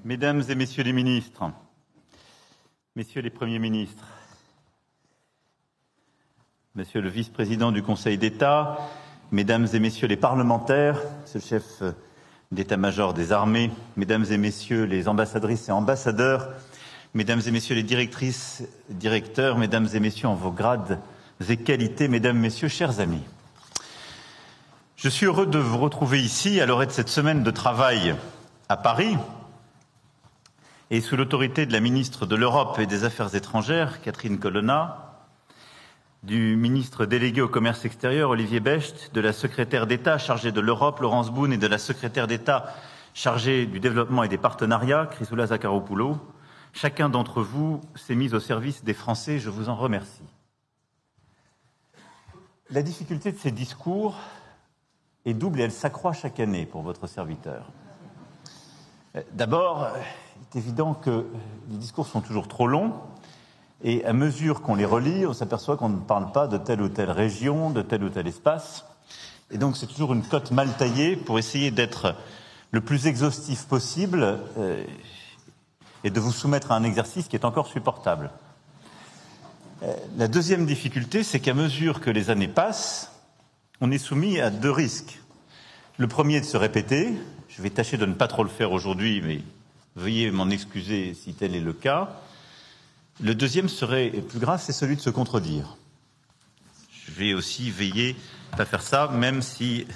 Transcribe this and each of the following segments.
Mesdames et Messieurs les ministres, Messieurs les Premiers ministres, Monsieur le Vice-président du Conseil d'État, Mesdames et Messieurs les parlementaires, Monsieur le chef d'état-major des armées, Mesdames et Messieurs les ambassadrices et ambassadeurs, Mesdames et Messieurs les directrices, directeurs, Mesdames et Messieurs en vos grades et qualités, Mesdames, Messieurs, chers amis. Je suis heureux de vous retrouver ici à l'orée de cette semaine de travail à Paris et sous l'autorité de la ministre de l'Europe et des Affaires étrangères, Catherine Colonna, du ministre délégué au commerce extérieur, Olivier Becht, de la secrétaire d'État chargée de l'Europe, Laurence Boone, et de la secrétaire d'État chargée du développement et des partenariats, Chrysoula Zakharopoulou. Chacun d'entre vous s'est mis au service des Français, je vous en remercie. La difficulté de ces discours est double et elle s'accroît chaque année pour votre serviteur. D'abord, il est évident que les discours sont toujours trop longs et à mesure qu'on les relit, on s'aperçoit qu'on ne parle pas de telle ou telle région, de tel ou tel espace. Et donc c'est toujours une cote mal taillée pour essayer d'être le plus exhaustif possible et de vous soumettre à un exercice qui est encore supportable. La deuxième difficulté, c'est qu'à mesure que les années passent, on est soumis à deux risques. Le premier est de se répéter. Je vais tâcher de ne pas trop le faire aujourd'hui, mais veuillez m'en excuser si tel est le cas. Le deuxième serait plus grave, c'est celui de se contredire. Je vais aussi veiller à ne pas faire ça, même si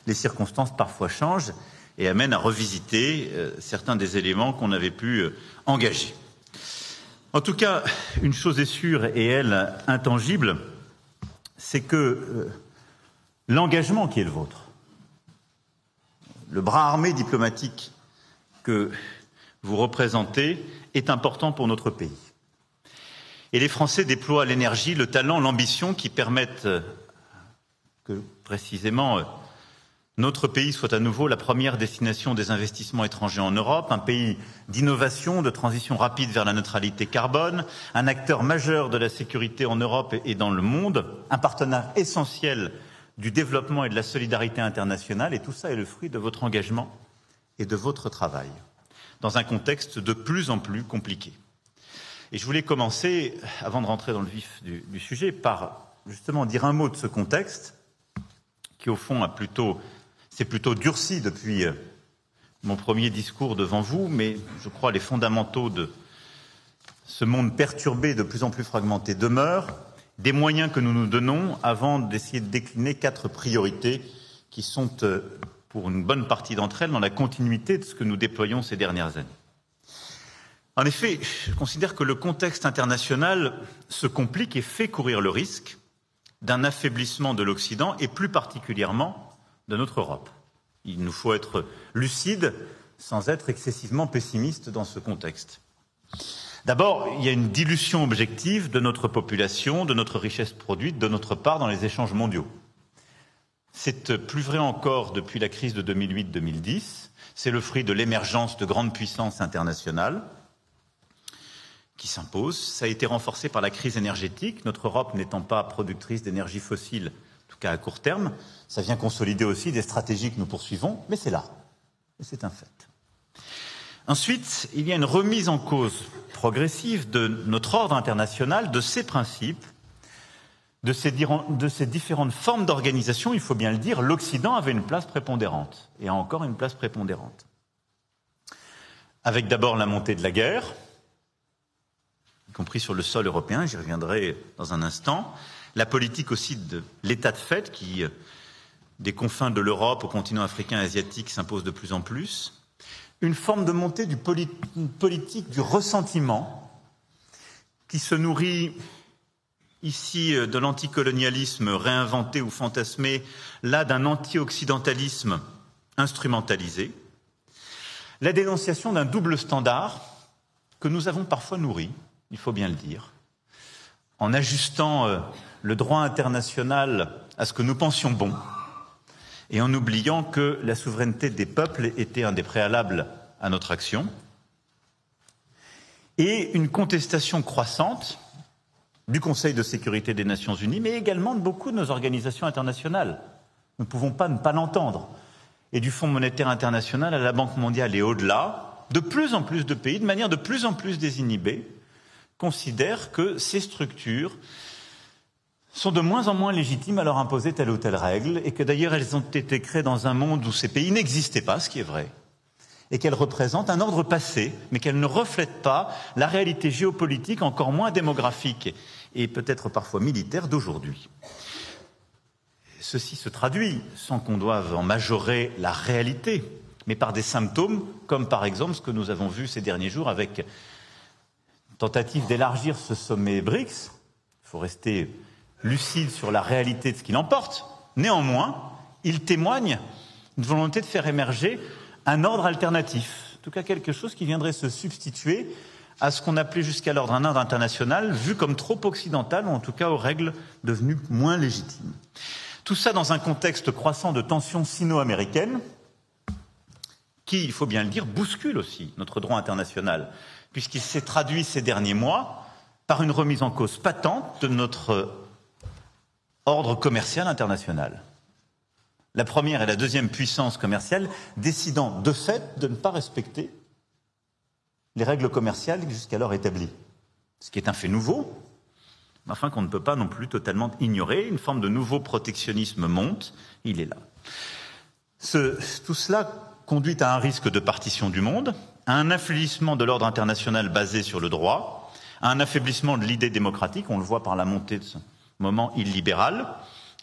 les circonstances parfois changent et amènent à revisiter certains des éléments qu'on avait pu engager. En tout cas, une chose est sûre et elle intangible, c'est que l'engagement qui est le vôtre, le bras armé diplomatique que vous représentez est important pour notre pays. Et les Français déploient l'énergie, le talent, l'ambition qui permettent que, précisément, notre pays soit à nouveau la première destination des investissements étrangers en Europe, un pays d'innovation, de transition rapide vers la neutralité carbone, un acteur majeur de la sécurité en Europe et dans le monde, un partenaire essentiel du développement et de la solidarité internationale, et tout ça est le fruit de votre engagement et de votre travail, dans un contexte de plus en plus compliqué. Et je voulais commencer, avant de rentrer dans le vif du sujet, par justement dire un mot de ce contexte, qui au fond s'est plutôt durci depuis mon premier discours devant vous, mais je crois les fondamentaux de ce monde perturbé, de plus en plus fragmenté, demeurent, des moyens que nous nous donnons avant d'essayer de décliner 4 priorités qui sont, pour une bonne partie d'entre elles, dans la continuité de ce que nous déployons ces dernières années. En effet, je considère que le contexte international se complique et fait courir le risque d'un affaiblissement de l'Occident et plus particulièrement de notre Europe. Il nous faut être lucide sans être excessivement pessimiste dans ce contexte. D'abord, il y a une dilution objective de notre population, de notre richesse produite, de notre part dans les échanges mondiaux. C'est plus vrai encore depuis la crise de 2008-2010. C'est le fruit de l'émergence de grandes puissances internationales qui s'imposent. Ça a été renforcé par la crise énergétique, notre Europe n'étant pas productrice d'énergie fossile, en tout cas à court terme. Ça vient consolider aussi des stratégies que nous poursuivons, mais c'est là. Et c'est un fait. Ensuite, il y a une remise en cause progressive de notre ordre international, de ses principes, de ces différentes formes d'organisation. Il faut bien le dire, l'Occident avait une place prépondérante, et a encore une place prépondérante. Avec d'abord la montée de la guerre, y compris sur le sol européen, j'y reviendrai dans un instant, la politique aussi de l'état de fait qui, des confins de l'Europe au continent africain et asiatique, s'impose de plus en plus, une forme de montée du politique du ressentiment qui se nourrit ici de l'anticolonialisme réinventé ou fantasmé, là d'un anti-occidentalisme instrumentalisé, la dénonciation d'un double standard que nous avons parfois nourri, il faut bien le dire, en ajustant le droit international à ce que nous pensions bon, et en oubliant que la souveraineté des peuples était un des préalables à notre action, et une contestation croissante du Conseil de sécurité des Nations Unies, mais également de beaucoup de nos organisations internationales. Nous ne pouvons pas ne pas l'entendre. Et du Fonds monétaire international à la Banque mondiale et au-delà, de plus en plus de pays, de manière de plus en plus désinhibée, considèrent que ces structures sont de moins en moins légitimes à leur imposer telle ou telle règle, et que d'ailleurs elles ont été créées dans un monde où ces pays n'existaient pas, ce qui est vrai, et qu'elles représentent un ordre passé, mais qu'elles ne reflètent pas la réalité géopolitique, encore moins démographique et peut-être parfois militaire d'aujourd'hui. Ceci se traduit, sans qu'on doive en majorer la réalité, mais par des symptômes, comme par exemple ce que nous avons vu ces derniers jours avec une tentative d'élargir ce sommet BRICS. Il faut rester lucide sur la réalité de ce qu'il emporte. Néanmoins, il témoigne d'une volonté de faire émerger un ordre alternatif, en tout cas quelque chose qui viendrait se substituer à ce qu'on appelait jusqu'alors un ordre international, vu comme trop occidental, ou en tout cas aux règles devenues moins légitimes. Tout ça dans un contexte croissant de tensions sino-américaines, qui, il faut bien le dire, bouscule aussi notre droit international, puisqu'il s'est traduit ces derniers mois par une remise en cause patente de notre ordre commercial international. La première et la deuxième puissance commerciale décidant de fait de ne pas respecter les règles commerciales jusqu'alors établies. Ce qui est un fait nouveau, mais enfin qu'on ne peut pas non plus totalement ignorer. Une forme de nouveau protectionnisme monte, il est là. Tout cela conduit à un risque de partition du monde, à un affaiblissement de l'ordre international basé sur le droit, à un affaiblissement de l'idée démocratique, on le voit par la montée de ce moment illibéral,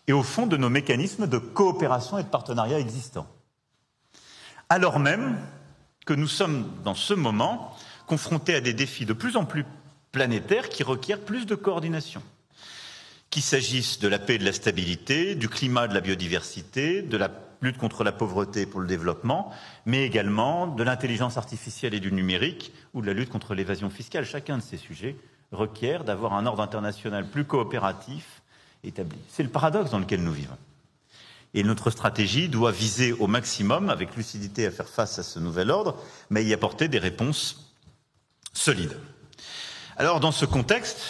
et au fond de nos mécanismes de coopération et de partenariat existants. Alors même que nous sommes, dans ce moment, confrontés à des défis de plus en plus planétaires qui requièrent plus de coordination. Qu'il s'agisse de la paix et de la stabilité, du climat et de la biodiversité, de la lutte contre la pauvreté pour le développement, mais également de l'intelligence artificielle et du numérique ou de la lutte contre l'évasion fiscale. Chacun de ces sujets requiert d'avoir un ordre international plus coopératif établi. C'est le paradoxe dans lequel nous vivons. Et notre stratégie doit viser au maximum, avec lucidité, à faire face à ce nouvel ordre, mais y apporter des réponses solides. Alors, dans ce contexte,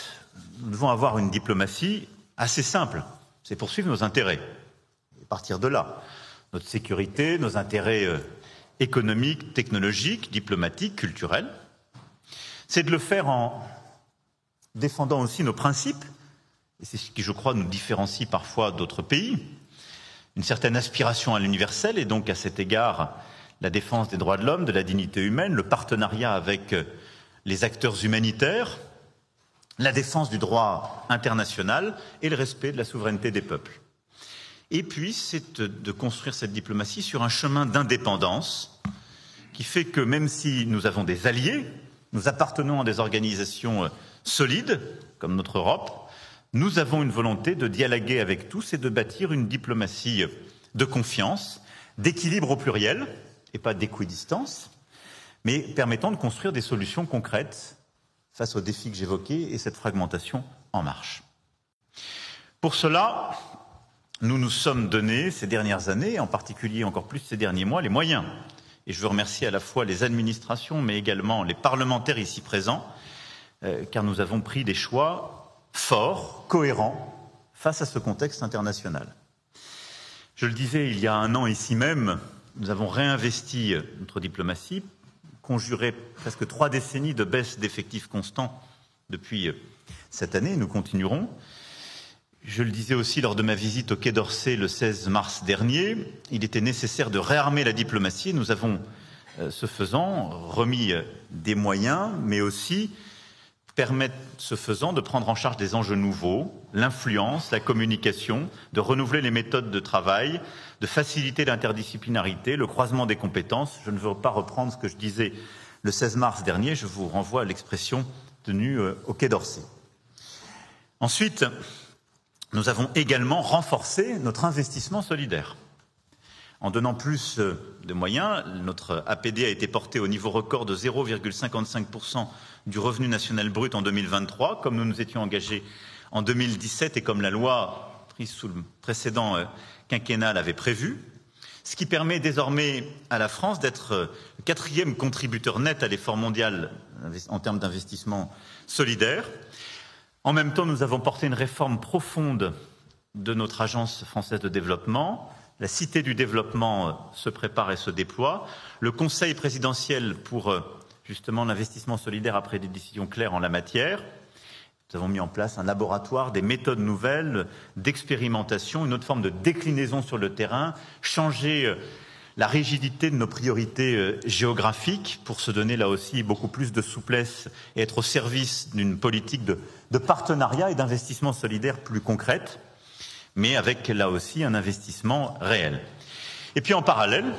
nous devons avoir une diplomatie assez simple. C'est poursuivre nos intérêts. Et partir de là, notre sécurité, nos intérêts économiques, technologiques, diplomatiques, culturels. C'est de le faire en défendant aussi nos principes, et c'est ce qui, je crois, nous différencie parfois d'autres pays, une certaine aspiration à l'universel, et donc à cet égard, la défense des droits de l'homme, de la dignité humaine, le partenariat avec les acteurs humanitaires, la défense du droit international et le respect de la souveraineté des peuples. Et puis, c'est de construire cette diplomatie sur un chemin d'indépendance qui fait que même si nous avons des alliés, nous appartenons à des organisations solides, comme notre Europe, nous avons une volonté de dialoguer avec tous et de bâtir une diplomatie de confiance, d'équilibre au pluriel, et pas d'équidistance, mais permettant de construire des solutions concrètes face aux défis que j'évoquais et cette fragmentation en marche. Pour cela, nous nous sommes donné ces dernières années, en particulier encore plus ces derniers mois, les moyens. Et je veux remercier à la fois les administrations, mais également les parlementaires ici présents, car nous avons pris des choix forts, cohérents, face à ce contexte international. Je le disais il y a un an ici même, nous avons réinvesti notre diplomatie, conjuré presque 3 décennies de baisse d'effectifs constants depuis cette année, nous continuerons. Je le disais aussi lors de ma visite au Quai d'Orsay le 16 mars dernier, il était nécessaire de réarmer la diplomatie. Nous avons, ce faisant, remis des moyens, mais aussi permettre, ce faisant, de prendre en charge des enjeux nouveaux, l'influence, la communication, de renouveler les méthodes de travail, de faciliter l'interdisciplinarité, le croisement des compétences. Je ne veux pas reprendre ce que je disais le 16 mars dernier, je vous renvoie à l'expression tenue au Quai d'Orsay. Ensuite, nous avons également renforcé notre investissement solidaire. En donnant plus de moyens, notre APD a été porté au niveau record de 0,55% du revenu national brut en 2023, comme nous nous étions engagés en 2017 et comme la loi prise sous le précédent quinquennat l'avait prévu, ce qui permet désormais à la France d'être le 4e contributeur net à l'effort mondial en termes d'investissement solidaire. En même temps, nous avons porté une réforme profonde de notre Agence française de développement, La Cité du développement se prépare et se déploie. Le Conseil présidentiel pour justement l'investissement solidaire a pris des décisions claires en la matière. Nous avons mis en place un laboratoire, des méthodes nouvelles d'expérimentation, une autre forme de déclinaison sur le terrain, changer la rigidité de nos priorités géographiques pour se donner là aussi beaucoup plus de souplesse et être au service d'une politique de partenariat et d'investissement solidaire plus concrète, mais avec là aussi un investissement réel. Et puis en parallèle,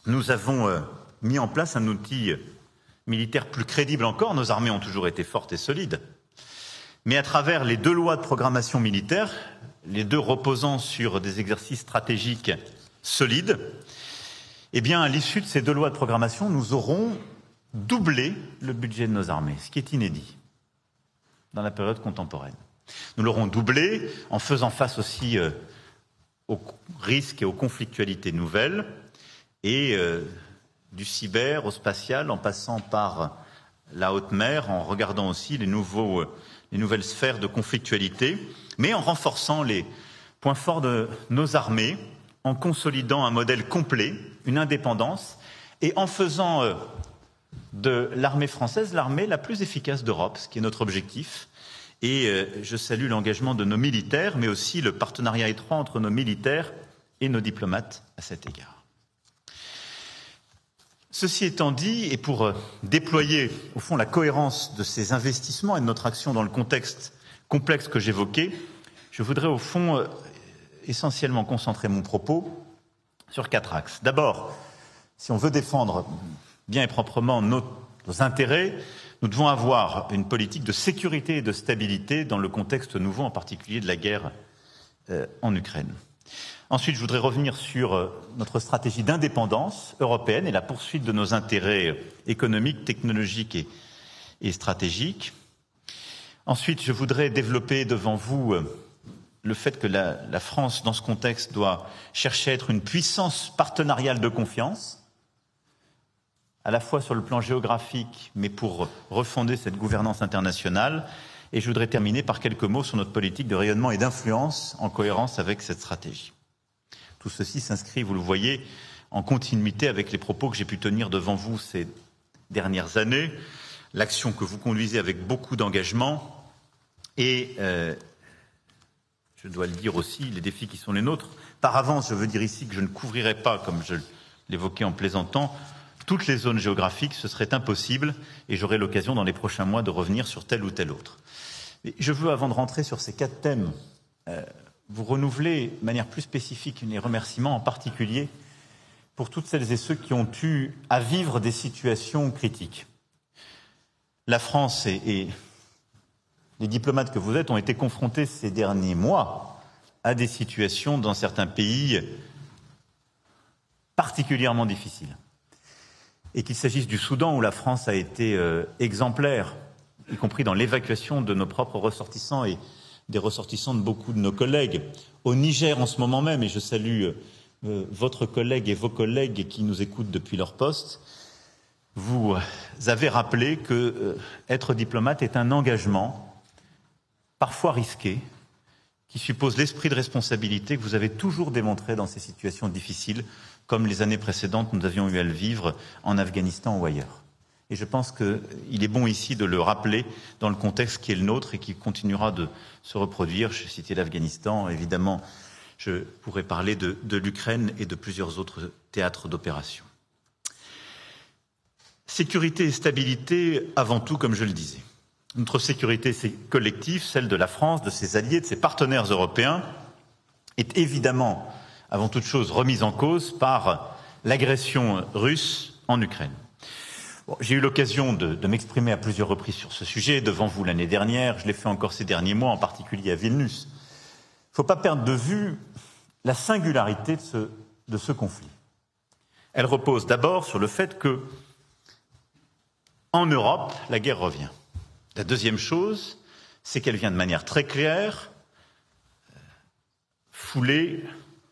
nous avons mis en place un outil militaire plus crédible encore. Nos armées ont toujours été fortes et solides, mais à travers les 2 lois de programmation militaire, les 2 reposant sur des exercices stratégiques solides, eh bien, à l'issue de ces 2 lois de programmation, nous aurons doublé le budget de nos armées, ce qui est inédit dans la période contemporaine. Nous l'aurons doublé en faisant face aussi aux risques et aux conflictualités nouvelles, et du cyber au spatial, en passant par la haute mer, en regardant aussi les nouvelles sphères de conflictualité, mais en renforçant les points forts de nos armées, en consolidant un modèle complet, une indépendance, et en faisant de l'armée française l'armée la plus efficace d'Europe, ce qui est notre objectif. Et je salue l'engagement de nos militaires, mais aussi le partenariat étroit entre nos militaires et nos diplomates à cet égard. Ceci étant dit, et pour déployer au fond la cohérence de ces investissements et de notre action dans le contexte complexe que j'évoquais, je voudrais au fond essentiellement concentrer mon propos sur 4 axes. D'abord, si on veut défendre bien et proprement nos intérêts, nous devons avoir une politique de sécurité et de stabilité dans le contexte nouveau, en particulier de la guerre en Ukraine. Ensuite, je voudrais revenir sur notre stratégie d'indépendance européenne et la poursuite de nos intérêts économiques, technologiques et stratégiques. Ensuite, je voudrais développer devant vous le fait que la France, dans ce contexte, doit chercher à être une puissance partenariale de confiance, à la fois sur le plan géographique, mais pour refonder cette gouvernance internationale. Et je voudrais terminer par quelques mots sur notre politique de rayonnement et d'influence en cohérence avec cette stratégie. Tout ceci s'inscrit, vous le voyez, en continuité avec les propos que j'ai pu tenir devant vous ces dernières années, l'action que vous conduisez avec beaucoup d'engagement et, je dois le dire aussi, les défis qui sont les nôtres. Par avance, je veux dire ici que je ne couvrirai pas, comme je l'évoquais en plaisantant, toutes les zones géographiques, ce serait impossible, et j'aurai l'occasion dans les prochains mois de revenir sur tel ou tel autre. Et je veux, avant de rentrer sur ces 4 thèmes, vous renouveler de manière plus spécifique les remerciements, en particulier pour toutes celles et ceux qui ont eu à vivre des situations critiques. La France et les diplomates que vous êtes ont été confrontés ces derniers mois à des situations dans certains pays particulièrement difficiles. Et qu'il s'agisse du Soudan, où la France a été exemplaire, y compris dans l'évacuation de nos propres ressortissants et des ressortissants de beaucoup de nos collègues. Au Niger en ce moment même, et je salue votre collègue et vos collègues qui nous écoutent depuis leur poste, vous avez rappelé que être diplomate est un engagement, parfois risqué, qui suppose l'esprit de responsabilité que vous avez toujours démontré dans ces situations difficiles, comme les années précédentes nous avions eu à le vivre en Afghanistan ou ailleurs. Et je pense qu'il est bon ici de le rappeler dans le contexte qui est le nôtre et qui continuera de se reproduire. Je citais l'Afghanistan, évidemment, je pourrais parler de l'Ukraine et de plusieurs autres théâtres d'opération. Sécurité et stabilité, avant tout, comme je le disais. Notre sécurité collective, celle de la France, de ses alliés, de ses partenaires européens, est évidemment, avant toute chose, remise en cause par l'agression russe en Ukraine. Bon, j'ai eu l'occasion de m'exprimer à plusieurs reprises sur ce sujet, devant vous l'année dernière, je l'ai fait encore ces derniers mois, en particulier à Vilnius. Il ne faut pas perdre de vue la singularité de ce conflit. Elle repose d'abord sur le fait que, en Europe, la guerre revient. La deuxième chose, c'est qu'elle vient de manière très claire, fouler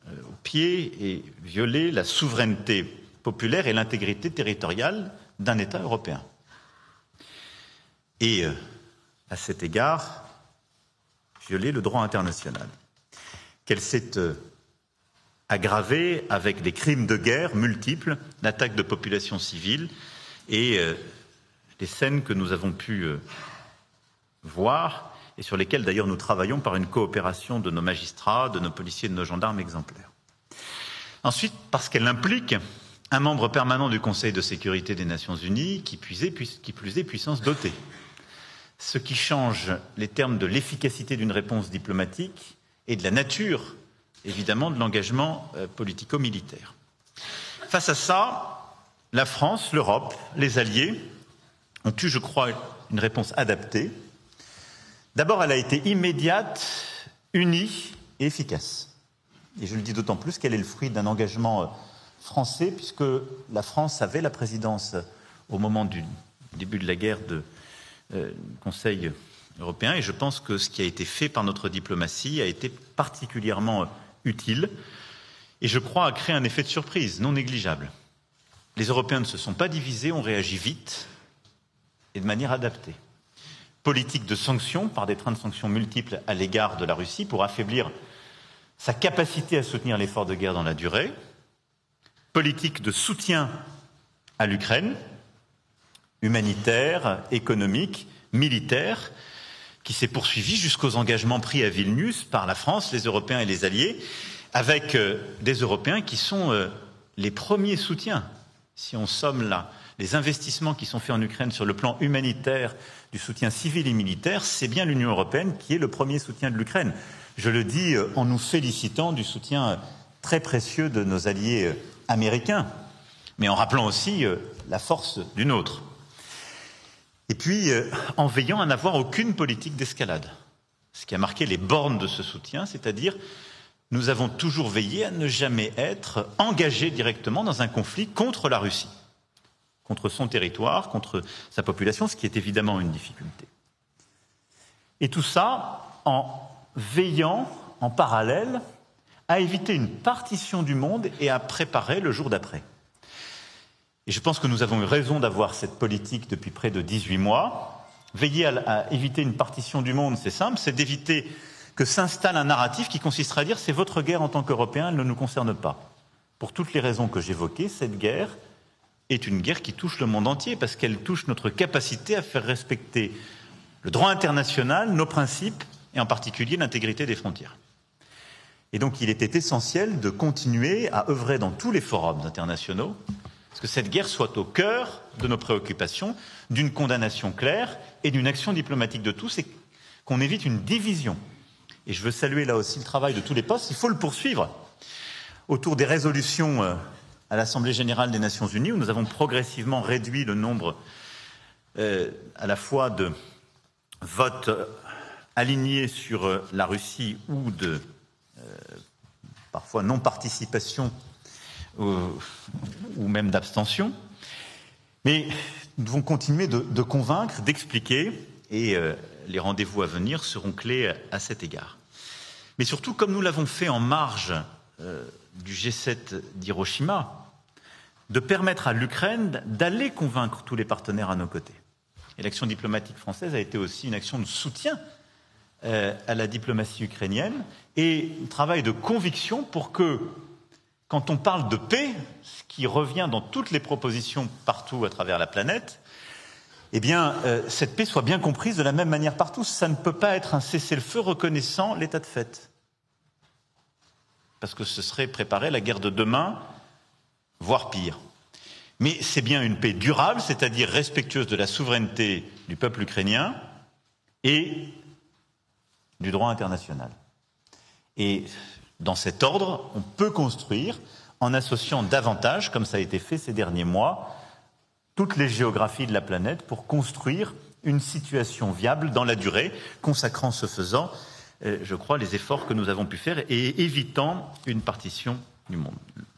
aux pieds et violer la souveraineté populaire et l'intégrité territoriale d'un État européen. Et à cet égard, violer le droit international, qu'elle s'est aggravée avec des crimes de guerre multiples, l'attaque de populations civiles et les scènes que nous avons pu voir et sur lesquelles d'ailleurs nous travaillons par une coopération de nos magistrats, de nos policiers et de nos gendarmes exemplaires. Ensuite, parce qu'elle implique un membre permanent du Conseil de sécurité des Nations Unies, qui plus est puissance dotée. Ce qui change les termes de l'efficacité d'une réponse diplomatique et de la nature, évidemment, de l'engagement politico-militaire. Face à ça, la France, l'Europe, les alliés ont eu, je crois, une réponse adaptée. D'abord, elle a été immédiate, unie et efficace. Et je le dis d'autant plus qu'elle est le fruit d'un engagement français, puisque la France avait la présidence au moment du début de la guerre du Conseil européen. Et je pense que ce qui a été fait par notre diplomatie a été particulièrement utile. Et je crois a créé un effet de surprise non négligeable. Les Européens ne se sont pas divisés, ont réagi vite et de manière adaptée. Politique de sanctions, par des trains de sanctions multiples à l'égard de la Russie pour affaiblir sa capacité à soutenir l'effort de guerre dans la durée. Politique de soutien à l'Ukraine, humanitaire, économique, militaire, qui s'est poursuivie jusqu'aux engagements pris à Vilnius par la France, les Européens et les alliés, avec des Européens qui sont les premiers soutiens. Si on somme là les investissements qui sont faits en Ukraine sur le plan humanitaire, du soutien civil et militaire, c'est bien l'Union européenne qui est le premier soutien de l'Ukraine. Je le dis en nous félicitant du soutien très précieux de nos alliés américains, mais en rappelant aussi la force du nôtre. Et puis, en veillant à n'avoir aucune politique d'escalade. Ce qui a marqué les bornes de ce soutien, c'est-à-dire nous avons toujours veillé à ne jamais être engagés directement dans un conflit contre la Russie, contre son territoire, contre sa population, ce qui est évidemment une difficulté. Et tout ça en veillant en parallèle à éviter une partition du monde et à préparer le jour d'après. Et je pense que nous avons eu raison d'avoir cette politique depuis près de 18 mois. Veiller à éviter une partition du monde, c'est simple, c'est d'éviter que s'installe un narratif qui consisterait à dire « c'est votre guerre en tant qu'Européens, elle ne nous concerne pas ». Pour toutes les raisons que j'évoquais, cette guerre est une guerre qui touche le monde entier parce qu'elle touche notre capacité à faire respecter le droit international, nos principes et en particulier l'intégrité des frontières. Et donc il était essentiel de continuer à œuvrer dans tous les forums internationaux parce que cette guerre soit au cœur de nos préoccupations, d'une condamnation claire et d'une action diplomatique de tous et qu'on évite une division. Et je veux saluer là aussi le travail de tous les postes, il faut le poursuivre autour des résolutions à l'Assemblée générale des Nations Unies où nous avons progressivement réduit le nombre à la fois de votes alignés sur la Russie ou de parfois non-participation ou même d'abstention. Mais nous devons continuer de convaincre, d'expliquer, et les rendez-vous à venir seront clés à cet égard. Mais surtout, comme nous l'avons fait en marge du G7 d'Hiroshima, de permettre à l'Ukraine d'aller convaincre tous les partenaires à nos côtés. Et l'action diplomatique française a été aussi une action de soutien à la diplomatie ukrainienne et un travail de conviction pour que, quand on parle de paix, ce qui revient dans toutes les propositions partout à travers la planète, eh bien, cette paix soit bien comprise de la même manière partout. Ça ne peut pas être un cessez-le-feu reconnaissant l'état de fait. Parce que ce serait préparer la guerre de demain, voire pire. Mais c'est bien une paix durable, c'est-à-dire respectueuse de la souveraineté du peuple ukrainien et du droit international. Et dans cet ordre, on peut construire, en associant davantage, comme ça a été fait ces derniers mois, toutes les géographies de la planète pour construire une situation viable dans la durée, consacrant ce faisant, je crois, les efforts que nous avons pu faire et évitant une partition du monde.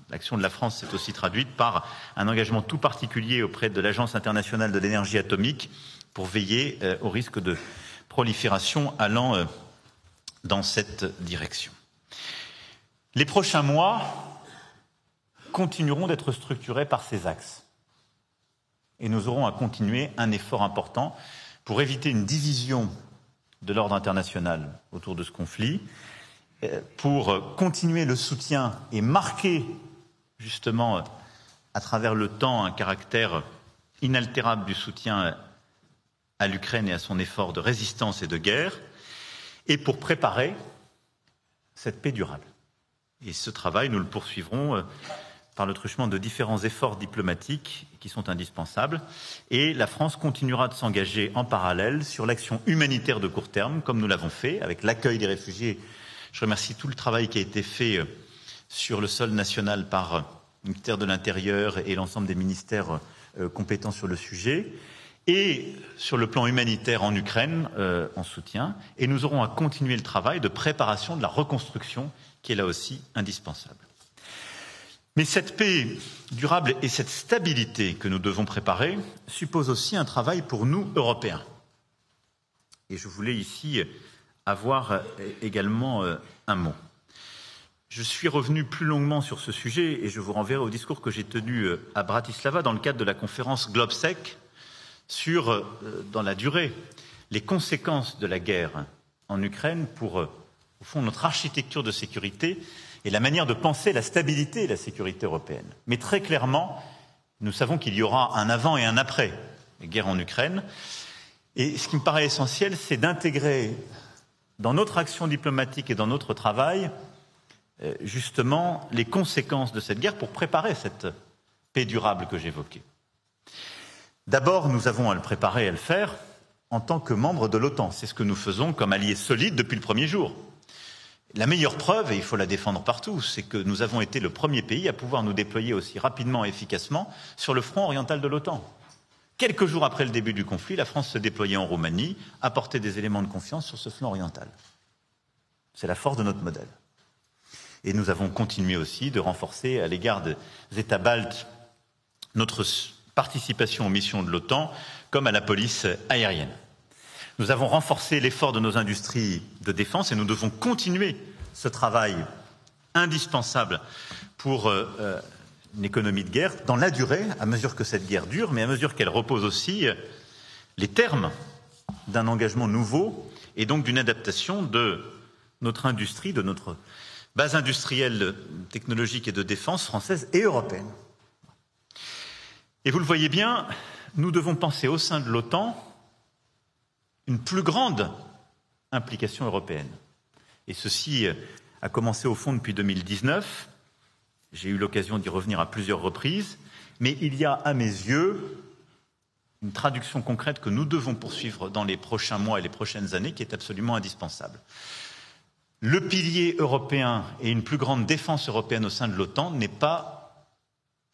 L'action de la France s'est aussi traduite par un engagement tout particulier auprès de l'Agence internationale de l'énergie atomique pour veiller au risque de prolifération allant dans cette direction. Les prochains mois continueront d'être structurés par ces axes. Et nous aurons à continuer un effort important pour éviter une division de l'ordre international autour de ce conflit pour continuer le soutien et marquer justement à travers le temps un caractère inaltérable du soutien à l'Ukraine et à son effort de résistance et de guerre, et pour préparer cette paix durable. Et ce travail, nous le poursuivrons par le truchement de différents efforts diplomatiques qui sont indispensables. Et la France continuera de s'engager en parallèle sur l'action humanitaire de court terme, comme nous l'avons fait, avec l'accueil des réfugiés. Je remercie tout le travail qui a été fait sur le sol national par le ministère de l'Intérieur et l'ensemble des ministères compétents sur le sujet, et sur le plan humanitaire en Ukraine, en soutien. Et nous aurons à continuer le travail de préparation de la reconstruction, qui est là aussi indispensable. Mais cette paix durable et cette stabilité que nous devons préparer suppose aussi un travail pour nous, Européens. Et je voulais ici avoir également un mot. Je suis revenu plus longuement sur ce sujet et je vous renverrai au discours que j'ai tenu à Bratislava dans le cadre de la conférence GlobSec sur, dans la durée, les conséquences de la guerre en Ukraine pour, au fond, notre architecture de sécurité et la manière de penser la stabilité et la sécurité européenne. Mais très clairement, nous savons qu'il y aura un avant et un après la guerre en Ukraine. Et ce qui me paraît essentiel, c'est d'intégrer dans notre action diplomatique et dans notre travail, justement, les conséquences de cette guerre pour préparer cette paix durable que j'évoquais. D'abord, nous avons à le préparer et à le faire en tant que membres de l'OTAN. C'est ce que nous faisons comme alliés solides depuis le premier jour. La meilleure preuve, et il faut la défendre partout, c'est que nous avons été le premier pays à pouvoir nous déployer aussi rapidement et efficacement sur le front oriental de l'OTAN. Quelques jours après le début du conflit, la France se déployait en Roumanie, apportait des éléments de confiance sur ce flanc oriental. C'est la force de notre modèle. Et nous avons continué aussi de renforcer à l'égard des États baltes notre participation aux missions de l'OTAN, comme à la police aérienne. Nous avons renforcé l'effort de nos industries de défense et nous devons continuer ce travail indispensable pour une économie de guerre dans la durée, à mesure que cette guerre dure, mais à mesure qu'elle repose aussi les termes d'un engagement nouveau et donc d'une adaptation de notre industrie, de notre base industrielle, technologique et de défense française et européenne. Et vous le voyez bien, nous devons penser au sein de l'OTAN une plus grande implication européenne. Et ceci a commencé au fond depuis 2019. J'ai eu l'occasion d'y revenir à plusieurs reprises. Mais il y a, à mes yeux, une traduction concrète que nous devons poursuivre dans les prochains mois et les prochaines années qui est absolument indispensable. Le pilier européen et une plus grande défense européenne au sein de l'OTAN n'est pas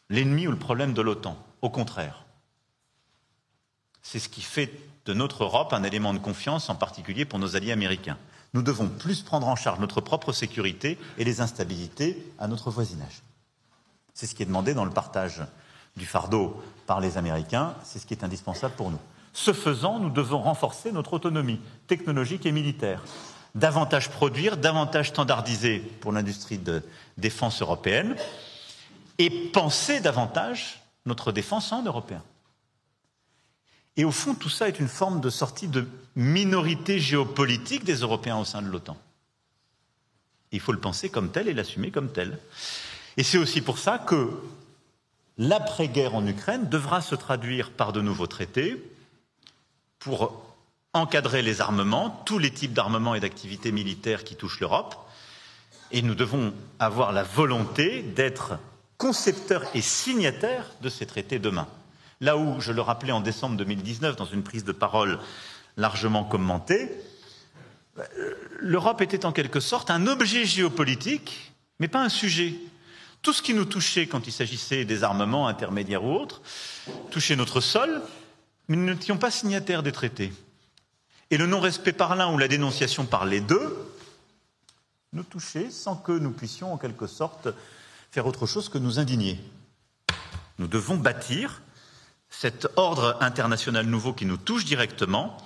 l'ennemi ou le problème de l'OTAN. Au contraire. C'est ce qui fait de notre Europe un élément de confiance, en particulier pour nos alliés américains. Nous devons plus prendre en charge notre propre sécurité et les instabilités à notre voisinage. C'est ce qui est demandé dans le partage du fardeau par les Américains, c'est ce qui est indispensable pour nous. Ce faisant, nous devons renforcer notre autonomie technologique et militaire. Davantage produire, davantage standardiser pour l'industrie de défense européenne et penser davantage notre défense en européen. Et au fond, tout ça est une forme de sortie de minorité géopolitique des Européens au sein de l'OTAN. Il faut le penser comme tel et l'assumer comme tel. Et c'est aussi pour ça que l'après-guerre en Ukraine devra se traduire par de nouveaux traités pour encadrer les armements, tous les types d'armements et d'activités militaires qui touchent l'Europe. Et nous devons avoir la volonté d'être concepteurs et signataires de ces traités demain. Là où, je le rappelais en décembre 2019, dans une prise de parole largement commentée, l'Europe était en quelque sorte un objet géopolitique, mais pas un sujet. Tout ce qui nous touchait quand il s'agissait des armements intermédiaires ou autres, touchait notre sol, mais nous n'étions pas signataires des traités. Et le non-respect par l'un ou la dénonciation par les deux nous touchait sans que nous puissions en quelque sorte faire autre chose que nous indigner. Nous devons bâtir cet ordre international nouveau qui nous touche directement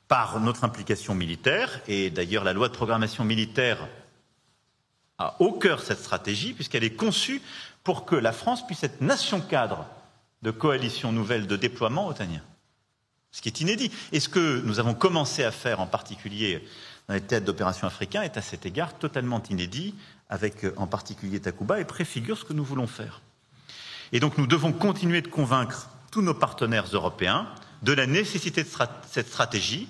par notre implication militaire, et d'ailleurs la loi de programmation militaire a au cœur cette stratégie, puisqu'elle est conçue pour que la France puisse être nation cadre de coalition nouvelle de déploiement otanien. Ce qui est inédit. Et ce que nous avons commencé à faire, en particulier dans les théâtres d'opération africains est à cet égard totalement inédit, avec en particulier Takuba, et préfigure ce que nous voulons faire. Et donc nous devons continuer de convaincre tous nos partenaires européens de la nécessité de cette stratégie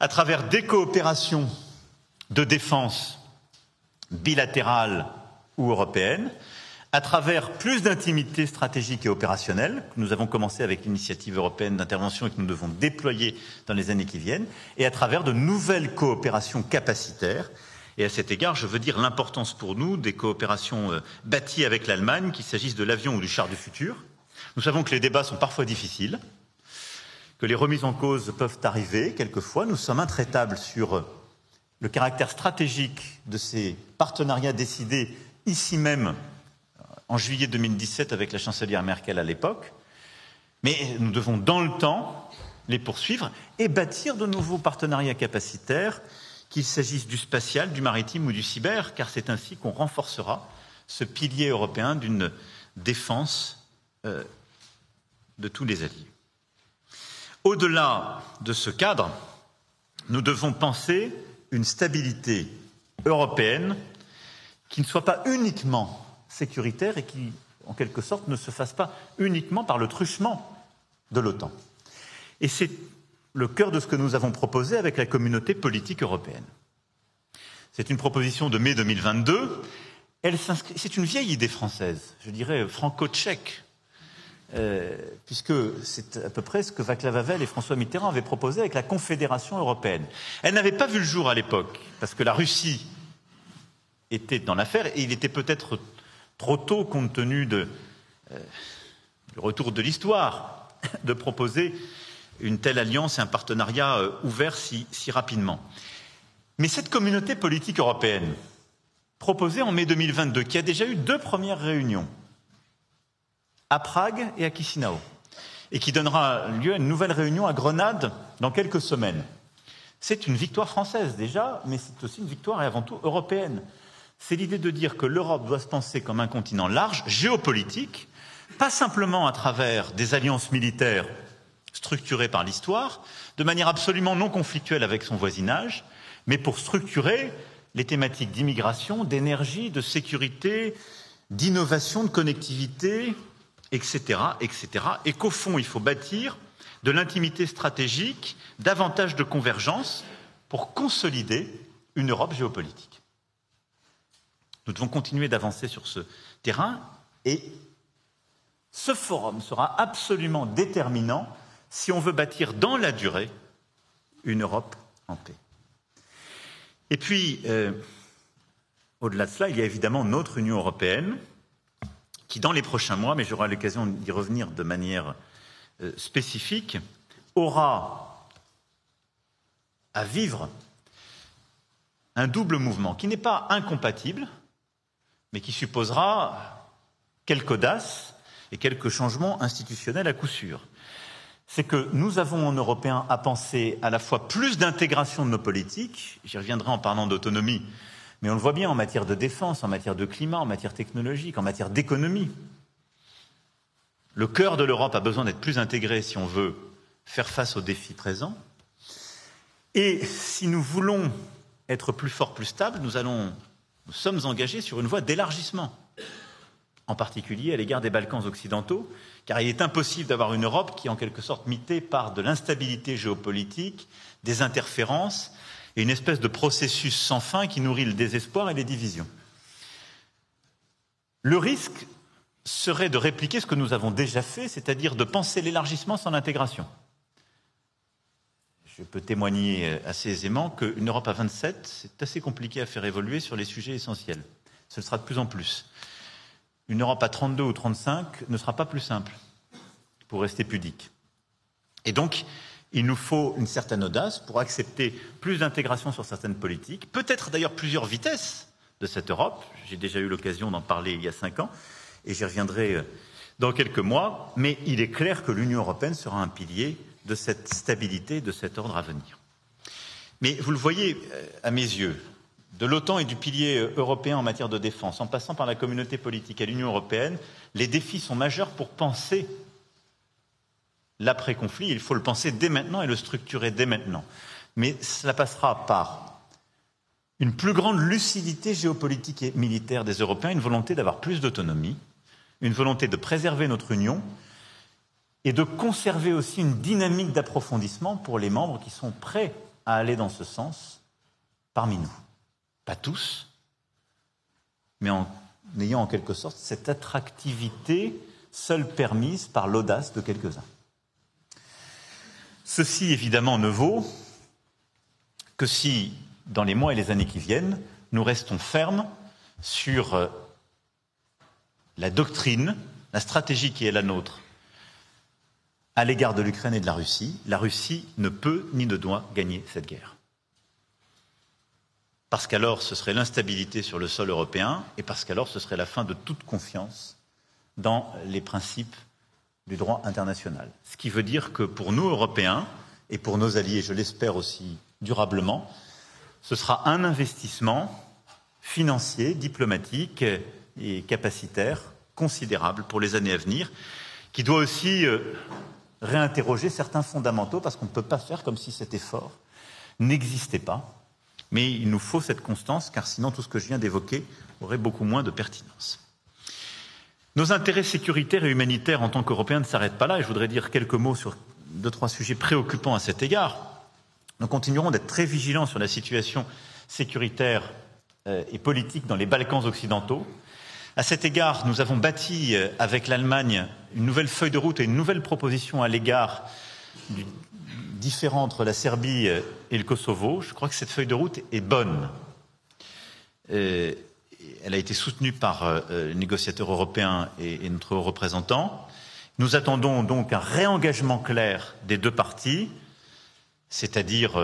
à travers des coopérations de défense bilatérales ou européennes, à travers plus d'intimité stratégique et opérationnelle, que nous avons commencé avec l'initiative européenne d'intervention et que nous devons déployer dans les années qui viennent, et à travers de nouvelles coopérations capacitaires. Et à cet égard, je veux dire l'importance pour nous des coopérations bâties avec l'Allemagne, qu'il s'agisse de l'avion ou du char du futur. Nous savons que les débats sont parfois difficiles, que les remises en cause peuvent arriver quelquefois. Nous sommes intraitables sur le caractère stratégique de ces partenariats décidés ici même en juillet 2017 avec la chancelière Merkel à l'époque. Mais nous devons dans le temps les poursuivre et bâtir de nouveaux partenariats capacitaires, qu'il s'agisse du spatial, du maritime ou du cyber, car c'est ainsi qu'on renforcera ce pilier européen d'une défense de tous les alliés. Au-delà de ce cadre, nous devons penser une stabilité européenne qui ne soit pas uniquement sécuritaire et qui, en quelque sorte, ne se fasse pas uniquement par le truchement de l'OTAN. Et c'est le cœur de ce que nous avons proposé avec la communauté politique européenne. C'est une proposition de mai 2022. C'est une vieille idée française, je dirais franco-tchèque, puisque c'est à peu près ce que Václav Havel et François Mitterrand avaient proposé avec la Confédération européenne. Elle n'avait pas vu le jour à l'époque, parce que la Russie était dans l'affaire, et il était peut-être trop tôt, compte tenu du retour de l'histoire, de proposer une telle alliance et un partenariat ouvert si rapidement. Mais cette communauté politique européenne, proposée en mai 2022, qui a déjà eu 2 premières réunions, à Prague et à Chisinau, et qui donnera lieu à une nouvelle réunion à Grenade dans quelques semaines, c'est une victoire française déjà, mais c'est aussi une victoire et avant tout européenne. C'est l'idée de dire que l'Europe doit se penser comme un continent large, géopolitique, pas simplement à travers des alliances militaires structurées par l'histoire, de manière absolument non conflictuelle avec son voisinage, mais pour structurer les thématiques d'immigration, d'énergie, de sécurité, d'innovation, de connectivité, etc., etc. Et qu'au fond, il faut bâtir de l'intimité stratégique, davantage de convergence pour consolider une Europe géopolitique. Nous devons continuer d'avancer sur ce terrain et ce forum sera absolument déterminant si on veut bâtir dans la durée une Europe en paix. Et puis, au-delà de cela, il y a évidemment notre Union européenne qui, dans les prochains mois, mais j'aurai l'occasion d'y revenir de manière spécifique, aura à vivre un double mouvement qui n'est pas incompatible, mais qui supposera quelque audace et quelques changements institutionnels à coup sûr. C'est que nous avons en Européens à penser à la fois plus d'intégration de nos politiques, j'y reviendrai en parlant d'autonomie, mais on le voit bien en matière de défense, en matière de climat, en matière technologique, en matière d'économie. Le cœur de l'Europe a besoin d'être plus intégré si on veut faire face aux défis présents. Et si nous voulons être plus forts, plus stables, nous sommes engagés sur une voie d'élargissement, en particulier à l'égard des Balkans occidentaux, car il est impossible d'avoir une Europe qui est en quelque sorte mitée par de l'instabilité géopolitique, des interférences et une espèce de processus sans fin qui nourrit le désespoir et les divisions. Le risque serait de répliquer ce que nous avons déjà fait, c'est-à-dire de penser l'élargissement sans l'intégration. Je peux témoigner assez aisément qu'une Europe à 27, c'est assez compliqué à faire évoluer sur les sujets essentiels. Ce sera de plus en plus. Une Europe à 32 ou 35 ne sera pas plus simple, pour rester pudique. Et donc, il nous faut une certaine audace pour accepter plus d'intégration sur certaines politiques, peut-être d'ailleurs plusieurs vitesses de cette Europe. J'ai déjà eu l'occasion d'en parler il y a 5 ans, et j'y reviendrai dans quelques mois, mais il est clair que l'Union européenne sera un pilier de cette stabilité, de cet ordre à venir. Mais vous le voyez à mes yeux, de l'OTAN et du pilier européen en matière de défense, en passant par la communauté politique à l'Union européenne, les défis sont majeurs pour penser l'après-conflit. Il faut le penser dès maintenant et le structurer dès maintenant. Mais cela passera par une plus grande lucidité géopolitique et militaire des Européens, une volonté d'avoir plus d'autonomie, une volonté de préserver notre union et de conserver aussi une dynamique d'approfondissement pour les membres qui sont prêts à aller dans ce sens parmi nous. Pas tous, mais en ayant en quelque sorte cette attractivité seule permise par l'audace de quelques-uns. Ceci, évidemment, ne vaut que si, dans les mois et les années qui viennent, nous restons fermes sur la doctrine, la stratégie qui est la nôtre à l'égard de l'Ukraine et de la Russie. La Russie ne peut ni ne doit gagner cette guerre. Parce qu'alors ce serait l'instabilité sur le sol européen et parce qu'alors ce serait la fin de toute confiance dans les principes du droit international. Ce qui veut dire que pour nous, Européens, et pour nos alliés, je l'espère aussi durablement, ce sera un investissement financier, diplomatique et capacitaire considérable pour les années à venir, qui doit aussi réinterroger certains fondamentaux, parce qu'on ne peut pas faire comme si cet effort n'existait pas. Mais il nous faut cette constance, car sinon tout ce que je viens d'évoquer aurait beaucoup moins de pertinence. Nos intérêts sécuritaires et humanitaires en tant qu'Européens ne s'arrêtent pas là, et je voudrais dire quelques mots sur 2-3 sujets préoccupants à cet égard. Nous continuerons d'être très vigilants sur la situation sécuritaire et politique dans les Balkans occidentaux. À cet égard, nous avons bâti avec l'Allemagne une nouvelle feuille de route et une nouvelle proposition à l'égard du différend entre la Serbie et le Kosovo. Je crois que cette feuille de route est bonne. Elle a été soutenue par les négociateurs européens et notre haut représentant. Nous attendons donc un réengagement clair des deux parties, c'est-à-dire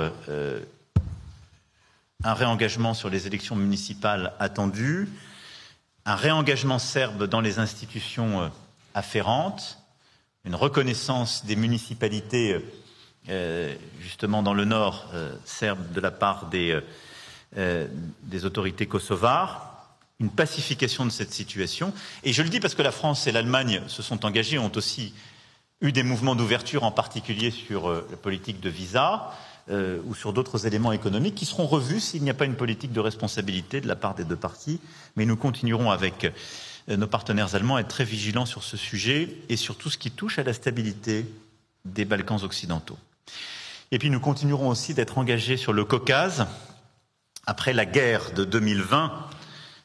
un réengagement sur les élections municipales attendues, un réengagement serbe dans les institutions afférentes, une reconnaissance des municipalités justement dans le nord serbe de la part des autorités kosovares, une pacification de cette situation. Et je le dis parce que la France et l'Allemagne se sont engagées, ont aussi eu des mouvements d'ouverture, en particulier sur la politique de visa ou sur d'autres éléments économiques qui seront revus s'il n'y a pas une politique de responsabilité de la part des deux parties. Mais nous continuerons avec nos partenaires allemands à être très vigilants sur ce sujet et sur tout ce qui touche à la stabilité des Balkans occidentaux. Et puis nous continuerons aussi d'être engagés sur le Caucase. Après la guerre de 2020,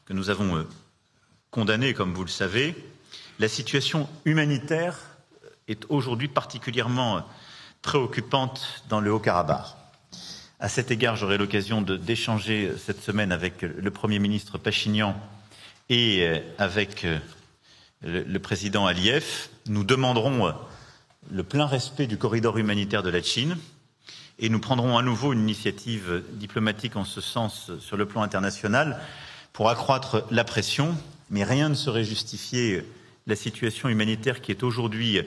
que nous avons condamnée, comme vous le savez, la situation humanitaire est aujourd'hui particulièrement préoccupante dans le Haut-Karabakh. À cet égard, j'aurai l'occasion d'échanger cette semaine avec le Premier ministre Pachinian et avec le président Aliyev. Nous demanderons le plein respect du corridor humanitaire de la Chine et nous prendrons à nouveau une initiative diplomatique en ce sens sur le plan international pour accroître la pression, mais rien ne saurait justifier la situation humanitaire qui est aujourd'hui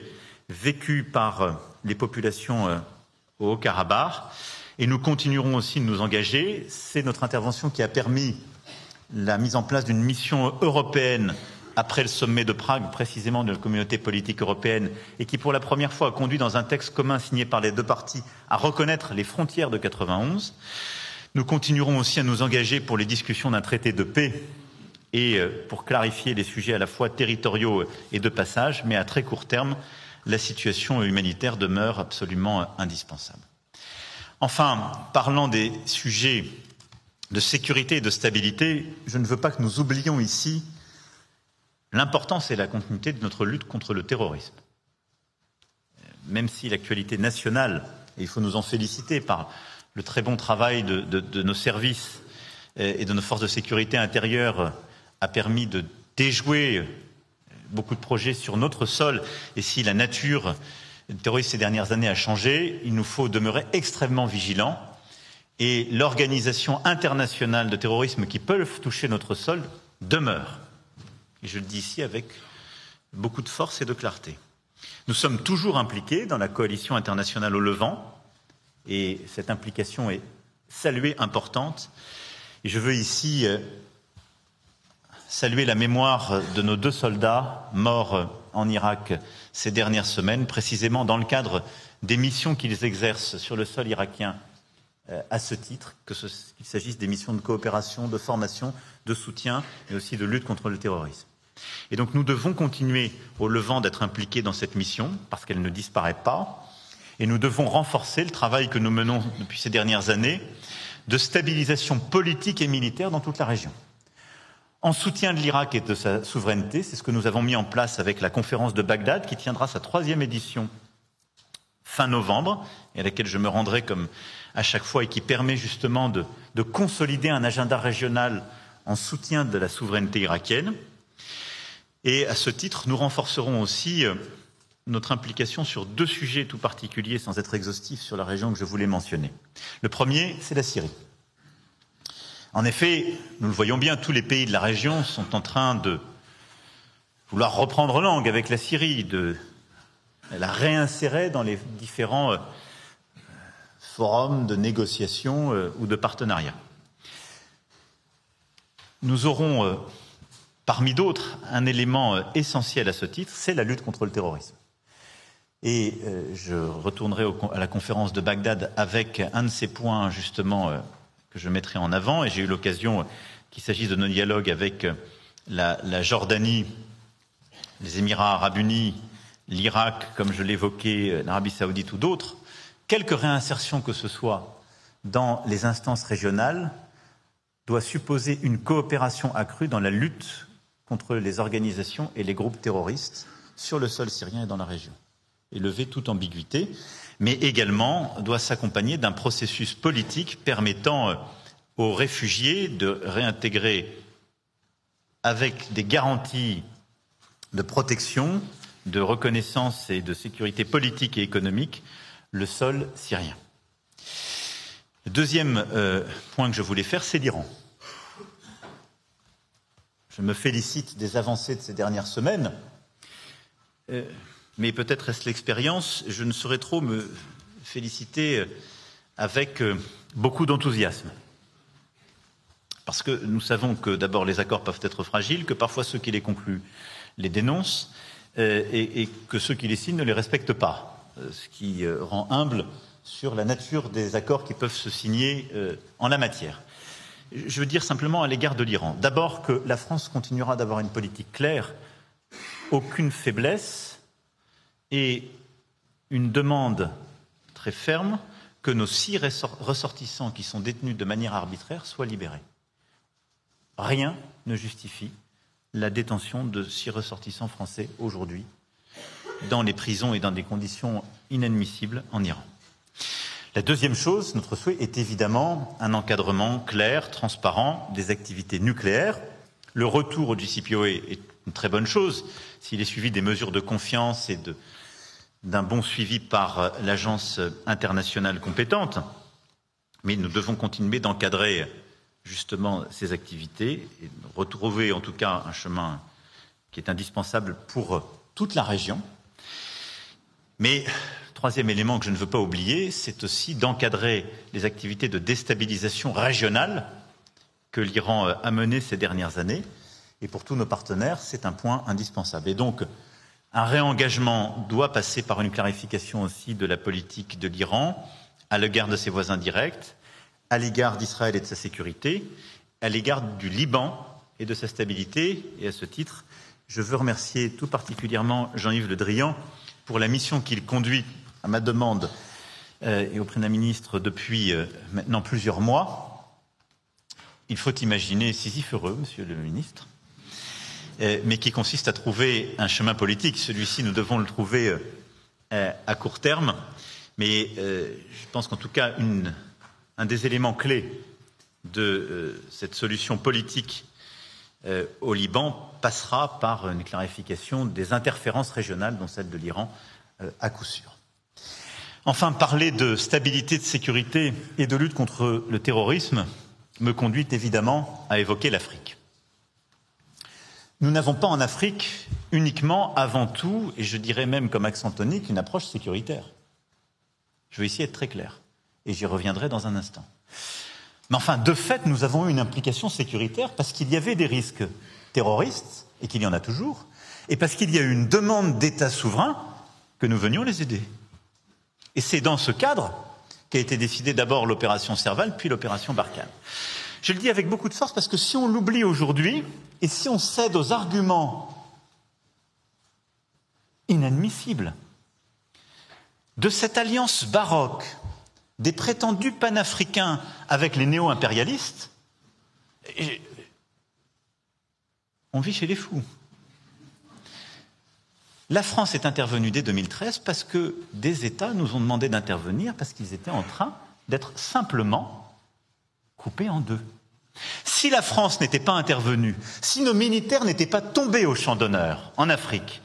vécue par les populations au Haut-Karabakh. Et nous continuerons aussi de nous engager. C'est notre intervention qui a permis la mise en place d'une mission européenne après le sommet de Prague, précisément de la communauté politique européenne, et qui pour la première fois a conduit dans un texte commun signé par les deux parties à reconnaître les frontières de 91. Nous continuerons aussi à nous engager pour les discussions d'un traité de paix et pour clarifier les sujets à la fois territoriaux et de passage, mais à très court terme, la situation humanitaire demeure absolument indispensable. Enfin, parlant des sujets de sécurité et de stabilité, je ne veux pas que nous oublions ici l'importance et la continuité de notre lutte contre le terrorisme. Même si l'actualité nationale, et il faut nous en féliciter par le très bon travail de nos services et de nos forces de sécurité intérieure, a permis de déjouer beaucoup de projets sur notre sol, et si la nature du terrorisme ces dernières années a changé, il nous faut demeurer extrêmement vigilants. Et l'organisation internationale de terrorisme qui peuvent toucher notre sol demeure. Et je le dis ici avec beaucoup de force et de clarté. Nous sommes toujours impliqués dans la coalition internationale au Levant, et cette implication est saluée, importante. Et je veux ici saluer la mémoire de nos 2 soldats morts en Irak ces dernières semaines, précisément dans le cadre des missions qu'ils exercent sur le sol irakien à ce titre, qu'il s'agisse des missions de coopération, de formation, de soutien, mais aussi de lutte contre le terrorisme. Et donc nous devons continuer au Levant d'être impliqués dans cette mission, parce qu'elle ne disparaît pas, et nous devons renforcer le travail que nous menons depuis ces dernières années de stabilisation politique et militaire dans toute la région. En soutien de l'Irak et de sa souveraineté, c'est ce que nous avons mis en place avec la conférence de Bagdad, qui tiendra sa 3e édition fin novembre, et à laquelle je me rendrai comme à chaque fois, et qui permet justement de consolider un agenda régional en soutien de la souveraineté irakienne. Et à ce titre, nous renforcerons aussi notre implication sur 2 sujets tout particuliers, sans être exhaustif sur la région que je voulais mentionner. Le premier, c'est la Syrie. En effet, nous le voyons bien, tous les pays de la région sont en train de vouloir reprendre langue avec la Syrie, de la réinsérer dans les différents forums de négociation ou de partenariat. Nous aurons, parmi d'autres, un élément essentiel à ce titre, c'est la lutte contre le terrorisme. Et je retournerai à la conférence de Bagdad avec un de ces points, justement, que je mettrai en avant. Et j'ai eu l'occasion, qu'il s'agisse de nos dialogues avec la Jordanie, les Émirats arabes unis, l'Irak, comme je l'évoquais, l'Arabie saoudite ou d'autres, quelque réinsertion que ce soit dans les instances régionales doit supposer une coopération accrue dans la lutte contre les organisations et les groupes terroristes sur le sol syrien et dans la région, et lever toute ambiguïté, mais également doit s'accompagner d'un processus politique permettant aux réfugiés de réintégrer avec des garanties de protection, de reconnaissance et de sécurité politique et économique le sol syrien. Le deuxième point que je voulais faire, c'est l'Iran. Je me félicite des avancées de ces dernières semaines, mais peut-être est-ce l'expérience, je ne saurais trop me féliciter avec beaucoup d'enthousiasme. Parce que nous savons que d'abord les accords peuvent être fragiles, que parfois ceux qui les concluent les dénoncent, et que ceux qui les signent ne les respectent pas, ce qui rend humble sur la nature des accords qui peuvent se signer en la matière. Je veux dire simplement à l'égard de l'Iran, d'abord que la France continuera d'avoir une politique claire, aucune faiblesse, et une demande très ferme que nos 6 ressortissants qui sont détenus de manière arbitraire soient libérés. Rien ne justifie la détention de 6 ressortissants français aujourd'hui dans les prisons et dans des conditions inadmissibles en Iran. La deuxième chose, notre souhait est évidemment un encadrement clair, transparent des activités nucléaires. Le retour au JCPOA est une très bonne chose s'il est suivi des mesures de confiance et d'un bon suivi par l'agence internationale compétente. Mais nous devons continuer d'encadrer justement ces activités et retrouver en tout cas un chemin qui est indispensable pour toute la région. Mais troisième élément que je ne veux pas oublier, c'est aussi d'encadrer les activités de déstabilisation régionale que l'Iran a menées ces dernières années. Et pour tous nos partenaires, c'est un point indispensable. Et donc, un réengagement doit passer par une clarification aussi de la politique de l'Iran à l'égard de ses voisins directs, à l'égard d'Israël et de sa sécurité, à l'égard du Liban et de sa stabilité. Et à ce titre, je veux remercier tout particulièrement Jean-Yves Le Drian pour la mission qu'il conduit à ma demande et auprès d'un ministre depuis maintenant plusieurs mois. Il faut imaginer Sisyphe-heureux, monsieur le ministre, mais qui consiste à trouver un chemin politique. Celui-ci, nous devons le trouver à court terme, mais je pense qu'en tout cas, un des éléments clés de cette solution politique au Liban passera par une clarification des interférences régionales, dont celle de l'Iran, à coup sûr. Enfin, parler de stabilité, de sécurité et de lutte contre le terrorisme me conduit évidemment à évoquer l'Afrique. Nous n'avons pas en Afrique uniquement, avant tout, et je dirais même comme accent tonique, une approche sécuritaire. Je vais ici être très clair, et j'y reviendrai dans un instant. Mais enfin, de fait, nous avons eu une implication sécuritaire parce qu'il y avait des risques terroristes, et qu'il y en a toujours, et parce qu'il y a eu une demande d'État souverain que nous venions les aider. Et c'est dans ce cadre qu'a été décidée d'abord l'opération Serval, puis l'opération Barkhane. Je le dis avec beaucoup de force parce que si on l'oublie aujourd'hui, et si on cède aux arguments inadmissibles de cette alliance baroque des prétendus panafricains avec les néo-impérialistes, on vit chez les fous. La France est intervenue dès 2013 parce que des États nous ont demandé d'intervenir parce qu'ils étaient en train d'être simplement coupés en deux. Si la France n'était pas intervenue, si nos militaires n'étaient pas tombés au champ d'honneur en Afrique,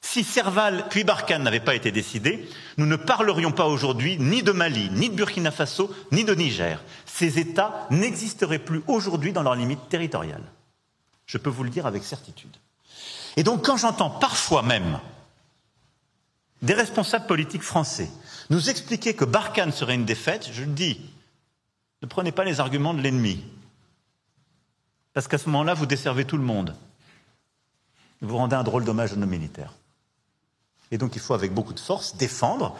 si Serval puis Barkhane n'avaient pas été décidés, nous ne parlerions pas aujourd'hui ni de Mali, ni de Burkina Faso, ni de Niger. Ces États n'existeraient plus aujourd'hui dans leurs limites territoriales. Je peux vous le dire avec certitude. Et donc quand j'entends parfois même des responsables politiques français nous expliquer que Barkhane serait une défaite, je le dis, ne prenez pas les arguments de l'ennemi. Parce qu'à ce moment-là, vous desservez tout le monde. Vous rendez un drôle d'hommage à nos militaires. Et donc il faut avec beaucoup de force défendre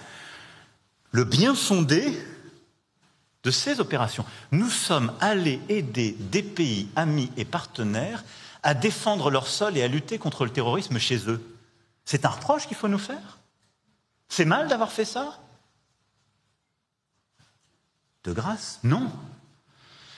le bien fondé de ces opérations. Nous sommes allés aider des pays amis et partenaires à défendre leur sol et à lutter contre le terrorisme chez eux. C'est un reproche qu'il faut nous faire? C'est mal d'avoir fait ça? De grâce? Non.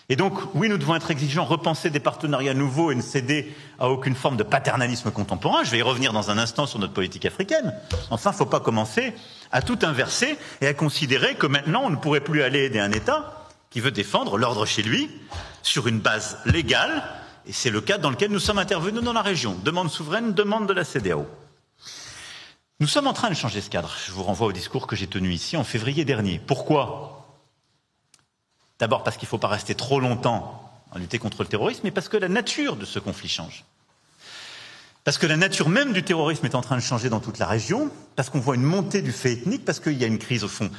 Et donc, oui, nous devons être exigeants, repenser des partenariats nouveaux et ne céder à aucune forme de paternalisme contemporain. Je vais y revenir dans un instant sur notre politique africaine. Enfin, il ne faut pas commencer à tout inverser et à considérer que maintenant, on ne pourrait plus aller aider un État qui veut défendre l'ordre chez lui sur une base légale. Et c'est le cadre dans lequel nous sommes intervenus dans la région. Demande souveraine, demande de la CEDEAO. Nous sommes en train de changer ce cadre. Je vous renvoie au discours que j'ai tenu ici en février dernier. Pourquoi ? D'abord parce qu'il ne faut pas rester trop longtemps à lutter contre le terrorisme, mais parce que la nature de ce conflit change. Parce que la nature même du terrorisme est en train de changer dans toute la région, parce qu'on voit une montée du fait ethnique, parce qu'il y a une crise au fond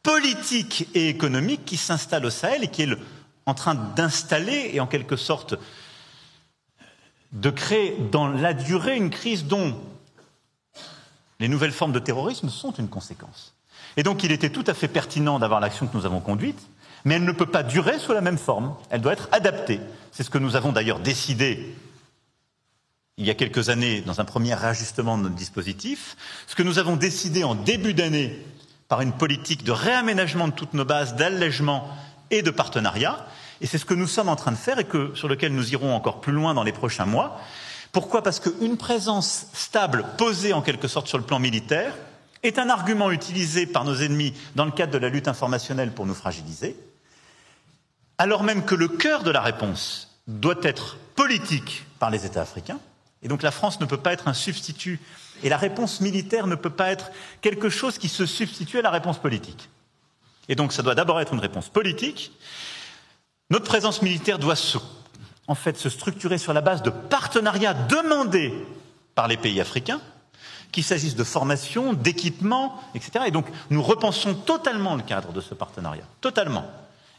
politique et économique qui s'installe au Sahel et qui est en train d'installer et en quelque sorte de créer dans la durée une crise dont les nouvelles formes de terrorisme sont une conséquence. Et donc il était tout à fait pertinent d'avoir l'action que nous avons conduite, mais elle ne peut pas durer sous la même forme. Elle doit être adaptée. C'est ce que nous avons d'ailleurs décidé il y a quelques années dans un premier réajustement de notre dispositif, ce que nous avons décidé en début d'année par une politique de réaménagement de toutes nos bases, d'allègement et de partenariat, et c'est ce que nous sommes en train de faire et sur lequel nous irons encore plus loin dans les prochains mois. Pourquoi ? Parce qu'une présence stable, posée en quelque sorte sur le plan militaire, est un argument utilisé par nos ennemis dans le cadre de la lutte informationnelle pour nous fragiliser, alors même que le cœur de la réponse doit être politique par les États africains, et donc la France ne peut pas être un substitut, et la réponse militaire ne peut pas être quelque chose qui se substitue à la réponse politique. Et donc ça doit d'abord être une réponse politique. Notre présence militaire doit se structurer sur la base de partenariats demandés par les pays africains, qu'il s'agisse de formation, d'équipement, etc. Et donc nous repensons totalement le cadre de ce partenariat, totalement,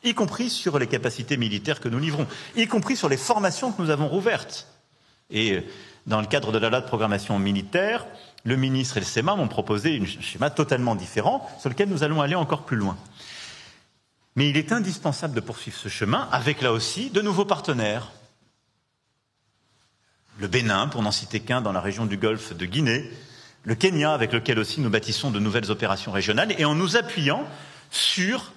y compris sur les capacités militaires que nous livrons, y compris sur les formations que nous avons rouvertes. Et dans le cadre de la loi de programmation militaire, le ministre et le SEMA m'ont proposé un schéma totalement différent sur lequel nous allons aller encore plus loin. Mais il est indispensable de poursuivre ce chemin avec, là aussi, de nouveaux partenaires. Le Bénin, pour n'en citer qu'un, dans la région du Golfe de Guinée, le Kenya, avec lequel aussi nous bâtissons de nouvelles opérations régionales, et en nous appuyant sur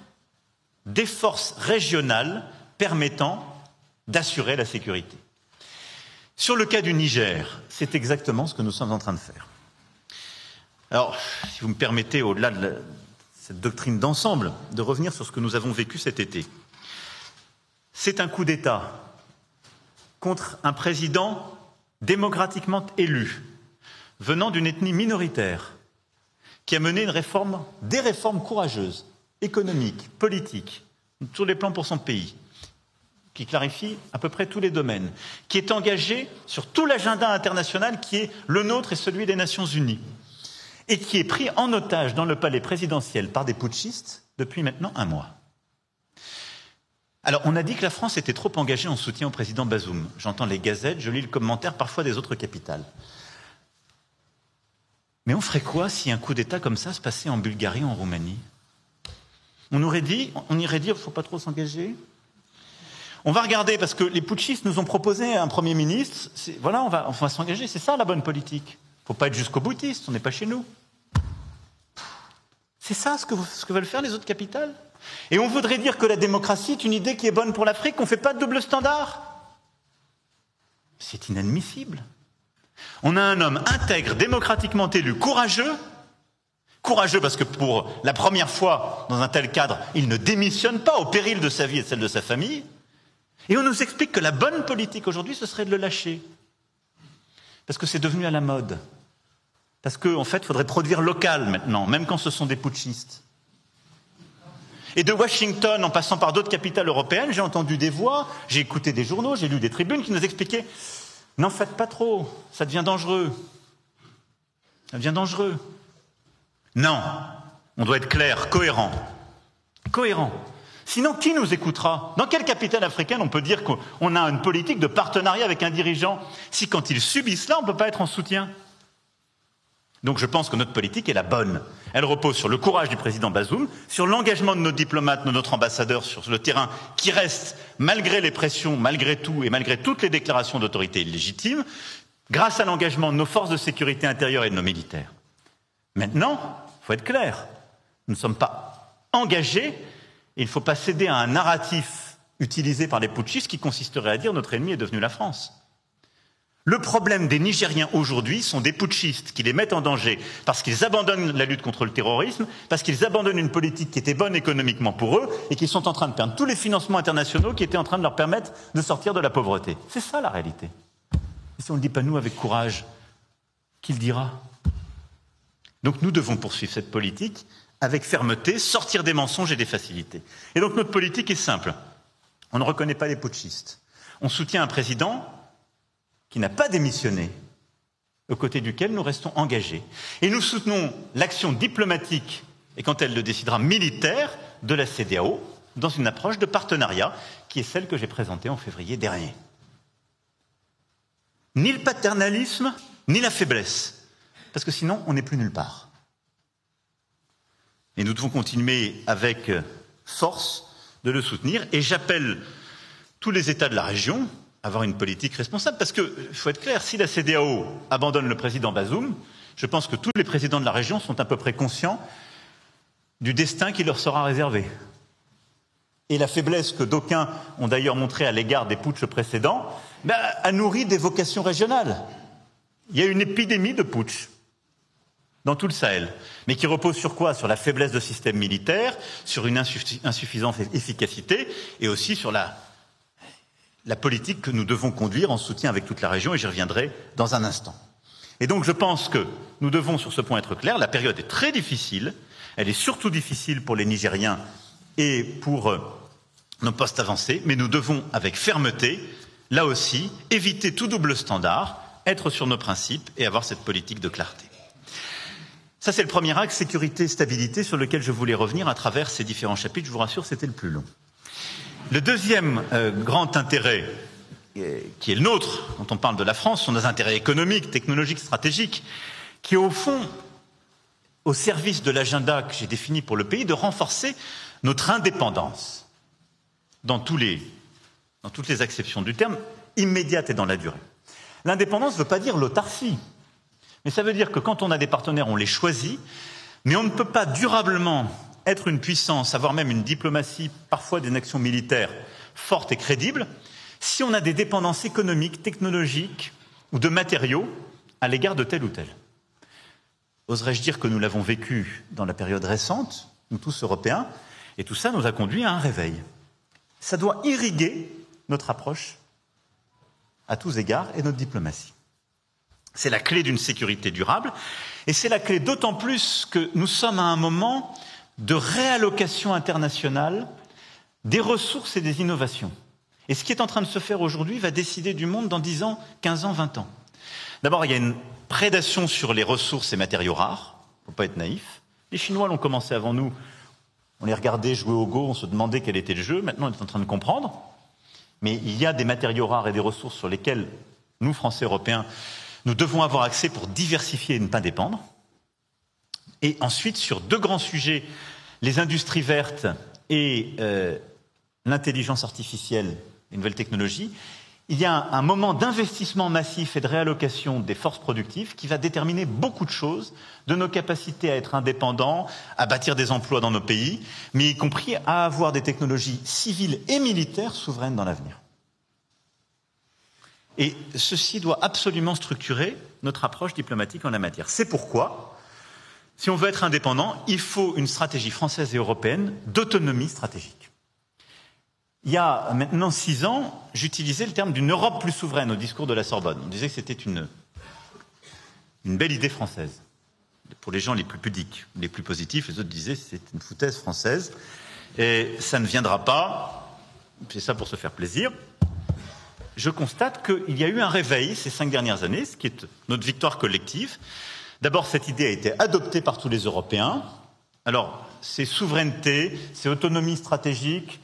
des forces régionales permettant d'assurer la sécurité. Sur le cas du Niger, c'est exactement ce que nous sommes en train de faire. Alors, si vous me permettez, au-delà de cette doctrine d'ensemble, de revenir sur ce que nous avons vécu cet été. C'est un coup d'État contre un président démocratiquement élu, venant d'une ethnie minoritaire, qui a mené des réformes courageuses, économiques, politiques, sur les plans pour son pays, qui clarifie à peu près tous les domaines, qui est engagé sur tout l'agenda international qui est le nôtre et celui des Nations Unies, et qui est pris en otage dans le palais présidentiel par des putschistes depuis maintenant 1 mois. Alors, on a dit que la France était trop engagée en soutien au président Bazoum. J'entends les gazettes, je lis le commentaire parfois des autres capitales. Mais on ferait quoi si un coup d'État comme ça se passait en Bulgarie ou en Roumanie ? On irait dire, il ne faut pas trop s'engager. On va regarder, parce que les putschistes nous ont proposé un Premier ministre. Voilà, on va s'engager, c'est ça la bonne politique. Il ne faut pas être jusqu'au boutiste, on n'est pas chez nous. C'est ça ce que veulent faire les autres capitales. Et on voudrait dire que la démocratie est une idée qui est bonne pour l'Afrique, qu'on ne fait pas de double standard. C'est inadmissible. On a un homme intègre, démocratiquement élu, courageux parce que pour la première fois dans un tel cadre, il ne démissionne pas au péril de sa vie et de celle de sa famille. Et on nous explique que la bonne politique aujourd'hui, ce serait de le lâcher. Parce que c'est devenu à la mode. Parce qu'en fait, il faudrait produire local maintenant, même quand ce sont des putschistes. Et de Washington, en passant par d'autres capitales européennes, j'ai entendu des voix, j'ai écouté des journaux, j'ai lu des tribunes qui nous expliquaient « N'en faites pas trop, ça devient dangereux. Ça devient dangereux. » Non, on doit être clair, cohérent. Cohérent. Sinon, qui nous écoutera? Dans quelle capitale africaine on peut dire qu'on a une politique de partenariat avec un dirigeant si quand ils subissent cela, on ne peut pas être en soutien? Donc je pense que notre politique est la bonne. Elle repose sur le courage du président Bazoum, sur l'engagement de nos diplomates, de notre ambassadeur sur le terrain, qui reste, malgré les pressions, malgré tout et malgré toutes les déclarations d'autorité illégitimes, grâce à l'engagement de nos forces de sécurité intérieure et de nos militaires. Maintenant, il faut être clair, nous ne sommes pas engagés et il ne faut pas céder à un narratif utilisé par les putschistes qui consisterait à dire notre ennemi est devenu la France. Le problème des Nigériens aujourd'hui sont des putschistes qui les mettent en danger parce qu'ils abandonnent la lutte contre le terrorisme, parce qu'ils abandonnent une politique qui était bonne économiquement pour eux et qui sont en train de perdre tous les financements internationaux qui étaient en train de leur permettre de sortir de la pauvreté. C'est ça la réalité. Et si on ne le dit pas nous avec courage, qui le dira? Donc nous devons poursuivre cette politique avec fermeté, sortir des mensonges et des facilités. Et donc notre politique est simple. On ne reconnaît pas les putschistes. On soutient un président qui n'a pas démissionné, aux côtés duquel nous restons engagés. Et nous soutenons l'action diplomatique, et quand elle le décidera, militaire, de la CEDEAO, dans une approche de partenariat, qui est celle que j'ai présentée en février dernier. Ni le paternalisme, ni la faiblesse, parce que sinon, on n'est plus nulle part. Et nous devons continuer avec force de le soutenir, et j'appelle tous les États de la région avoir une politique responsable, parce qu'il faut être clair, si la CEDEAO abandonne le président Bazoum, je pense que tous les présidents de la région sont à peu près conscients du destin qui leur sera réservé. Et la faiblesse que d'aucuns ont d'ailleurs montrée à l'égard des putschs précédents a nourri des vocations régionales. Il y a une épidémie de putsch dans tout le Sahel, mais qui repose sur quoi? Sur la faiblesse de système militaire, sur une insuffisante efficacité, et aussi sur la politique que nous devons conduire en soutien avec toute la région, et j'y reviendrai dans un instant. Et donc je pense que nous devons sur ce point être clairs, la période est très difficile, elle est surtout difficile pour les Nigériens et pour nos postes avancés, mais nous devons avec fermeté, là aussi, éviter tout double standard, être sur nos principes et avoir cette politique de clarté. Ça c'est le premier axe, sécurité, stabilité, sur lequel je voulais revenir à travers ces différents chapitres, je vous rassure, c'était le plus long. Le deuxième grand intérêt qui est le nôtre, quand on parle de la France, sont nos intérêts économiques, technologiques, stratégiques, qui est au fond au service de l'agenda que j'ai défini pour le pays, de renforcer notre indépendance dans toutes les acceptions du terme, immédiate et dans la durée. L'indépendance ne veut pas dire l'autarcie, mais ça veut dire que quand on a des partenaires, on les choisit, mais on ne peut pas durablement être une puissance, avoir même une diplomatie, parfois des actions militaires fortes et crédibles, si on a des dépendances économiques, technologiques ou de matériaux à l'égard de tel ou tel. Oserais-je dire que nous l'avons vécu dans la période récente, nous tous Européens, et tout ça nous a conduit à un réveil. Ça doit irriguer notre approche à tous égards et notre diplomatie. C'est la clé d'une sécurité durable, et c'est la clé d'autant plus que nous sommes à un moment de réallocation internationale des ressources et des innovations. Et ce qui est en train de se faire aujourd'hui va décider du monde dans 10 ans, 15 ans, 20 ans. D'abord, il y a une prédation sur les ressources et matériaux rares, il ne faut pas être naïf. Les Chinois l'ont commencé avant nous, on les regardait jouer au Go, on se demandait quel était le jeu, maintenant on est en train de comprendre. Mais il y a des matériaux rares et des ressources sur lesquelles nous, Français, Européens, nous devons avoir accès pour diversifier et ne pas dépendre. Et ensuite, sur deux grands sujets, les industries vertes et l'intelligence artificielle, les nouvelles technologies, il y a un moment d'investissement massif et de réallocation des forces productives qui va déterminer beaucoup de choses, de nos capacités à être indépendants, à bâtir des emplois dans nos pays, mais y compris à avoir des technologies civiles et militaires souveraines dans l'avenir. Et ceci doit absolument structurer notre approche diplomatique en la matière. C'est pourquoi, si on veut être indépendant, il faut une stratégie française et européenne d'autonomie stratégique. Il y a maintenant 6 ans, j'utilisais le terme d'une Europe plus souveraine au discours de la Sorbonne. On disait que c'était une belle idée française. Pour les gens les plus pudiques, les plus positifs, les autres disaient que c'est une foutaise française. Et ça ne viendra pas, c'est ça pour se faire plaisir. Je constate qu'il y a eu un réveil ces 5 dernières années, ce qui est notre victoire collective. D'abord, cette idée a été adoptée par tous les Européens. Alors, c'est souveraineté, c'est autonomie stratégique.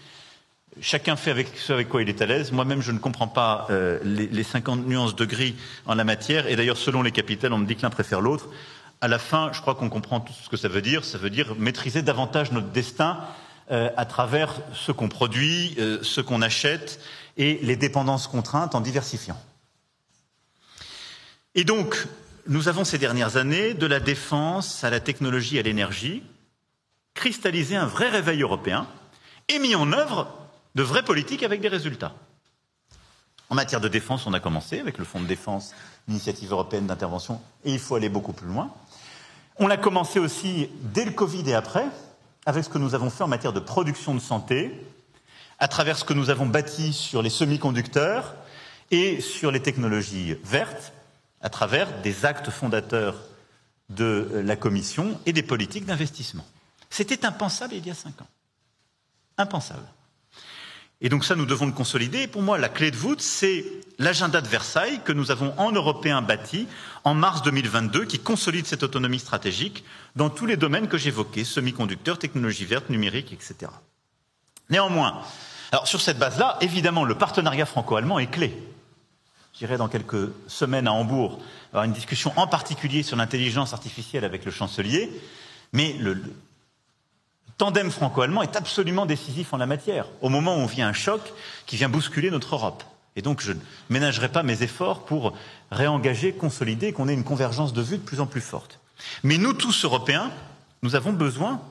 Chacun fait avec ce avec quoi il est à l'aise. Moi-même, je ne comprends pas les 50 nuances de gris en la matière. Et d'ailleurs, selon les capitales, on me dit que l'un préfère l'autre. À la fin, je crois qu'on comprend tout ce que ça veut dire. Ça veut dire maîtriser davantage notre destin à travers ce qu'on produit, ce qu'on achète et les dépendances contraintes en diversifiant. Et donc, nous avons ces dernières années, de la défense à la technologie, à l'énergie, cristallisé un vrai réveil européen et mis en œuvre de vraies politiques avec des résultats. En matière de défense, on a commencé avec le Fonds de défense, l'initiative européenne d'intervention, et il faut aller beaucoup plus loin. On a commencé aussi, dès le Covid et après, avec ce que nous avons fait en matière de production de santé, à travers ce que nous avons bâti sur les semi-conducteurs et sur les technologies vertes, à travers des actes fondateurs de la Commission et des politiques d'investissement. C'était impensable il y a 5 ans. Impensable. Et donc ça, nous devons le consolider. Et pour moi, la clé de voûte, c'est l'agenda de Versailles que nous avons en Européens bâti en mars 2022, qui consolide cette autonomie stratégique dans tous les domaines que j'évoquais, semi-conducteurs, technologies vertes, numériques, etc. Néanmoins, alors sur cette base-là, évidemment, le partenariat franco-allemand est clé. J'irai dans quelques semaines à Hambourg avoir une discussion en particulier sur l'intelligence artificielle avec le chancelier, mais le tandem franco-allemand est absolument décisif en la matière, au moment où on vit un choc qui vient bousculer notre Europe. Et donc je ne ménagerai pas mes efforts pour réengager, consolider, qu'on ait une convergence de vues de plus en plus forte. Mais nous tous, Européens, nous avons besoin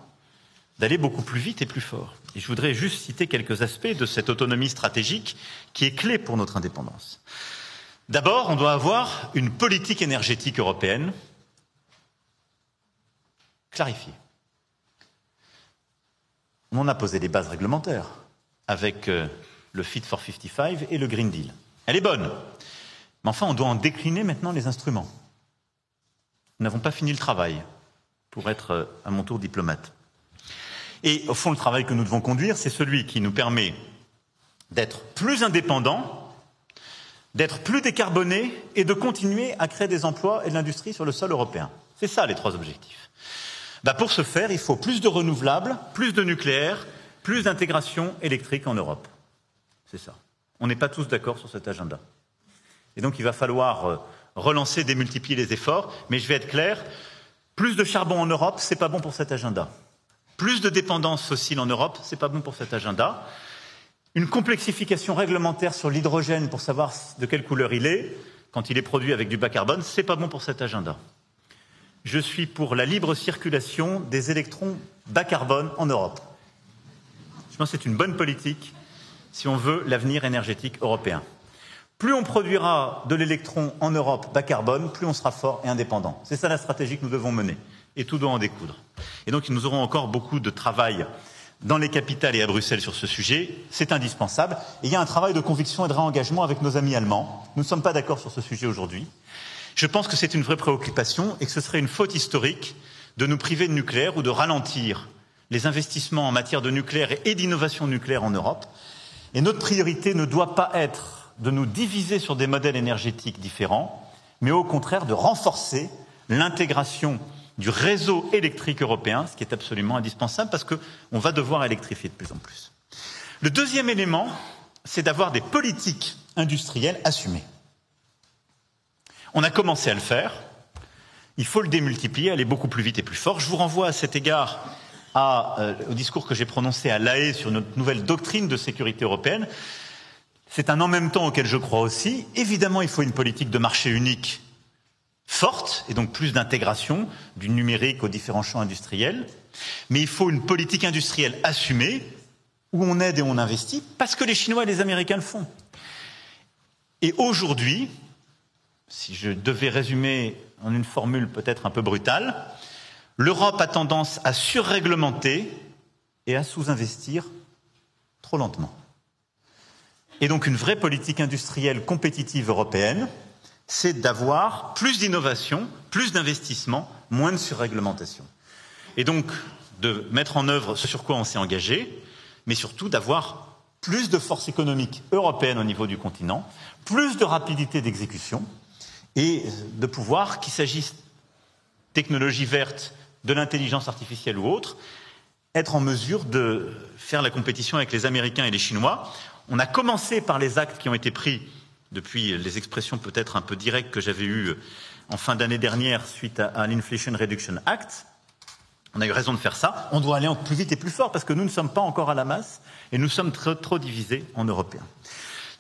d'aller beaucoup plus vite et plus fort. Et je voudrais juste citer quelques aspects de cette autonomie stratégique qui est clé pour notre indépendance. D'abord, on doit avoir une politique énergétique européenne clarifiée. On en a posé des bases réglementaires avec le Fit for 55 et le Green Deal. Elle est bonne. Mais enfin, on doit en décliner maintenant les instruments. Nous n'avons pas fini le travail, pour être à mon tour diplomate. Et au fond, le travail que nous devons conduire, c'est celui qui nous permet d'être plus indépendants, d'être plus décarbonés et de continuer à créer des emplois et de l'industrie sur le sol européen. C'est ça les 3 objectifs. Pour ce faire, il faut plus de renouvelables, plus de nucléaire, plus d'intégration électrique en Europe. C'est ça. On n'est pas tous d'accord sur cet agenda. Et donc il va falloir relancer, démultiplier les efforts, mais je vais être clair, plus de charbon en Europe, c'est pas bon pour cet agenda. Plus de dépendance fossile en Europe, c'est pas bon pour cet agenda. Une complexification réglementaire sur l'hydrogène pour savoir de quelle couleur il est, quand il est produit avec du bas carbone, c'est pas bon pour cet agenda. Je suis pour la libre circulation des électrons bas carbone en Europe. Je pense que c'est une bonne politique si on veut l'avenir énergétique européen. Plus on produira de l'électron en Europe bas carbone, plus on sera fort et indépendant. C'est ça la stratégie que nous devons mener. Et tout doit en découdre. Et donc nous aurons encore beaucoup de travail dans les capitales et à Bruxelles sur ce sujet. C'est indispensable. Et il y a un travail de conviction et de réengagement avec nos amis allemands. Nous ne sommes pas d'accord sur ce sujet aujourd'hui. Je pense que c'est une vraie préoccupation et que ce serait une faute historique de nous priver de nucléaire ou de ralentir les investissements en matière de nucléaire et d'innovation nucléaire en Europe. Et notre priorité ne doit pas être de nous diviser sur des modèles énergétiques différents, mais au contraire de renforcer l'intégration du réseau électrique européen, ce qui est absolument indispensable parce qu'on va devoir électrifier de plus en plus. Le deuxième élément, c'est d'avoir des politiques industrielles assumées. On a commencé à le faire. Il faut le démultiplier, aller beaucoup plus vite et plus fort. Je vous renvoie à cet égard au discours que j'ai prononcé à La Haye sur notre nouvelle doctrine de sécurité européenne. C'est un en même temps auquel je crois aussi. Évidemment, il faut une politique de marché unique forte, et donc plus d'intégration du numérique aux différents champs industriels. Mais il faut une politique industrielle assumée, où on aide et on investit, parce que les Chinois et les Américains le font. Et aujourd'hui, si je devais résumer en une formule peut-être un peu brutale, l'Europe a tendance à surréglementer et à sous-investir trop lentement. Et donc une vraie politique industrielle compétitive européenne, c'est d'avoir plus d'innovation, plus d'investissement, moins de surréglementation. Et donc de mettre en œuvre ce sur quoi on s'est engagé, mais surtout d'avoir plus de force économique européenne au niveau du continent, plus de rapidité d'exécution, et de pouvoir, qu'il s'agisse de technologie verte, de l'intelligence artificielle ou autre, être en mesure de faire la compétition avec les Américains et les Chinois. On a commencé par les actes qui ont été pris depuis les expressions peut-être un peu directes que j'avais eues en fin d'année dernière suite à l'Inflation Reduction Act. On a eu raison de faire ça. On doit aller plus vite et plus fort parce que nous ne sommes pas encore à la masse et nous sommes trop divisés en Européens.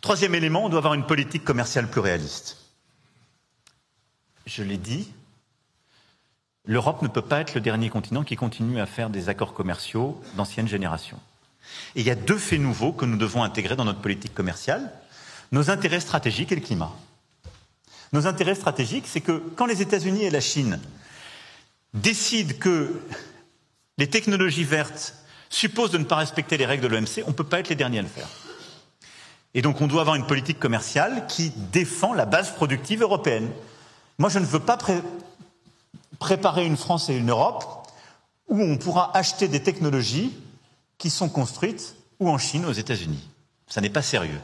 Troisième élément, on doit avoir une politique commerciale plus réaliste. Je l'ai dit, l'Europe ne peut pas être le dernier continent qui continue à faire des accords commerciaux d'ancienne génération. Et il y a deux faits nouveaux que nous devons intégrer dans notre politique commerciale, nos intérêts stratégiques et le climat. Nos intérêts stratégiques, c'est que quand les États-Unis et la Chine décident que les technologies vertes supposent de ne pas respecter les règles de l'OMC, on ne peut pas être les derniers à le faire. Et donc on doit avoir une politique commerciale qui défend la base productive européenne. Moi, je ne veux pas préparer une France et une Europe où on pourra acheter des technologies qui sont construites ou en Chine ou aux États-Unis. Ça n'est pas sérieux.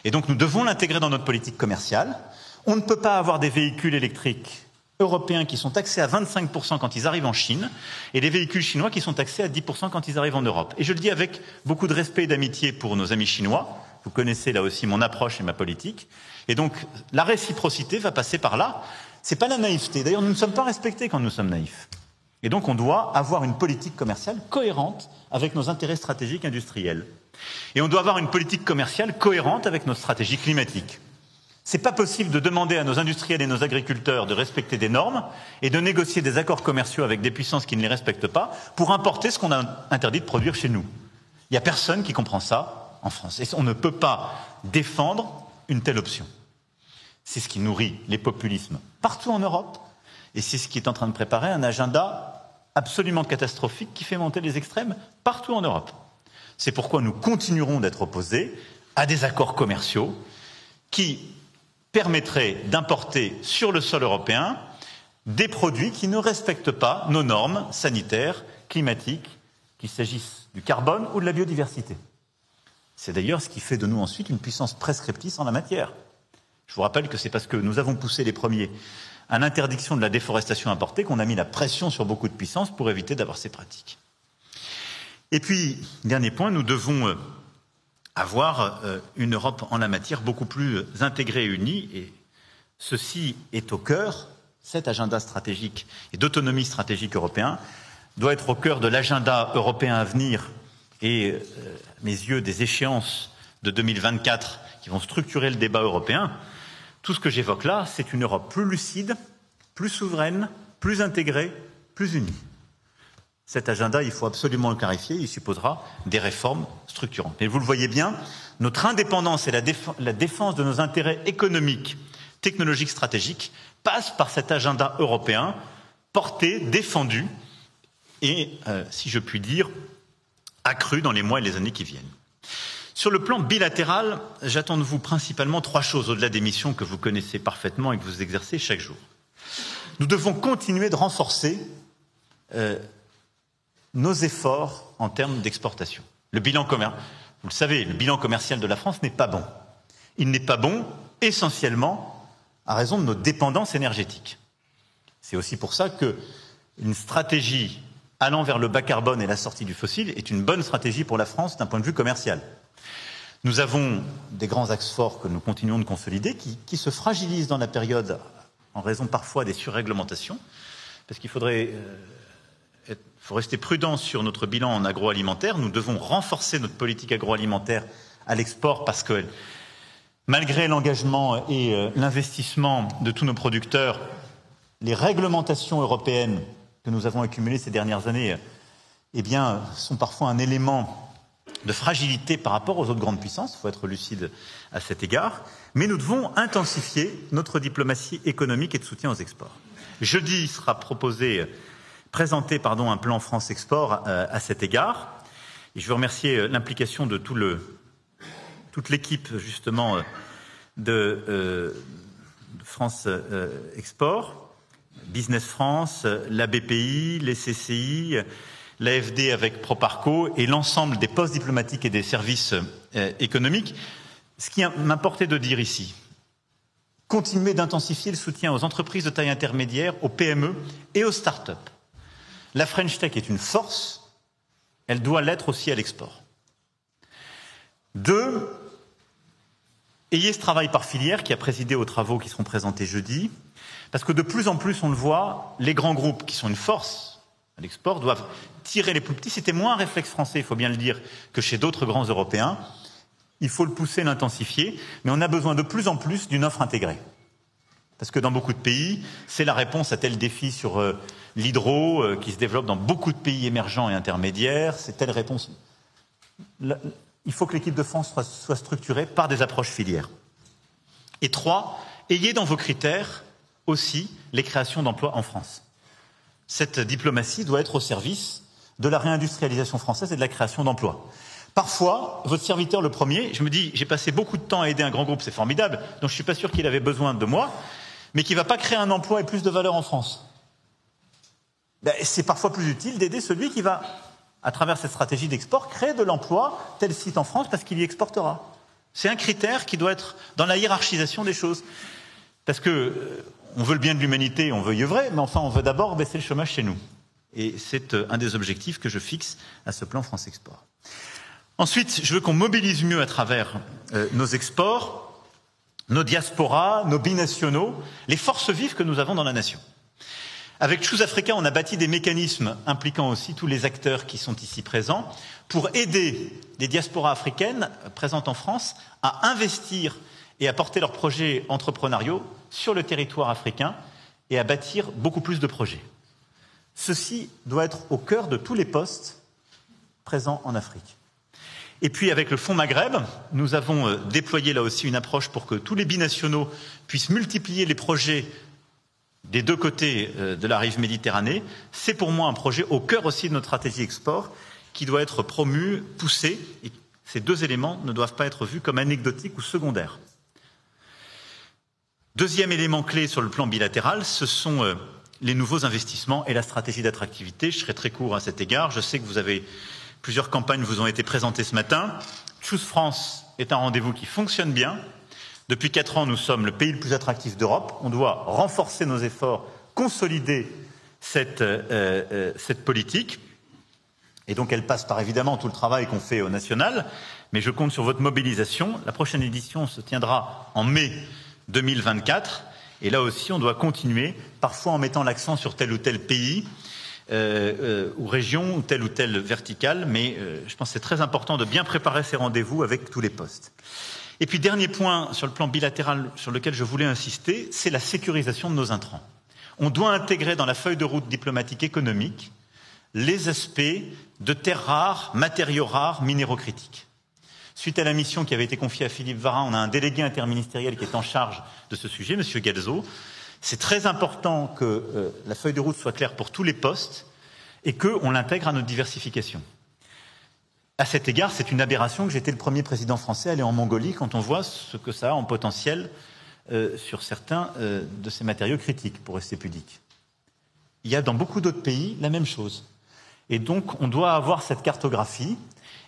Et donc nous devons l'intégrer dans notre politique commerciale. On ne peut pas avoir des véhicules électriques européens qui sont taxés à 25% quand ils arrivent en Chine et des véhicules chinois qui sont taxés à 10% quand ils arrivent en Europe. Et je le dis avec beaucoup de respect et d'amitié pour nos amis chinois. Vous connaissez là aussi mon approche et ma politique. Et donc la réciprocité va passer par là. C'est pas la naïveté. D'ailleurs, nous ne sommes pas respectés quand nous sommes naïfs. Et donc on doit avoir une politique commerciale cohérente avec nos intérêts stratégiques industriels. Et on doit avoir une politique commerciale cohérente avec nos stratégies climatiques. C'est pas possible de demander à nos industriels et nos agriculteurs de respecter des normes et de négocier des accords commerciaux avec des puissances qui ne les respectent pas pour importer ce qu'on a interdit de produire chez nous. Il n'y a personne qui comprend ça en France. Et on ne peut pas défendre une telle option. C'est ce qui nourrit les populismes partout en Europe et c'est ce qui est en train de préparer un agenda absolument catastrophique qui fait monter les extrêmes partout en Europe. C'est pourquoi nous continuerons d'être opposés à des accords commerciaux qui permettraient d'importer sur le sol européen des produits qui ne respectent pas nos normes sanitaires, climatiques, qu'il s'agisse du carbone ou de la biodiversité. C'est d'ailleurs ce qui fait de nous ensuite une puissance prescriptrice en la matière. Je vous rappelle que c'est parce que nous avons poussé les premiers à l'interdiction de la déforestation importée qu'on a mis la pression sur beaucoup de puissances pour éviter d'avoir ces pratiques. Et puis, dernier point, nous devons avoir une Europe en la matière beaucoup plus intégrée et unie. Et ceci est au cœur, cet agenda stratégique et d'autonomie stratégique européen doit être au cœur de l'agenda européen à venir et, à mes yeux, des échéances de 2024 qui vont structurer le débat européen. Tout ce que j'évoque là, c'est une Europe plus lucide, plus souveraine, plus intégrée, plus unie. Cet agenda, il faut absolument le clarifier, il supposera des réformes structurantes. Mais vous le voyez bien, notre indépendance et la défense de nos intérêts économiques, technologiques, stratégiques passent par cet agenda européen, porté, défendu et, si je puis dire, accru dans les mois et les années qui viennent. Sur le plan bilatéral, j'attends de vous principalement trois choses au-delà des missions que vous connaissez parfaitement et que vous exercez chaque jour. Nous devons continuer de renforcer nos efforts en termes d'exportation. Le bilan commercial, vous le savez, le bilan commercial de la France n'est pas bon. Il n'est pas bon essentiellement à raison de nos dépendances énergétiques. C'est aussi pour ça qu'une stratégie allant vers le bas carbone et la sortie du fossile est une bonne stratégie pour la France d'un point de vue commercial. Nous avons des grands axes forts que nous continuons de consolider qui se fragilisent dans la période en raison parfois des surréglementations, parce qu'il faudrait faut rester prudent sur notre bilan en agroalimentaire. Nous devons renforcer notre politique agroalimentaire à l'export parce que, malgré l'engagement et l'investissement de tous nos producteurs, les réglementations européennes que nous avons accumulées ces dernières années sont parfois un élément de fragilité par rapport aux autres grandes puissances. Il faut être lucide à cet égard. Mais nous devons intensifier notre diplomatie économique et de soutien aux exports. Jeudi sera présenté un plan France Export à cet égard. Et je veux remercier l'implication de toute l'équipe justement de France Export, Business France, la BPI, les CCI, l'AFD avec Proparco et l'ensemble des postes diplomatiques et des services économiques. Ce qui m'importait de dire ici, continuer d'intensifier le soutien aux entreprises de taille intermédiaire, aux PME et aux start-up. La French Tech est une force, elle doit l'être aussi à l'export. 2, ayez ce travail par filière qui a présidé aux travaux qui seront présentés jeudi, parce que de plus en plus, on le voit, les grands groupes qui sont une force à l'export doivent tirer les plus petits. C'était moins un réflexe français, il faut bien le dire, que chez d'autres grands Européens. Il faut le pousser, l'intensifier, mais on a besoin de plus en plus d'une offre intégrée. Parce que dans beaucoup de pays, c'est la réponse à tel défi sur l'hydro qui se développe dans beaucoup de pays émergents et intermédiaires. C'est telle réponse. Il faut que l'équipe de France soit structurée par des approches filières. Et 3, ayez dans vos critères aussi les créations d'emplois en France. Cette diplomatie doit être au service de la réindustrialisation française et de la création d'emplois. Parfois, votre serviteur le premier, je me dis, j'ai passé beaucoup de temps à aider un grand groupe, c'est formidable, donc je ne suis pas sûr qu'il avait besoin de moi, mais qui ne va pas créer un emploi et plus de valeur en France. C'est parfois plus utile d'aider celui qui va, à travers cette stratégie d'export, créer de l'emploi, tel site en France, parce qu'il y exportera. C'est un critère qui doit être dans la hiérarchisation des choses. Parce que on veut le bien de l'humanité, on veut y œuvrer, mais enfin on veut d'abord baisser le chômage chez nous. Et c'est un des objectifs que je fixe à ce plan France Export. Ensuite, je veux qu'on mobilise mieux à travers nos exports, nos diasporas, nos binationaux, les forces vives que nous avons dans la nation. Avec Choose Africa, on a bâti des mécanismes impliquant aussi tous les acteurs qui sont ici présents pour aider les diasporas africaines présentes en France à investir et à porter leurs projets entrepreneuriaux sur le territoire africain et à bâtir beaucoup plus de projets. Ceci doit être au cœur de tous les postes présents en Afrique. Et puis avec le Fonds Maghreb, nous avons déployé là aussi une approche pour que tous les binationaux puissent multiplier les projets des deux côtés de la rive Méditerranée. C'est pour moi un projet au cœur aussi de notre stratégie export qui doit être promu, poussé. Et ces deux éléments ne doivent pas être vus comme anecdotiques ou secondaires. Deuxième élément clé sur le plan bilatéral, ce sont les nouveaux investissements et la stratégie d'attractivité. Je serai très court à cet égard. Je sais que plusieurs campagnes vous ont été présentées ce matin. Choose France est un rendez-vous qui fonctionne bien. Depuis 4 ans, nous sommes le pays le plus attractif d'Europe. On doit renforcer nos efforts, consolider cette politique. Et donc elle passe par évidemment tout le travail qu'on fait au national. Mais je compte sur votre mobilisation. La prochaine édition se tiendra en mai 2024. Et là aussi, on doit continuer, parfois en mettant l'accent sur tel ou tel pays, ou région, ou telle verticale. Mais je pense que c'est très important de bien préparer ces rendez-vous avec tous les postes. Et puis, dernier point sur le plan bilatéral sur lequel je voulais insister, c'est la sécurisation de nos intrants. On doit intégrer dans la feuille de route diplomatique économique les aspects de terres rares, matériaux rares, minéraux critiques. Suite à la mission qui avait été confiée à Philippe Varin, on a un délégué interministériel qui est en charge de ce sujet, M. Guelzo. C'est très important que la feuille de route soit claire pour tous les postes et qu'on l'intègre à notre diversification. À cet égard, c'est une aberration que j'étais le premier président français à aller en Mongolie quand on voit ce que ça a en potentiel sur certains de ces matériaux critiques, pour rester pudique. Il y a dans beaucoup d'autres pays la même chose. Et donc, on doit avoir cette cartographie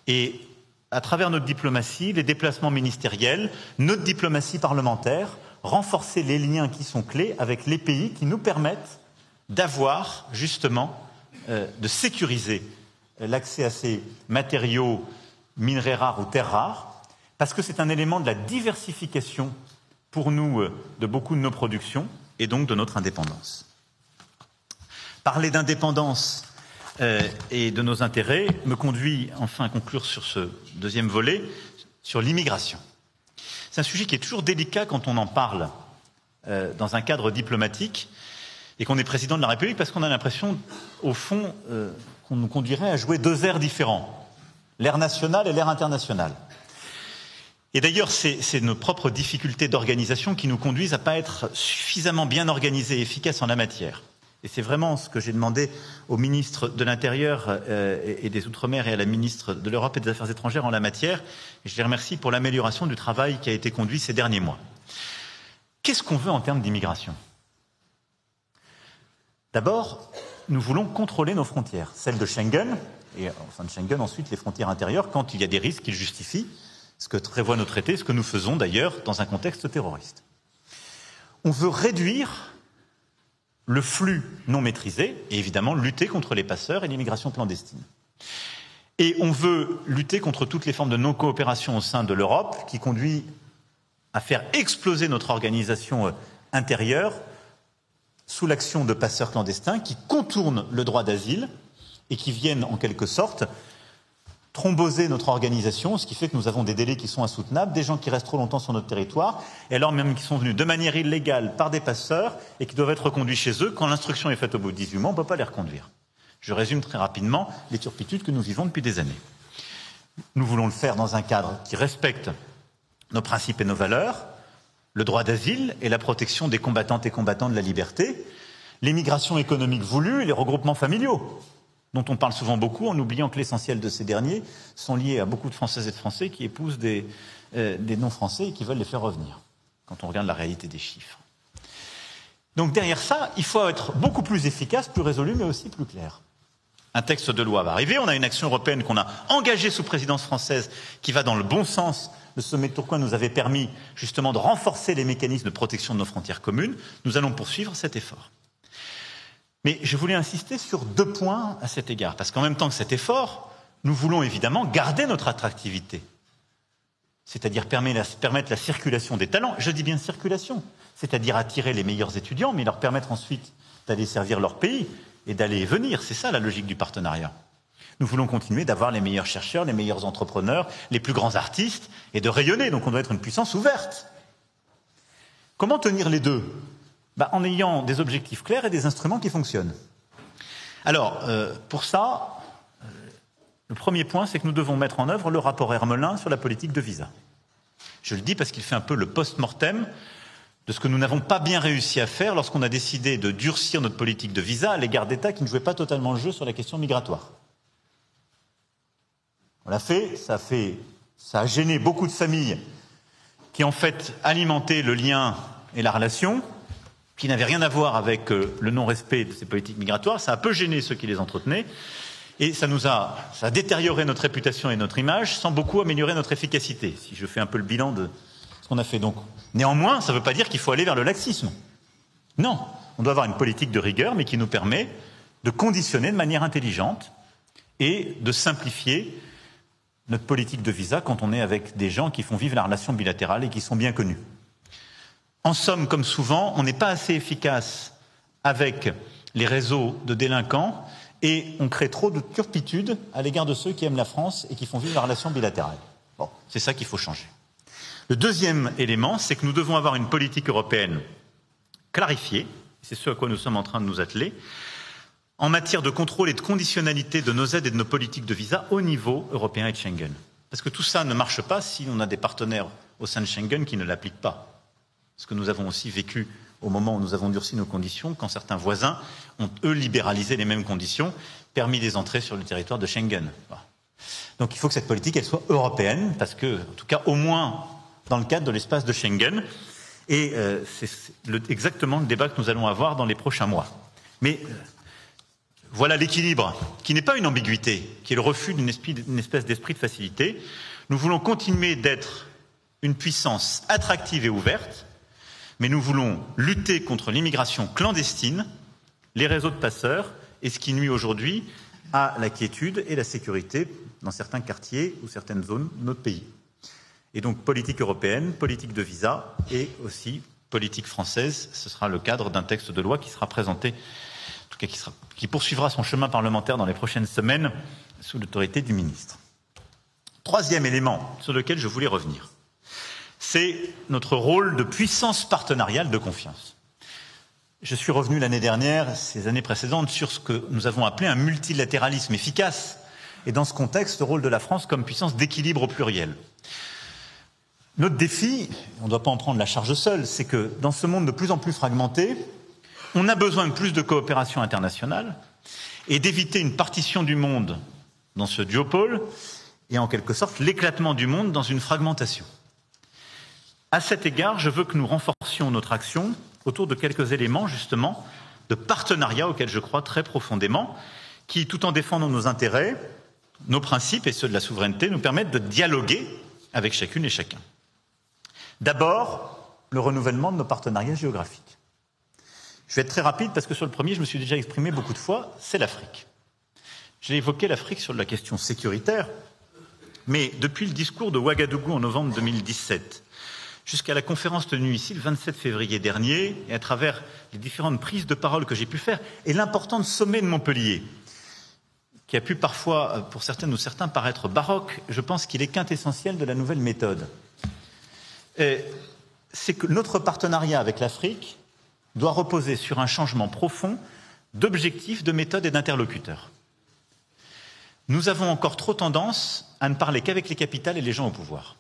et à travers notre diplomatie, les déplacements ministériels, notre diplomatie parlementaire, renforcer les liens qui sont clés avec les pays qui nous permettent d'avoir justement, de sécuriser l'accès à ces matériaux minerais rares ou terres rares, parce que c'est un élément de la diversification pour nous de beaucoup de nos productions et donc de notre indépendance. Parler d'indépendance et de nos intérêts me conduit enfin à conclure sur ce deuxième volet, sur l'immigration. C'est un sujet qui est toujours délicat quand on en parle dans un cadre diplomatique et qu'on est président de la République, parce qu'on a l'impression, au fond, qu'on nous conduirait à jouer deux airs différents, l'air national et l'air international. Et d'ailleurs, c'est nos propres difficultés d'organisation qui nous conduisent à ne pas être suffisamment bien organisés et efficaces en la matière. Et c'est vraiment ce que j'ai demandé au ministre de l'Intérieur et des Outre-mer et à la ministre de l'Europe et des Affaires étrangères en la matière. Et je les remercie pour l'amélioration du travail qui a été conduit ces derniers mois. Qu'est-ce qu'on veut en termes d'immigration ? D'abord, nous voulons contrôler nos frontières, celles de Schengen, et au sein de Schengen, ensuite les frontières intérieures, quand il y a des risques qui justifient ce que prévoit nos traités, ce que nous faisons d'ailleurs dans un contexte terroriste. On veut réduire le flux non maîtrisé et évidemment lutter contre les passeurs et l'immigration clandestine. Et on veut lutter contre toutes les formes de non-coopération au sein de l'Europe qui conduit à faire exploser notre organisation intérieure sous l'action de passeurs clandestins qui contournent le droit d'asile et qui viennent en quelque sorte thromboser notre organisation, ce qui fait que nous avons des délais qui sont insoutenables, des gens qui restent trop longtemps sur notre territoire, et alors même qui sont venus de manière illégale par des passeurs et qui doivent être reconduits chez eux. Quand l'instruction est faite au bout de 18 mois, on ne peut pas les reconduire. Je résume très rapidement les turpitudes que nous vivons depuis des années. Nous voulons le faire dans un cadre qui respecte nos principes et nos valeurs, le droit d'asile et la protection des combattantes et combattants de la liberté, l'immigration économique voulue et les regroupements familiaux, dont on parle souvent beaucoup, en oubliant que l'essentiel de ces derniers sont liés à beaucoup de Françaises et de Français qui épousent des non-Français et qui veulent les faire revenir, quand on regarde la réalité des chiffres. Donc derrière ça, il faut être beaucoup plus efficace, plus résolu, mais aussi plus clair. Un texte de loi va arriver, on a une action européenne qu'on a engagée sous présidence française qui va dans le bon sens. Le sommet de Tourcoing nous avait permis justement de renforcer les mécanismes de protection de nos frontières communes. Nous allons poursuivre cet effort. Mais je voulais insister sur deux points à cet égard, parce qu'en même temps que cet effort, nous voulons évidemment garder notre attractivité, c'est-à-dire permettre la circulation des talents. Je dis bien circulation, c'est-à-dire attirer les meilleurs étudiants, mais leur permettre ensuite d'aller servir leur pays et d'aller et venir. C'est ça la logique du partenariat. Nous voulons continuer d'avoir les meilleurs chercheurs, les meilleurs entrepreneurs, les plus grands artistes, et de rayonner. Donc on doit être une puissance ouverte. Comment tenir les deux ? En ayant des objectifs clairs et des instruments qui fonctionnent. Alors, pour ça, le premier point, c'est que nous devons mettre en œuvre le rapport Hermelin sur la politique de visa. Je le dis parce qu'il fait un peu le post-mortem de ce que nous n'avons pas bien réussi à faire lorsqu'on a décidé de durcir notre politique de visa à l'égard d'États qui ne jouaient pas totalement le jeu sur la question migratoire. On l'a fait, ça a gêné beaucoup de familles qui en fait alimentaient le lien et la relation, qui n'avait rien à voir avec le non-respect de ces politiques migratoires. Ça a peu gêné ceux qui les entretenaient et ça a détérioré notre réputation et notre image sans beaucoup améliorer notre efficacité, si je fais un peu le bilan de ce qu'on a fait. Donc, néanmoins, ça ne veut pas dire qu'il faut aller vers le laxisme. Non, on doit avoir une politique de rigueur, mais qui nous permet de conditionner de manière intelligente et de simplifier notre politique de visa quand on est avec des gens qui font vivre la relation bilatérale et qui sont bien connus. En somme, comme souvent, on n'est pas assez efficace avec les réseaux de délinquants et on crée trop de turpitudes à l'égard de ceux qui aiment la France et qui font vivre la relation bilatérale. Bon, c'est ça qu'il faut changer. Le deuxième élément, c'est que nous devons avoir une politique européenne clarifiée, c'est ce à quoi nous sommes en train de nous atteler, en matière de contrôle et de conditionnalité de nos aides et de nos politiques de visa au niveau européen et de Schengen. Parce que tout ça ne marche pas si on a des partenaires au sein de Schengen qui ne l'appliquent pas. Ce que nous avons aussi vécu au moment où nous avons durci nos conditions, quand certains voisins ont, eux, libéralisé les mêmes conditions, permis des entrées sur le territoire de Schengen. Voilà. Donc il faut que cette politique, elle soit européenne, parce que, en tout cas, au moins dans le cadre de l'espace de Schengen, et c'est exactement le débat que nous allons avoir dans les prochains mois. Mais voilà l'équilibre, qui n'est pas une ambiguïté, qui est le refus d'une espèce d'esprit de facilité. Nous voulons continuer d'être une puissance attractive et ouverte, mais nous voulons lutter contre l'immigration clandestine, les réseaux de passeurs et ce qui nuit aujourd'hui à la quiétude et la sécurité dans certains quartiers ou certaines zones de notre pays. Et donc politique européenne, politique de visa et aussi politique française, ce sera le cadre d'un texte de loi qui sera présenté tout qui poursuivra son chemin parlementaire dans les prochaines semaines sous l'autorité du ministre. Troisième élément sur lequel je voulais revenir, c'est notre rôle de puissance partenariale de confiance. Je suis revenu l'année dernière, ces années précédentes, sur ce que nous avons appelé un multilatéralisme efficace, et dans ce contexte, le rôle de la France comme puissance d'équilibre au pluriel. Notre défi, on ne doit pas en prendre la charge seul, c'est que dans ce monde de plus en plus fragmenté, on a besoin de plus de coopération internationale et d'éviter une partition du monde dans ce duopole et en quelque sorte l'éclatement du monde dans une fragmentation. À cet égard, je veux que nous renforcions notre action autour de quelques éléments justement de partenariat auxquels je crois très profondément, qui, tout en défendant nos intérêts, nos principes et ceux de la souveraineté, nous permettent de dialoguer avec chacune et chacun. D'abord, le renouvellement de nos partenariats géographiques. Je vais être très rapide parce que sur le premier, je me suis déjà exprimé beaucoup de fois, c'est l'Afrique. J'ai évoqué l'Afrique sur la question sécuritaire, mais depuis le discours de Ouagadougou en novembre 2017, jusqu'à la conférence tenue ici le 27 février dernier, et à travers les différentes prises de parole que j'ai pu faire, et l'important sommet de Montpellier, qui a pu parfois, pour certaines ou certains, paraître baroque, je pense qu'il est quintessentiel de la nouvelle méthode. C'est que notre partenariat avec l'Afrique doit reposer sur un changement profond d'objectifs, de méthodes et d'interlocuteurs. Nous avons encore trop tendance à ne parler qu'avec les capitales et les gens au pouvoir.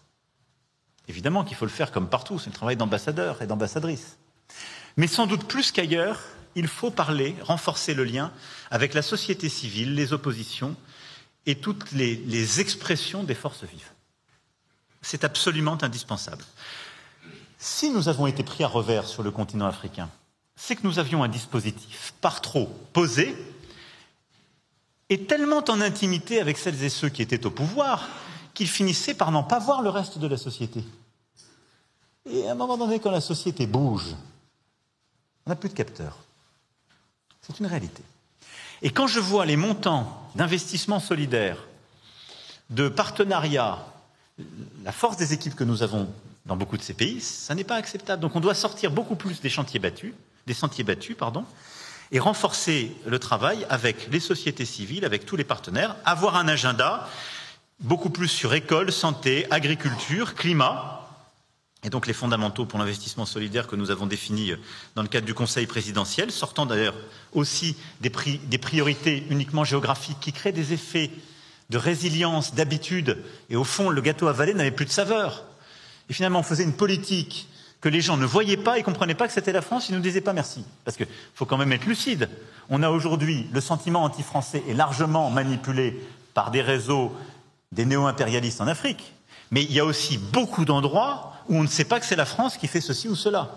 Évidemment qu'il faut le faire comme partout, c'est le travail d'ambassadeurs et d'ambassadrices. Mais sans doute plus qu'ailleurs, il faut parler, renforcer le lien avec la société civile, les oppositions et toutes les expressions des forces vives. C'est absolument indispensable. Si nous avons été pris à revers sur le continent africain, c'est que nous avions un dispositif par trop posé et tellement en intimité avec celles et ceux qui étaient au pouvoir qu'ils finissaient par n'en pas voir le reste de la société. Et à un moment donné, quand la société bouge, on n'a plus de capteurs. C'est une réalité. Et quand je vois les montants d'investissement solidaire, de partenariat, la force des équipes que nous avons dans beaucoup de ces pays, ça n'est pas acceptable. Donc on doit sortir beaucoup plus des sentiers battus, et renforcer le travail avec les sociétés civiles, avec tous les partenaires, avoir un agenda beaucoup plus sur école, santé, agriculture, climat, et donc les fondamentaux pour l'investissement solidaire que nous avons définis dans le cadre du Conseil présidentiel, sortant d'ailleurs aussi des priorités uniquement géographiques qui créent des effets de résilience, d'habitude, et au fond, le gâteau avalé n'avait plus de saveur. Et finalement, on faisait une politique que les gens ne voyaient pas et ne comprenaient pas que c'était la France, ils ne nous disaient pas merci. Parce qu'il faut quand même être lucide. On a aujourd'hui, le sentiment anti-français est largement manipulé par des réseaux, des néo-impérialistes en Afrique. Mais il y a aussi beaucoup d'endroits où on ne sait pas que c'est la France qui fait ceci ou cela.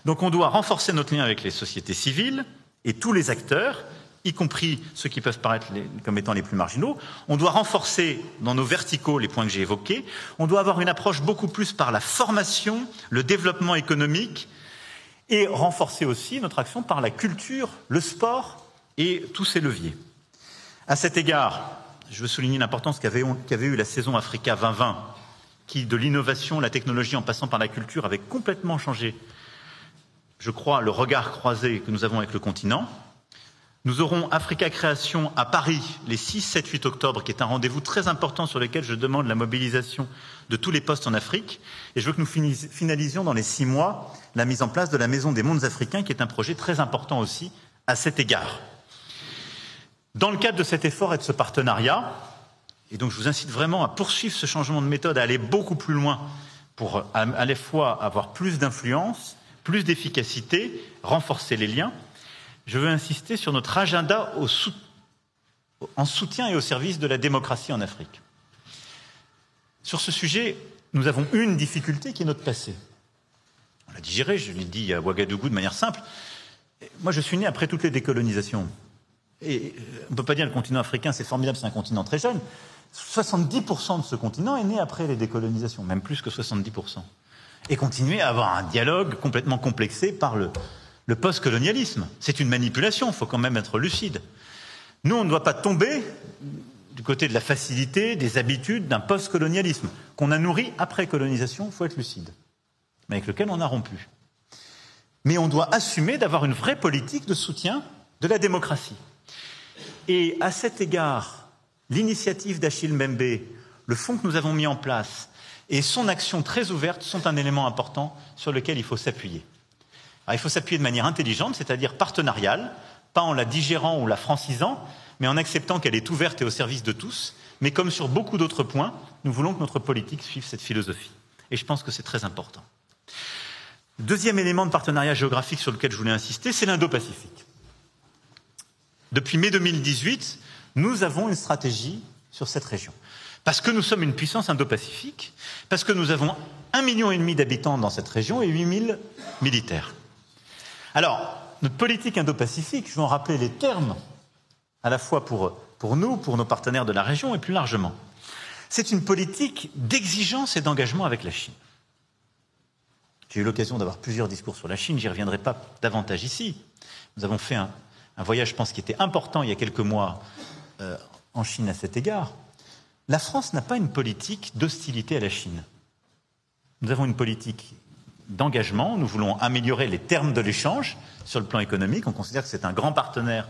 Donc on doit renforcer notre lien avec les sociétés civiles et tous les acteurs, y compris ceux qui peuvent paraître comme étant les plus marginaux. On doit renforcer dans nos verticaux les points que j'ai évoqués. On doit avoir une approche beaucoup plus par la formation, le développement économique, et renforcer aussi notre action par la culture, le sport et tous ces leviers. À cet égard, je veux souligner l'importance qu'avait eu la saison Africa 2020, qui, de l'innovation, la technologie en passant par la culture, avait complètement changé, je crois, le regard croisé que nous avons avec le continent. Nous aurons Africa Création à Paris les 6, 7, 8 octobre, qui est un rendez-vous très important sur lequel je demande la mobilisation de tous les postes en Afrique. Et je veux que nous finalisions dans les 6 mois la mise en place de la Maison des mondes africains, qui est un projet très important aussi à cet égard. Dans le cadre de cet effort et de ce partenariat, et donc je vous incite vraiment à poursuivre ce changement de méthode, à aller beaucoup plus loin pour à la fois avoir plus d'influence, plus d'efficacité, renforcer les liens, je veux insister sur notre agenda en soutien et au service de la démocratie en Afrique. Sur ce sujet, nous avons une difficulté qui est notre passé. On l'a digéré, je l'ai dit à Ouagadougou de manière simple. Moi, je suis né après toutes les décolonisations. Et on ne peut pas dire que le continent africain, c'est formidable, c'est un continent très jeune. 70% de ce continent est né après les décolonisations, même plus que 70%. Et continuer à avoir un dialogue complètement complexé par le post-colonialisme. C'est une manipulation, il faut quand même être lucide. Nous, on ne doit pas tomber du côté de la facilité, des habitudes d'un post-colonialisme qu'on a nourri après colonisation, il faut être lucide, mais avec lequel on a rompu. Mais on doit assumer d'avoir une vraie politique de soutien de la démocratie. Et à cet égard, l'initiative d'Achille Mbembe, le fonds que nous avons mis en place et son action très ouverte sont un élément important sur lequel il faut s'appuyer. Alors, il faut s'appuyer de manière intelligente, c'est-à-dire partenariale, pas en la digérant ou la francisant, mais en acceptant qu'elle est ouverte et au service de tous. Mais comme sur beaucoup d'autres points, nous voulons que notre politique suive cette philosophie. Et je pense que c'est très important. Deuxième élément de partenariat géographique sur lequel je voulais insister, c'est l'Indo-Pacifique. Depuis mai 2018, nous avons une stratégie sur cette région. Parce que nous sommes une puissance Indo-Pacifique, parce que nous avons 1,5 million d'habitants dans cette région et 8 000 militaires. Alors, notre politique Indo-Pacifique, je vais en rappeler les termes, à la fois pour nous, pour nos partenaires de la région et plus largement. C'est une politique d'exigence et d'engagement avec la Chine. J'ai eu l'occasion d'avoir plusieurs discours sur la Chine, j'y reviendrai pas davantage ici. Nous avons fait un voyage, je pense, qui était important il y a quelques mois en Chine à cet égard. La France n'a pas une politique d'hostilité à la Chine. Nous avons une politique d'engagement, nous voulons améliorer les termes de l'échange sur le plan économique, on considère que c'est un grand partenaire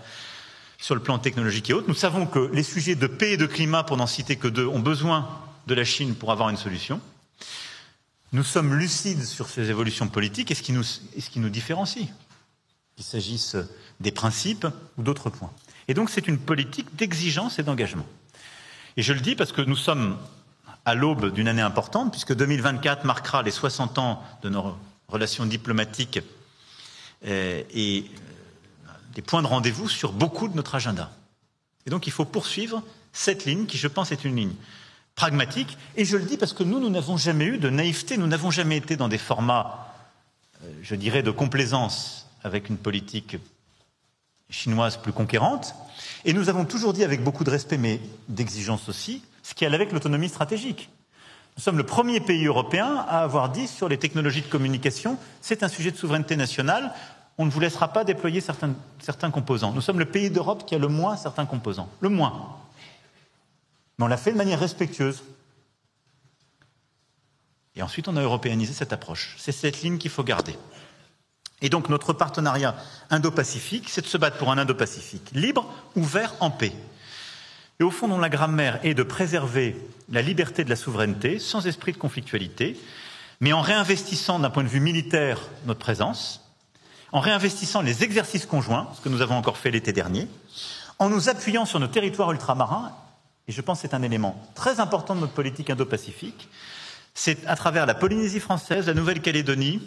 sur le plan technologique et autres. Nous savons que les sujets de paix et de climat, pour n'en citer que deux, ont besoin de la Chine pour avoir une solution. Nous sommes lucides sur ces évolutions politiques et ce qui nous différencie, qu'il s'agisse des principes ou d'autres points. Et donc c'est une politique d'exigence et d'engagement. Et je le dis parce que nous sommes à l'aube d'une année importante, puisque 2024 marquera les 60 ans de nos relations diplomatiques et des points de rendez-vous sur beaucoup de notre agenda. Et donc il faut poursuivre cette ligne qui, je pense, est une ligne pragmatique. Et je le dis parce que nous n'avons jamais eu de naïveté, nous n'avons jamais été dans des formats, je dirais, de complaisance avec une politique chinoise plus conquérante. Et nous avons toujours dit avec beaucoup de respect, mais d'exigence aussi, ce qui allait avec l'autonomie stratégique. Nous sommes le premier pays européen à avoir dit sur les technologies de communication, c'est un sujet de souveraineté nationale, on ne vous laissera pas déployer certains composants. Nous sommes le pays d'Europe qui a le moins certains composants. Le moins. Mais on l'a fait de manière respectueuse. Et ensuite, on a européanisé cette approche. C'est cette ligne qu'il faut garder. Et donc, notre partenariat Indo-Pacifique, c'est de se battre pour un Indo-Pacifique libre, ouvert, en paix. Et au fond, dont la grammaire est de préserver la liberté de la souveraineté, sans esprit de conflictualité, mais en réinvestissant d'un point de vue militaire notre présence, en réinvestissant les exercices conjoints, ce que nous avons encore fait l'été dernier, en nous appuyant sur nos territoires ultramarins, et je pense que c'est un élément très important de notre politique Indo-Pacifique, c'est à travers la Polynésie française, la Nouvelle-Calédonie,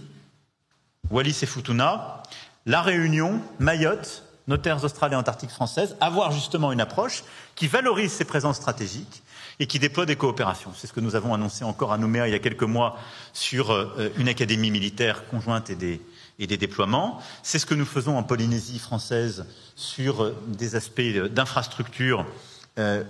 Wallis et Futuna, la Réunion, Mayotte, nos terres australes et antarctiques françaises, avoir justement une approche qui valorise ces présences stratégiques et qui déploie des coopérations. C'est ce que nous avons annoncé encore à Nouméa il y a quelques mois sur une académie militaire conjointe et des déploiements. C'est ce que nous faisons en Polynésie française sur des aspects d'infrastructure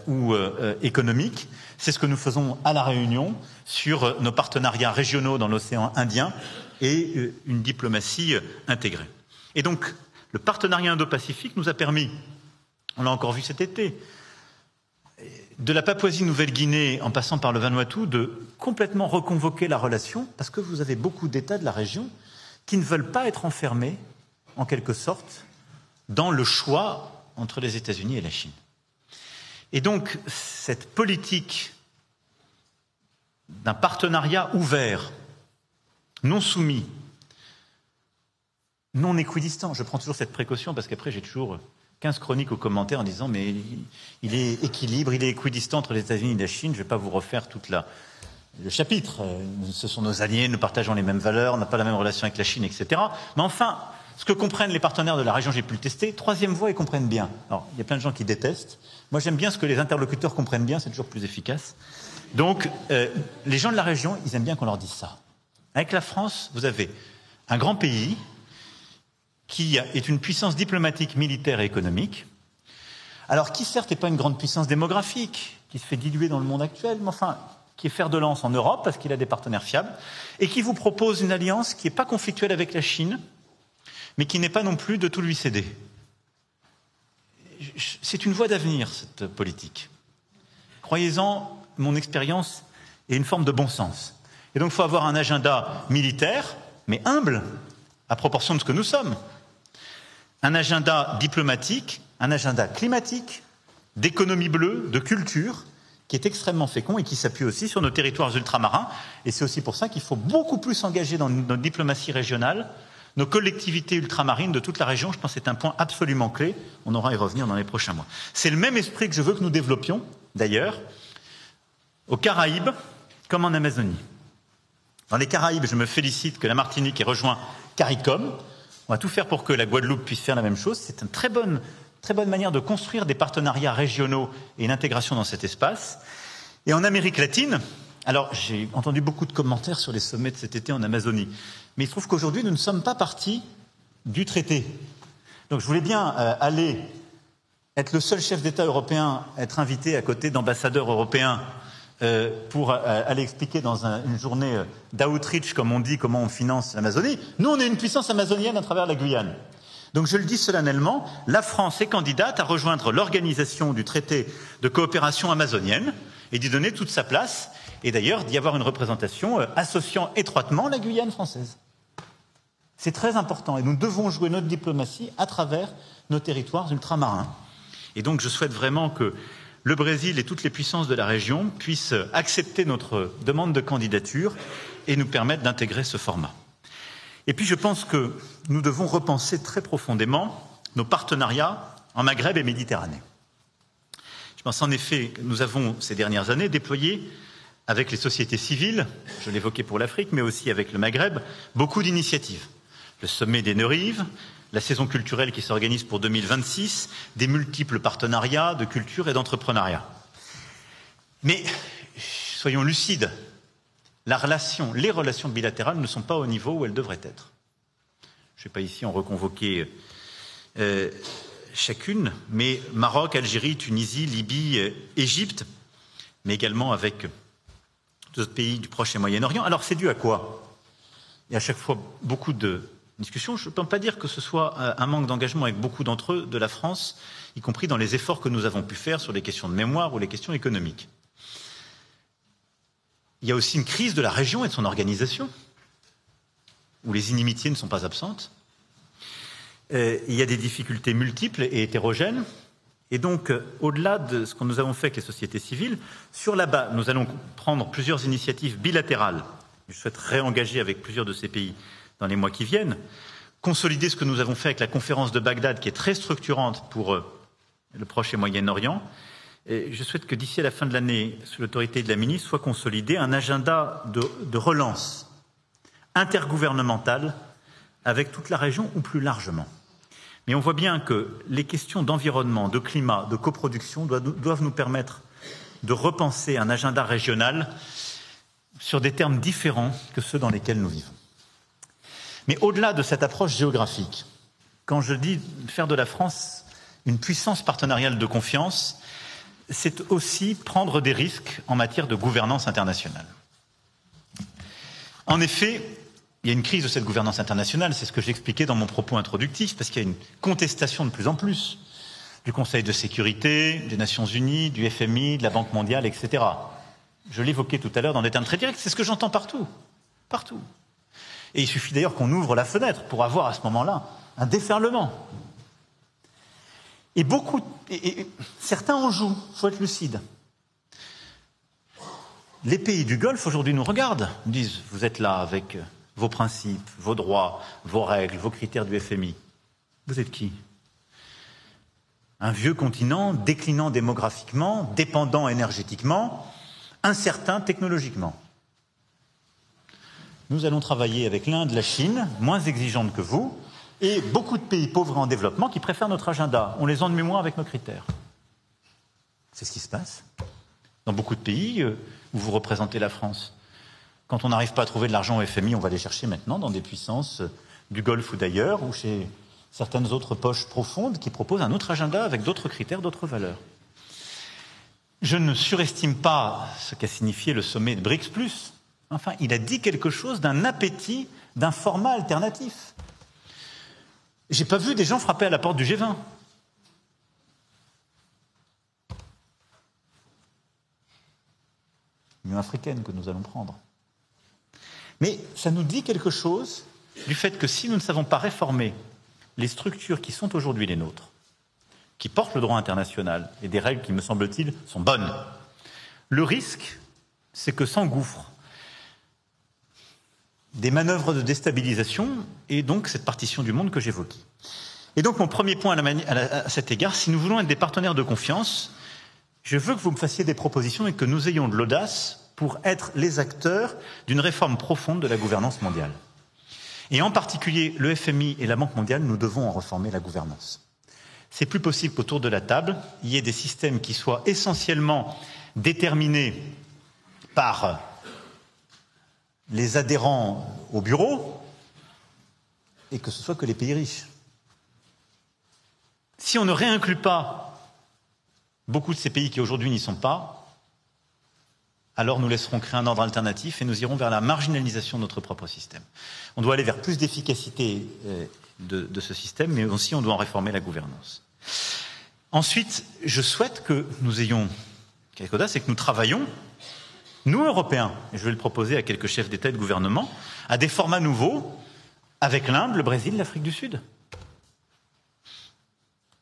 ou économiques. C'est ce que nous faisons à La Réunion sur nos partenariats régionaux dans l'océan Indien et une diplomatie intégrée. Et donc, le partenariat Indo-Pacifique nous a permis, on l'a encore vu cet été, de la Papouasie-Nouvelle-Guinée en passant par le Vanuatu, de complètement reconvoquer la relation, parce que vous avez beaucoup d'États de la région qui ne veulent pas être enfermés, en quelque sorte, dans le choix entre les États-Unis et la Chine. Et donc, cette politique d'un partenariat ouvert, non soumis, non équidistant, je prends toujours cette précaution parce qu'après j'ai toujours 15 chroniques aux commentaires en disant mais il est équilibre, il est équidistant entre les États-Unis et la Chine, je ne vais pas vous refaire tout le chapitre. Ce sont nos alliés, nous partageons les mêmes valeurs, on n'a pas la même relation avec la Chine, etc. Mais enfin, ce que comprennent les partenaires de la région, j'ai pu le tester, troisième voie, ils comprennent bien. Alors, il y a plein de gens qui détestent. Moi, j'aime bien ce que les interlocuteurs comprennent bien, c'est toujours plus efficace. Donc, les gens de la région, ils aiment bien qu'on leur dise ça. Avec la France, vous avez un grand pays qui est une puissance diplomatique, militaire et économique, alors qui certes n'est pas une grande puissance démographique, qui se fait diluer dans le monde actuel, mais enfin, qui est fer de lance en Europe parce qu'il a des partenaires fiables, et qui vous propose une alliance qui n'est pas conflictuelle avec la Chine, mais qui n'est pas non plus de tout lui céder. C'est une voie d'avenir, cette politique. Croyez-en, mon expérience est une forme de bon sens. Et donc il faut avoir un agenda militaire, mais humble, à proportion de ce que nous sommes. un agenda diplomatique, un agenda climatique, d'économie bleue, de culture, qui est extrêmement fécond et qui s'appuie aussi sur nos territoires ultramarins. Et c'est aussi pour ça qu'il faut beaucoup plus s'engager dans notre diplomatie régionale, nos collectivités ultramarines de toute la région. Je pense que c'est un point absolument clé. On aura à y revenir dans les prochains mois. C'est le même esprit que je veux que nous développions, d'ailleurs, aux Caraïbes comme en Amazonie. Dans les Caraïbes, je me félicite que la Martinique ait rejoint CARICOM. On va tout faire pour que la Guadeloupe puisse faire la même chose. C'est une très bonne manière de construire des partenariats régionaux et une intégration dans cet espace. Et en Amérique latine, alors j'ai entendu beaucoup de commentaires sur les sommets de cet été en Amazonie, mais il se trouve qu'aujourd'hui, nous ne sommes pas partis du traité. Donc je voulais bien aller être le seul chef d'État européen, être invité à côté d'ambassadeurs européens pour aller expliquer dans une journée d'outreach, comme on dit, comment on finance l'Amazonie. Nous, on est une puissance amazonienne à travers la Guyane. Donc je le dis solennellement, la France est candidate à rejoindre l'organisation du traité de coopération amazonienne et d'y donner toute sa place, et d'ailleurs d'y avoir une représentation associant étroitement la Guyane française. C'est très important, et nous devons jouer notre diplomatie à travers nos territoires ultramarins. Et donc je souhaite vraiment que le Brésil et toutes les puissances de la région puissent accepter notre demande de candidature et nous permettre d'intégrer ce format. Et puis je pense que nous devons repenser très profondément nos partenariats en Maghreb et Méditerranée. Je pense en effet que nous avons ces dernières années déployé avec les sociétés civiles, je l'évoquais pour l'Afrique, mais aussi avec le Maghreb, beaucoup d'initiatives. Le sommet des Neurives, la saison culturelle qui s'organise pour 2026, des multiples partenariats de culture et d'entrepreneuriat. Mais soyons lucides, les relations bilatérales ne sont pas au niveau où elles devraient être. Je ne vais pas ici en reconvoquer chacune, mais Maroc, Algérie, Tunisie, Libye, Égypte, mais également avec d'autres pays du Proche et Moyen-Orient. Alors c'est dû à quoi? Il y a à chaque fois beaucoup de discussions. Je ne peux pas dire que ce soit un manque d'engagement avec beaucoup d'entre eux de la France, y compris dans les efforts que nous avons pu faire sur les questions de mémoire ou les questions économiques. Il y a aussi une crise de la région et de son organisation, où les inimitiés ne sont pas absentes. Il y a des difficultés multiples et hétérogènes. Et donc, au-delà de ce que nous avons fait avec les sociétés civiles, sur la base, nous allons prendre plusieurs initiatives bilatérales. Je souhaite réengager avec plusieurs de ces pays dans les mois qui viennent, consolider ce que nous avons fait avec la conférence de Bagdad, qui est très structurante pour le Proche et Moyen-Orient. Et je souhaite que d'ici à la fin de l'année, sous l'autorité de la ministre, soit consolidé un agenda de relance intergouvernementale avec toute la région ou plus largement. Mais on voit bien que les questions d'environnement, de climat, de coproduction doivent nous permettre de repenser un agenda régional sur des termes différents que ceux dans lesquels nous vivons. Mais au-delà de cette approche géographique, quand je dis faire de la France une puissance partenariale de confiance, c'est aussi prendre des risques en matière de gouvernance internationale. En effet, il y a une crise de cette gouvernance internationale, c'est ce que j'expliquais dans mon propos introductif, parce qu'il y a une contestation de plus en plus du Conseil de sécurité, des Nations Unies, du FMI, de la Banque mondiale, etc. Je l'évoquais tout à l'heure dans des termes très directs, c'est ce que j'entends partout. Partout. Et il suffit d'ailleurs qu'on ouvre la fenêtre pour avoir à ce moment-là un déferlement. Et certains en jouent, il faut être lucide. Les pays du Golfe aujourd'hui nous regardent, nous disent « vous êtes là avec vos principes, vos droits, vos règles, vos critères du FMI. Vous êtes qui ?» Un vieux continent déclinant démographiquement, dépendant énergétiquement, incertain technologiquement. Nous allons travailler avec l'Inde, la Chine, moins exigeantes que vous, et beaucoup de pays pauvres et en développement qui préfèrent notre agenda. On les en de mémoire avec nos critères. C'est ce qui se passe dans beaucoup de pays où vous représentez la France. Quand on n'arrive pas à trouver de l'argent au FMI, on va les chercher maintenant dans des puissances du Golfe ou d'ailleurs, ou chez certaines autres poches profondes qui proposent un autre agenda avec d'autres critères, d'autres valeurs. Je ne surestime pas ce qu'a signifié le sommet de BRICS+. Enfin, il a dit quelque chose d'un appétit, d'un format alternatif. J'ai pas vu des gens frapper à la porte du G20. L'Union africaine que nous allons prendre. Mais ça nous dit quelque chose du fait que si nous ne savons pas réformer les structures qui sont aujourd'hui les nôtres, qui portent le droit international et des règles qui, me semble-t-il, sont bonnes, le risque, c'est que s'engouffrent des manœuvres de déstabilisation et donc cette partition du monde que j'évoquais. Et donc mon premier point à cet égard, si nous voulons être des partenaires de confiance, je veux que vous me fassiez des propositions et que nous ayons de l'audace pour être les acteurs d'une réforme profonde de la gouvernance mondiale. Et en particulier, le FMI et la Banque mondiale, nous devons en réformer la gouvernance. C'est plus possible qu'autour de la table, il y ait des systèmes qui soient essentiellement déterminés par les adhérents au bureau et que ce soit que les pays riches. Si on ne réinclut pas beaucoup de ces pays qui aujourd'hui n'y sont pas, alors nous laisserons créer un ordre alternatif et nous irons vers la marginalisation de notre propre système. On doit aller vers plus d'efficacité de ce système, mais aussi on doit en réformer la gouvernance. Ensuite, je souhaite que nous ayons quelque audace et que nous travaillions, nous Européens, et je vais le proposer à quelques chefs d'État et de gouvernement, à des formats nouveaux avec l'Inde, le Brésil, l'Afrique du Sud.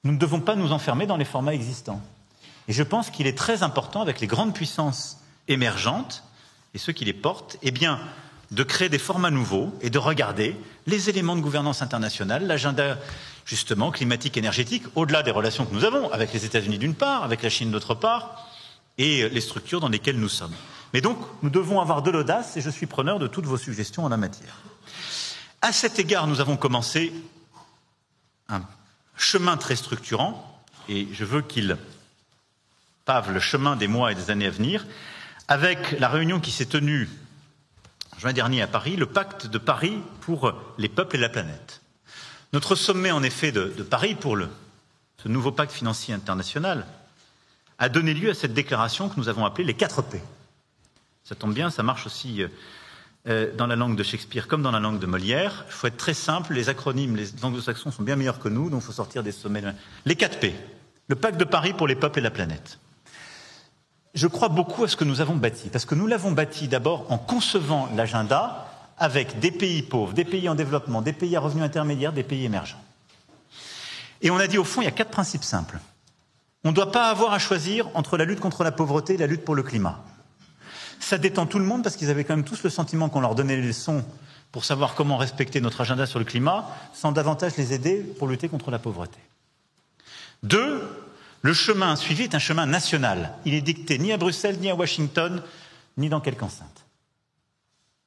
Nous ne devons pas nous enfermer dans les formats existants. Et je pense qu'il est très important, avec les grandes puissances émergentes et ceux qui les portent, eh bien, de créer des formats nouveaux et de regarder les éléments de gouvernance internationale, l'agenda justement climatique, énergétique, au-delà des relations que nous avons avec les États-Unis d'une part, avec la Chine d'autre part, et les structures dans lesquelles nous sommes. Mais donc, nous devons avoir de l'audace et je suis preneur de toutes vos suggestions en la matière. À cet égard, nous avons commencé un chemin très structurant et je veux qu'il pave le chemin des mois et des années à venir avec la réunion qui s'est tenue en juin dernier à Paris, le pacte de Paris pour les peuples et la planète. Notre sommet, en effet, de Paris pour ce nouveau pacte financier international a donné lieu à cette déclaration que nous avons appelée les 4 P. Ça tombe bien, ça marche aussi dans la langue de Shakespeare comme dans la langue de Molière. Il faut être très simple, les acronymes, les anglo-saxons sont bien meilleurs que nous, donc il faut sortir des sommets. Les 4 P, le pacte de Paris pour les peuples et la planète. Je crois beaucoup à ce que nous avons bâti, parce que nous l'avons bâti d'abord en concevant l'agenda avec des pays pauvres, des pays en développement, des pays à revenus intermédiaires, des pays émergents. Et on a dit au fond, il y a 4 principes simples. On ne doit pas avoir à choisir entre la lutte contre la pauvreté et la lutte pour le climat. Ça détend tout le monde parce qu'ils avaient quand même tous le sentiment qu'on leur donnait les leçons pour savoir comment respecter notre agenda sur le climat, sans davantage les aider pour lutter contre la pauvreté. 2, le chemin suivi est un chemin national. Il est dicté ni à Bruxelles, ni à Washington, ni dans quelque enceinte.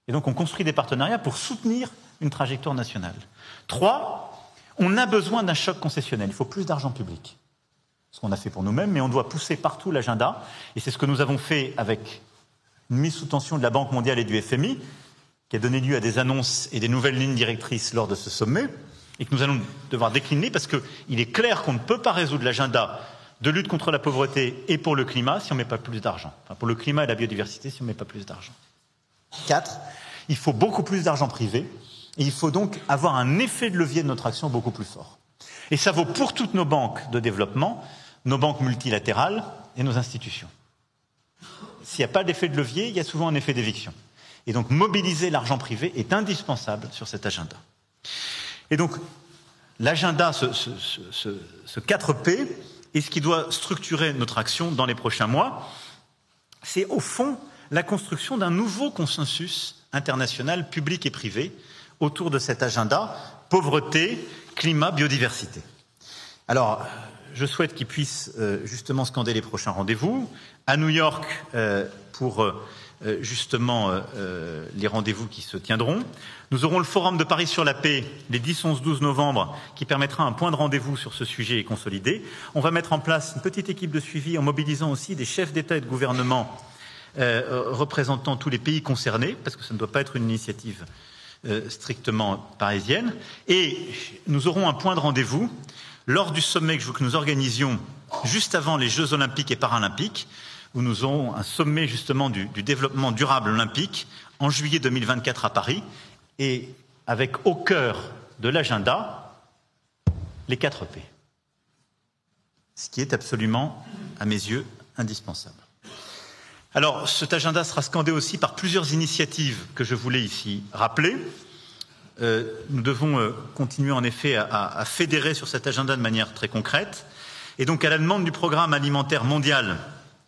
Et donc on construit des partenariats pour soutenir une trajectoire nationale. 3, on a besoin d'un choc concessionnel. Il faut plus d'argent public. Ce qu'on a fait pour nous-mêmes, mais on doit pousser partout l'agenda. Et c'est ce que nous avons fait avec une mise sous tension de la Banque mondiale et du FMI, qui a donné lieu à des annonces et des nouvelles lignes directrices lors de ce sommet, et que nous allons devoir décliner parce qu'il est clair qu'on ne peut pas résoudre l'agenda de lutte contre la pauvreté et pour le climat si on ne met pas plus d'argent. Enfin, pour le climat et la biodiversité si on ne met pas plus d'argent. 4, il faut beaucoup plus d'argent privé, et il faut donc avoir un effet de levier de notre action beaucoup plus fort. Et ça vaut pour toutes nos banques de développement, nos banques multilatérales et nos institutions. S'il n'y a pas d'effet de levier, il y a souvent un effet d'éviction. Et donc mobiliser l'argent privé est indispensable sur cet agenda. Et donc l'agenda, ce 4P, est ce qui doit structurer notre action dans les prochains mois. C'est au fond la construction d'un nouveau consensus international public et privé autour de cet agenda pauvreté, climat, biodiversité. Alors, je souhaite qu'ils puissent justement scander les prochains rendez-vous. À New York, pour justement les rendez-vous qui se tiendront. Nous aurons le Forum de Paris sur la paix les 10, 11, 12 novembre qui permettra un point de rendez-vous sur ce sujet et consolidé. On va mettre en place une petite équipe de suivi en mobilisant aussi des chefs d'État et de gouvernement représentant tous les pays concernés, parce que ça ne doit pas être une initiative strictement parisienne. Et nous aurons un point de rendez-vous lors du sommet que nous organisions juste avant les Jeux olympiques et paralympiques, où nous aurons un sommet justement du développement durable olympique en juillet 2024 à Paris, et avec au cœur de l'agenda les 4 P. Ce qui est absolument, à mes yeux, indispensable. Alors, cet agenda sera scandé aussi par plusieurs initiatives que je voulais ici rappeler. nous devons continuer en effet à fédérer sur cet agenda de manière très concrète. Et donc à la demande du programme alimentaire mondial,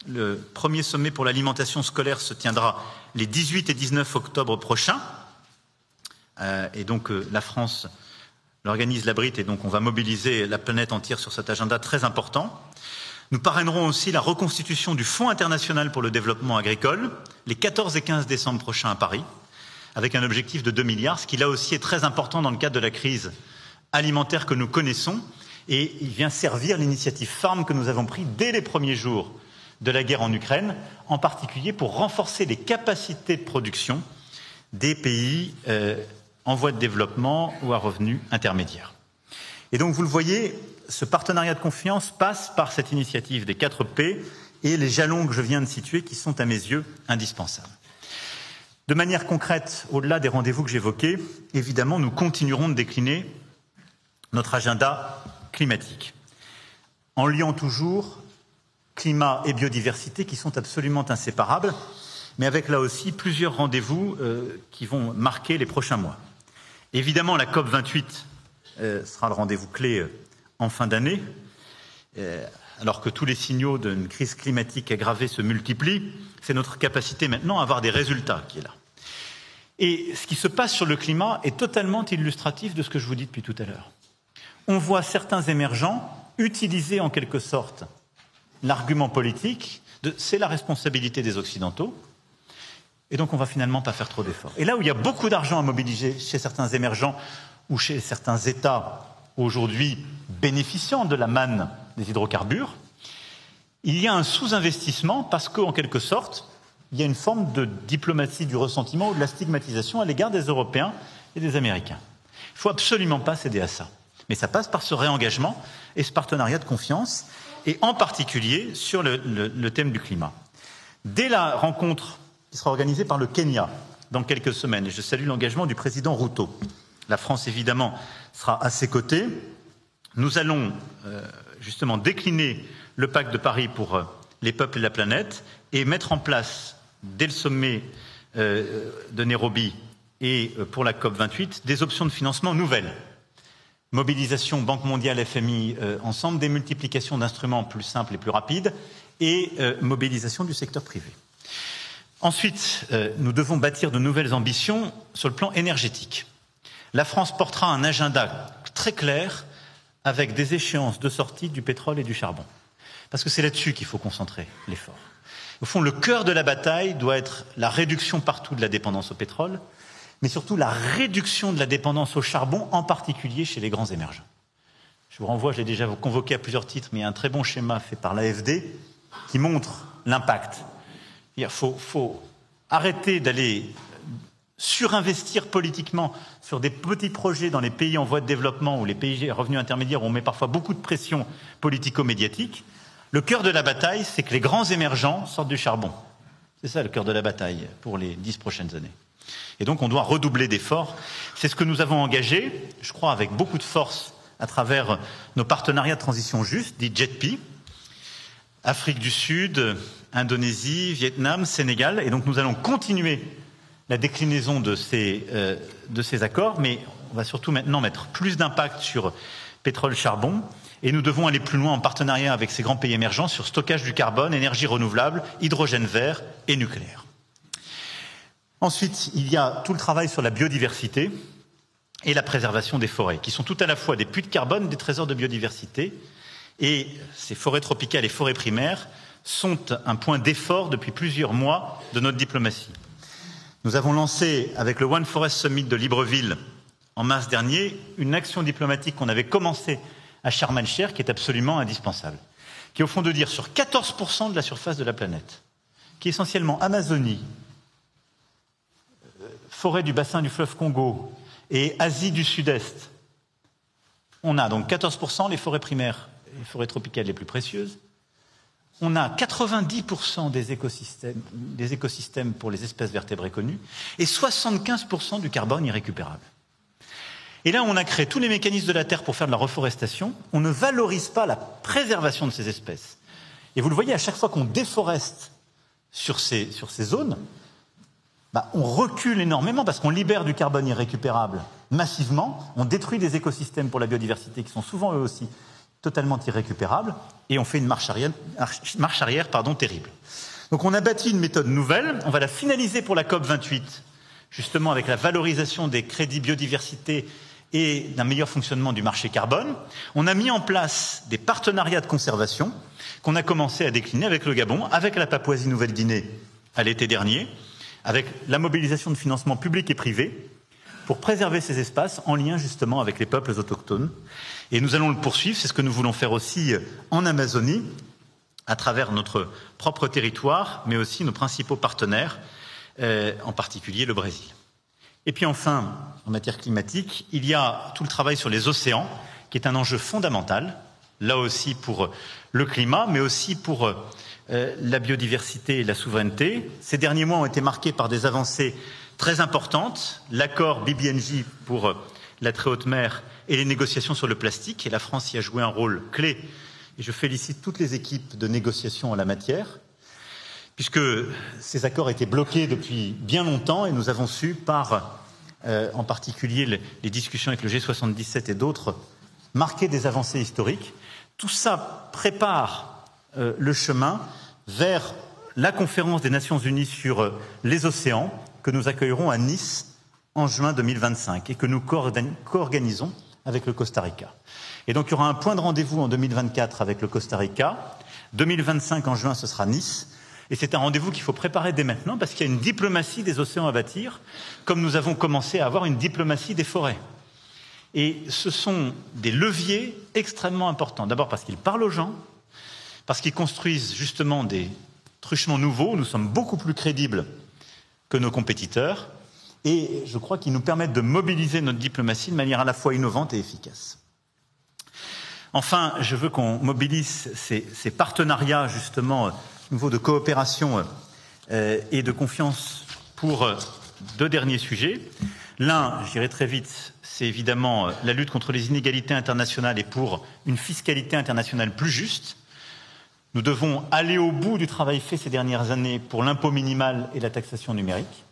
le premier sommet pour l'alimentation scolaire se tiendra les 18 et 19 octobre prochains. Et donc la France l'organise, l'abrite, et donc on va mobiliser la planète entière sur cet agenda très important. Nous parrainerons aussi la reconstitution du Fonds international pour le développement agricole les 14 et 15 décembre prochains à Paris, avec un objectif de 2 milliards, ce qui là aussi est très important dans le cadre de la crise alimentaire que nous connaissons, et il vient servir l'initiative Farm que nous avons prise dès les premiers jours de la guerre en Ukraine, en particulier pour renforcer les capacités de production des pays en voie de développement ou à revenus intermédiaires. Et donc, vous le voyez, ce partenariat de confiance passe par cette initiative des 4 P et les jalons que je viens de situer qui sont à mes yeux indispensables. De manière concrète, au-delà des rendez-vous que j'évoquais, évidemment, nous continuerons de décliner notre agenda climatique, en liant toujours climat et biodiversité qui sont absolument inséparables, mais avec là aussi plusieurs rendez-vous qui vont marquer les prochains mois. Évidemment, la COP28 sera le rendez-vous clé en fin d'année, alors que tous les signaux d'une crise climatique aggravée se multiplient. C'est notre capacité maintenant à avoir des résultats qui est là. Et ce qui se passe sur le climat est totalement illustratif de ce que je vous dis depuis tout à l'heure. On voit certains émergents utiliser en quelque sorte l'argument politique de « c'est la responsabilité des Occidentaux », et donc on ne va finalement pas faire trop d'efforts. Et là où il y a beaucoup d'argent à mobiliser chez certains émergents ou chez certains États aujourd'hui bénéficiant de la manne des hydrocarbures, il y a un sous-investissement parce qu'en quelque sorte, il y a une forme de diplomatie du ressentiment ou de la stigmatisation à l'égard des Européens et des Américains. Il ne faut absolument pas céder à ça. Mais ça passe par ce réengagement et ce partenariat de confiance, et en particulier sur le thème du climat. Dès la rencontre qui sera organisée par le Kenya dans quelques semaines, et je salue l'engagement du président Ruto, la France évidemment sera à ses côtés, nous allons justement décliner le pacte de Paris pour les peuples et la planète et mettre en place, dès le sommet de Nairobi et pour la COP28, des options de financement nouvelles. Mobilisation Banque mondiale, FMI ensemble, démultiplication d'instruments plus simples et plus rapides et mobilisation du secteur privé. Ensuite, nous devons bâtir de nouvelles ambitions sur le plan énergétique. La France portera un agenda très clair avec des échéances de sortie du pétrole et du charbon. Parce que c'est là-dessus qu'il faut concentrer l'effort. Au fond, le cœur de la bataille doit être la réduction partout de la dépendance au pétrole, mais surtout la réduction de la dépendance au charbon, en particulier chez les grands émergents. Je vous renvoie, je l'ai déjà convoqué à plusieurs titres, mais il y a un très bon schéma fait par l'AFD qui montre l'impact. Il faut arrêter d'aller surinvestir politiquement sur des petits projets dans les pays en voie de développement ou les pays à revenus intermédiaires où on met parfois beaucoup de pression politico-médiatique. Le cœur de la bataille, c'est que les grands émergents sortent du charbon. C'est ça le cœur de la bataille pour les 10 prochaines années. Et donc on doit redoubler d'efforts. C'est ce que nous avons engagé, je crois, avec beaucoup de force à travers nos partenariats de transition juste, dits JETP, Afrique du Sud, Indonésie, Vietnam, Sénégal. Et donc nous allons continuer la déclinaison de ces accords, mais on va surtout maintenant mettre plus d'impact sur pétrole-charbon. Et nous devons aller plus loin en partenariat avec ces grands pays émergents sur stockage du carbone, énergie renouvelable, hydrogène vert et nucléaire. Ensuite, il y a tout le travail sur la biodiversité et la préservation des forêts, qui sont tout à la fois des puits de carbone, des trésors de biodiversité. Et ces forêts tropicales et forêts primaires sont un point d'effort depuis plusieurs mois de notre diplomatie. Nous avons lancé, avec le One Forest Summit de Libreville en mars dernier, une action diplomatique qu'on avait commencée à Sharm el-Sheikh, qui est absolument indispensable, qui est au fond de dire sur 14% de la surface de la planète, qui est essentiellement Amazonie, forêt du bassin du fleuve Congo et Asie du Sud-Est, on a donc 14% les forêts primaires, les forêts tropicales les plus précieuses. On a 90% des écosystèmes pour les espèces vertébrées connues et 75% du carbone irrécupérable. Et là, on a créé tous les mécanismes de la Terre pour faire de la reforestation. On ne valorise pas la préservation de ces espèces. Et vous le voyez, à chaque fois qu'on déforeste sur ces zones, on recule énormément parce qu'on libère du carbone irrécupérable massivement, on détruit des écosystèmes pour la biodiversité qui sont souvent eux aussi totalement irrécupérables, et on fait une marche arrière terrible. Donc on a bâti une méthode nouvelle, on va la finaliser pour la COP28, justement avec la valorisation des crédits biodiversité et d'un meilleur fonctionnement du marché carbone. On a mis en place des partenariats de conservation qu'on a commencé à décliner avec le Gabon, avec la Papouasie-Nouvelle-Guinée à l'été dernier, avec la mobilisation de financements publics et privés pour préserver ces espaces en lien justement avec les peuples autochtones. Et nous allons le poursuivre, c'est ce que nous voulons faire aussi en Amazonie, à travers notre propre territoire, mais aussi nos principaux partenaires, en particulier le Brésil. Et puis enfin, en matière climatique, il y a tout le travail sur les océans, qui est un enjeu fondamental, là aussi pour le climat, mais aussi pour la biodiversité et la souveraineté. Ces derniers mois ont été marqués par des avancées très importantes, l'accord BBNJ pour la très haute mer et les négociations sur le plastique, et la France y a joué un rôle clé. Et je félicite toutes les équipes de négociation en la matière, puisque ces accords étaient bloqués depuis bien longtemps et nous avons su, par en particulier les discussions avec le G77 et d'autres, marquer des avancées historiques. Tout ça prépare le chemin vers la conférence des Nations Unies sur les océans que nous accueillerons à Nice en juin 2025 et que nous co-organisons avec le Costa Rica. Et donc il y aura un point de rendez-vous en 2024 avec le Costa Rica. 2025 en juin, ce sera Nice. Et c'est un rendez-vous qu'il faut préparer dès maintenant parce qu'il y a une diplomatie des océans à bâtir, comme nous avons commencé à avoir une diplomatie des forêts. Et ce sont des leviers extrêmement importants. D'abord parce qu'ils parlent aux gens, parce qu'ils construisent justement des truchements nouveaux. Nous sommes beaucoup plus crédibles que nos compétiteurs. Et je crois qu'ils nous permettent de mobiliser notre diplomatie de manière à la fois innovante et efficace. Enfin, je veux qu'on mobilise ces partenariats justement nouveaux de coopération et de confiance pour deux derniers sujets. L'un, je dirais très vite, c'est évidemment la lutte contre les inégalités internationales et pour une fiscalité internationale plus juste. Nous devons aller au bout du travail fait ces dernières années pour l'impôt minimal et la taxation numérique.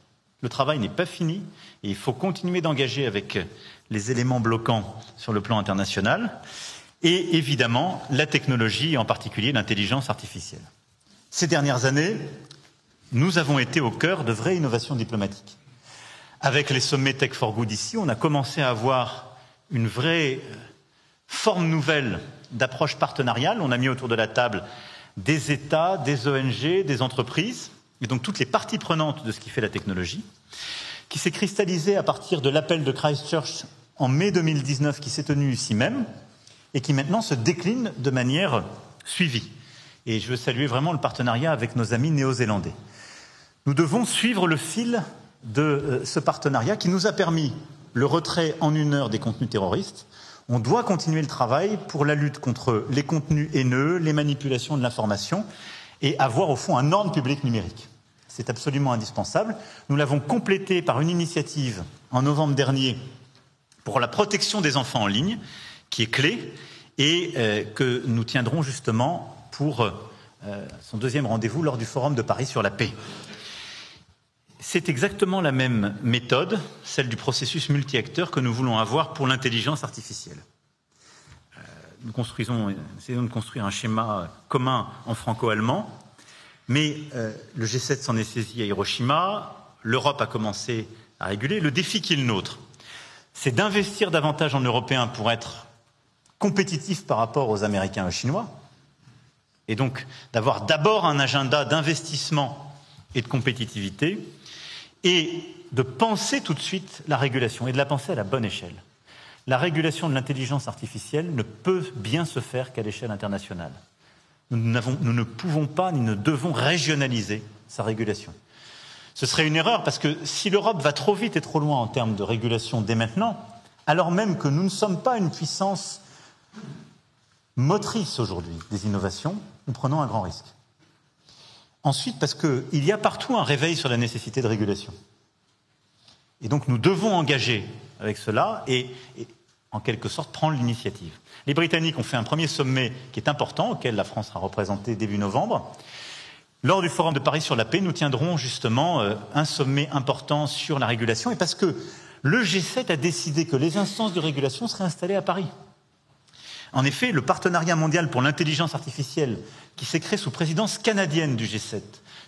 Le travail n'est pas fini et il faut continuer d'engager avec les éléments bloquants sur le plan international et évidemment la technologie, en particulier l'intelligence artificielle. Ces dernières années, nous avons été au cœur de vraies innovations diplomatiques. Avec les sommets Tech for Good ici, on a commencé à avoir une vraie forme nouvelle d'approche partenariale. On a mis autour de la table des États, des ONG, des entreprises, et donc toutes les parties prenantes de ce qui fait la technologie, qui s'est cristallisé à partir de l'appel de Christchurch en mai 2019, qui s'est tenu ici même, et qui maintenant se décline de manière suivie. Et je veux saluer vraiment le partenariat avec nos amis néo-zélandais. Nous devons suivre le fil de ce partenariat qui nous a permis le retrait en 1 heure des contenus terroristes. On doit continuer le travail pour la lutte contre les contenus haineux, les manipulations de l'information et avoir au fond un ordre public numérique. C'est absolument indispensable. Nous l'avons complété par une initiative en novembre dernier pour la protection des enfants en ligne, qui est clé et que nous tiendrons justement pour son deuxième rendez-vous lors du Forum de Paris sur la paix. C'est exactement la même méthode, celle du processus multi-acteurs que nous voulons avoir pour l'intelligence artificielle. Nous essayons de construire un schéma commun en franco-allemand, mais le G7 s'en est saisi à Hiroshima, l'Europe a commencé à réguler. Le défi qui est le nôtre, c'est d'investir davantage en Européens pour être compétitifs par rapport aux Américains et aux Chinois, et donc d'avoir d'abord un agenda d'investissement et de compétitivité, et de penser tout de suite la régulation, et de la penser à la bonne échelle. La régulation de l'intelligence artificielle ne peut bien se faire qu'à l'échelle internationale. Nous ne pouvons pas ni ne devons régionaliser sa régulation. Ce serait une erreur parce que si l'Europe va trop vite et trop loin en termes de régulation dès maintenant, alors même que nous ne sommes pas une puissance motrice aujourd'hui des innovations, nous prenons un grand risque. Ensuite, parce qu'il y a partout un réveil sur la nécessité de régulation. Et donc nous devons engager avec cela et en quelque sorte prendre l'initiative. Les Britanniques ont fait un premier sommet qui est important, auquel la France sera représentée début novembre. lors du Forum de Paris sur la paix, nous tiendrons justement un sommet important sur la régulation, et parce que le G7 a décidé que les instances de régulation seraient installées à Paris. En effet, le partenariat mondial pour l'intelligence artificielle, qui s'est créé sous présidence canadienne du G7,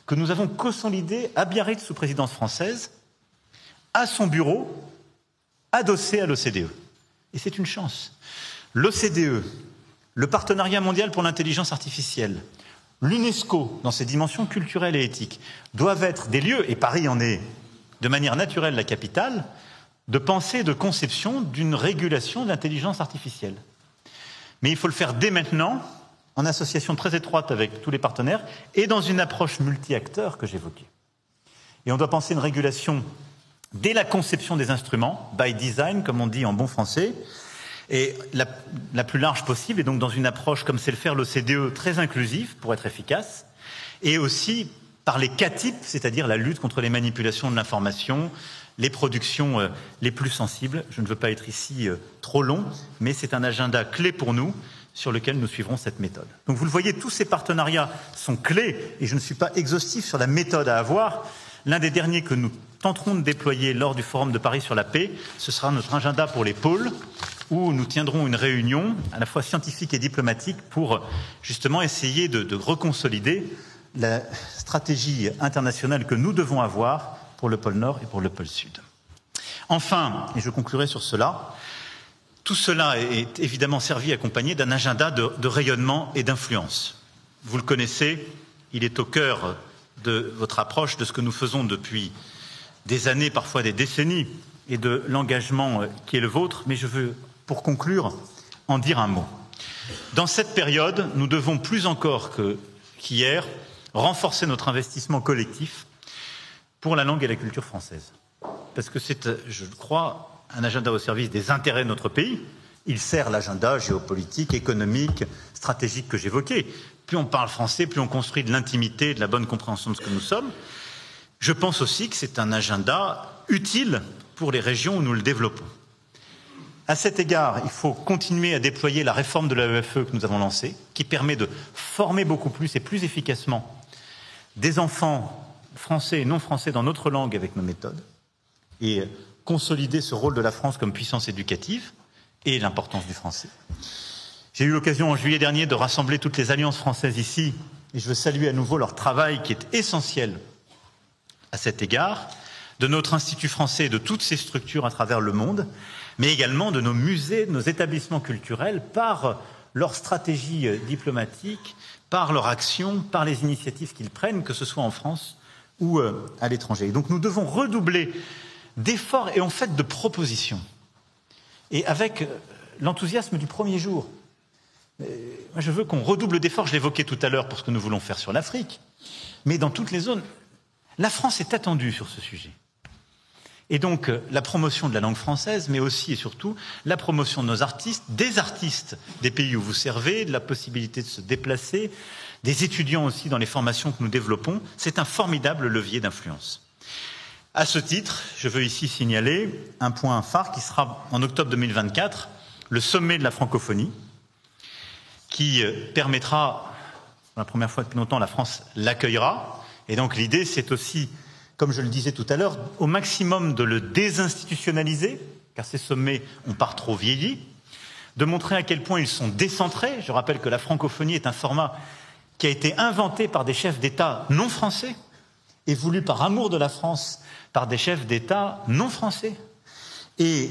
que nous avons consolidé à Biarritz sous présidence française, a son bureau adossé à l'OCDE. Et c'est une chance. L'OCDE, le partenariat mondial pour l'intelligence artificielle, l'UNESCO, dans ses dimensions culturelles et éthiques, doivent être des lieux, et Paris en est de manière naturelle la capitale, de pensée et de conception d'une régulation de l'intelligence artificielle. Mais il faut le faire dès maintenant, en association très étroite avec tous les partenaires et dans une approche multi-acteurs que j'évoquais. Et on doit penser une régulation dès la conception des instruments, by design, comme on dit en bon français, et la plus large possible, et donc dans une approche, comme c'est le faire l'OCDE, très inclusive pour être efficace, et aussi par les K-types, c'est-à-dire la lutte contre les manipulations de l'information, les productions les plus sensibles. Je ne veux pas être ici trop long, mais c'est un agenda clé pour nous, sur lequel nous suivrons cette méthode. Donc vous le voyez, tous ces partenariats sont clés, et je ne suis pas exhaustif sur la méthode à avoir. L'un des derniers que nous tenterons de déployer lors du Forum de Paris sur la paix, ce sera notre agenda pour les pôles, où nous tiendrons une réunion à la fois scientifique et diplomatique pour justement essayer de reconsolider la stratégie internationale que nous devons avoir pour le pôle Nord et pour le pôle Sud. Enfin, et je conclurai sur cela, tout cela est évidemment servi accompagné d'un agenda de rayonnement et d'influence. Vous le connaissez, il est au cœur de votre approche, de ce que nous faisons depuis des années, parfois des décennies, et de l'engagement qui est le vôtre. Mais je veux, pour conclure, en dire un mot. Dans cette période, nous devons plus encore qu'hier renforcer notre investissement collectif pour la langue et la culture française. Parce que c'est, je crois, un agenda au service des intérêts de notre pays. Il sert l'agenda géopolitique, économique, stratégique que j'évoquais. Plus on parle français, plus on construit de l'intimité et de la bonne compréhension de ce que nous sommes. Je pense aussi que c'est un agenda utile pour les régions où nous le développons. À cet égard, il faut continuer à déployer la réforme de l'AEFE que nous avons lancée, qui permet de former beaucoup plus et plus efficacement des enfants français et non français dans notre langue avec nos méthodes, et consolider ce rôle de la France comme puissance éducative et l'importance du français. J'ai eu l'occasion en juillet dernier de rassembler toutes les alliances françaises ici, et je veux saluer à nouveau leur travail qui est essentiel à cet égard, de notre Institut français et de toutes ces structures à travers le monde, mais également de nos musées, de nos établissements culturels, par leur stratégie diplomatique, par leur action, par les initiatives qu'ils prennent, que ce soit en France ou à l'étranger. Donc nous devons redoubler d'efforts et en fait de propositions. Et avec l'enthousiasme du premier jour. Moi, je veux qu'on redouble d'efforts, je l'évoquais tout à l'heure pour ce que nous voulons faire sur l'Afrique, mais dans toutes les zones, la France est attendue sur ce sujet. Et donc, la promotion de la langue française, mais aussi et surtout la promotion de nos artistes, des pays où vous servez, de la possibilité de se déplacer, des étudiants aussi dans les formations que nous développons, c'est un formidable levier d'influence. À ce titre, je veux ici signaler un point phare qui sera en octobre 2024, le sommet de la francophonie, qui permettra, pour la première fois depuis longtemps, la France l'accueillera. Et donc l'idée, c'est aussi, comme je le disais tout à l'heure, au maximum de le désinstitutionnaliser, car ces sommets ont par trop vieilli, de montrer à quel point ils sont décentrés. Je rappelle que la francophonie est un format qui a été inventé par des chefs d'État non français et voulu par amour de la France par des chefs d'État non français, et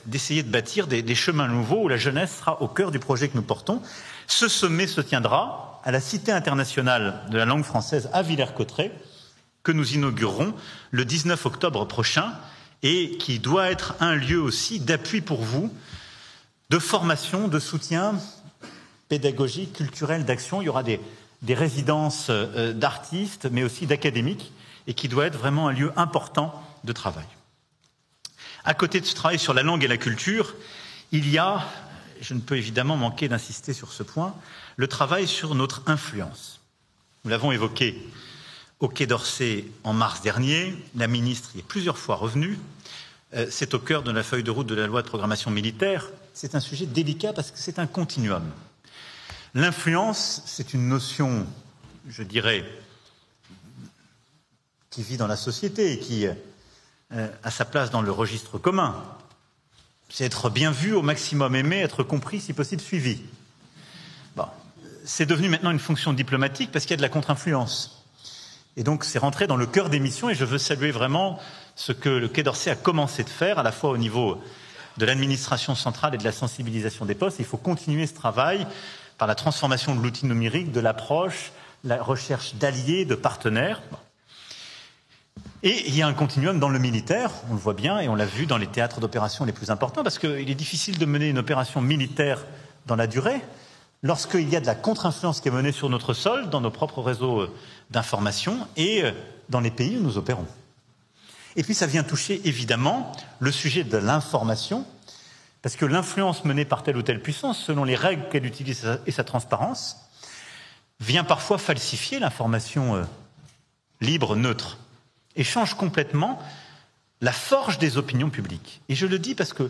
d'essayer de bâtir des chemins nouveaux où la jeunesse sera au cœur du projet que nous portons. Ce sommet se tiendra à la Cité internationale de la langue française à Villers-Cotterêts, que nous inaugurerons le 19 octobre prochain, et qui doit être un lieu aussi d'appui pour vous, de formation, de soutien pédagogique, culturel, d'action. Il y aura des résidences d'artistes, mais aussi d'académiques, et qui doit être vraiment un lieu important de travail. À côté de ce travail sur la langue et la culture, il y a, je ne peux évidemment manquer d'insister sur ce point, le travail sur notre influence. Nous l'avons évoqué au Quai d'Orsay en mars dernier, la ministre y est plusieurs fois revenue, c'est au cœur de la feuille de route de la loi de programmation militaire, c'est un sujet délicat parce que c'est un continuum. L'influence, c'est une notion, je dirais, qui vit dans la société et qui a sa place dans le registre commun. C'est être bien vu, au maximum aimé, être compris, si possible suivi. Bon. C'est devenu maintenant une fonction diplomatique parce qu'il y a de la contre-influence. Et donc c'est rentré dans le cœur des missions et je veux saluer vraiment ce que le Quai d'Orsay a commencé de faire, à la fois au niveau de l'administration centrale et de la sensibilisation des postes. Il faut continuer ce travail par la transformation de l'outil numérique, de l'approche, la recherche d'alliés, de partenaires. Et il y a un continuum dans le militaire, on le voit bien, et on l'a vu dans les théâtres d'opération les plus importants, parce qu'il est difficile de mener une opération militaire dans la durée lorsqu'il y a de la contre-influence qui est menée sur notre sol, dans nos propres réseaux d'information et dans les pays où nous opérons. Et puis ça vient toucher évidemment le sujet de l'information, parce que l'influence menée par telle ou telle puissance, selon les règles qu'elle utilise et sa transparence, vient parfois falsifier l'information libre, neutre, et change complètement la forge des opinions publiques. Et je le dis parce que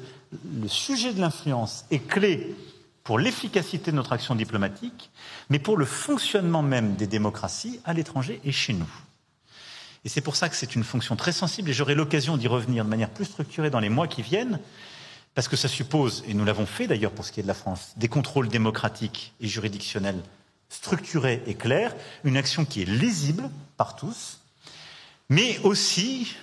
le sujet de l'influence est clé pour l'efficacité de notre action diplomatique, mais pour le fonctionnement même des démocraties à l'étranger et chez nous. Et c'est pour ça que c'est une fonction très sensible, et j'aurai l'occasion d'y revenir de manière plus structurée dans les mois qui viennent, parce que ça suppose, et nous l'avons fait d'ailleurs pour ce qui est de la France, des contrôles démocratiques et juridictionnels structurés et clairs, une action qui est lisible par tous, mais aussi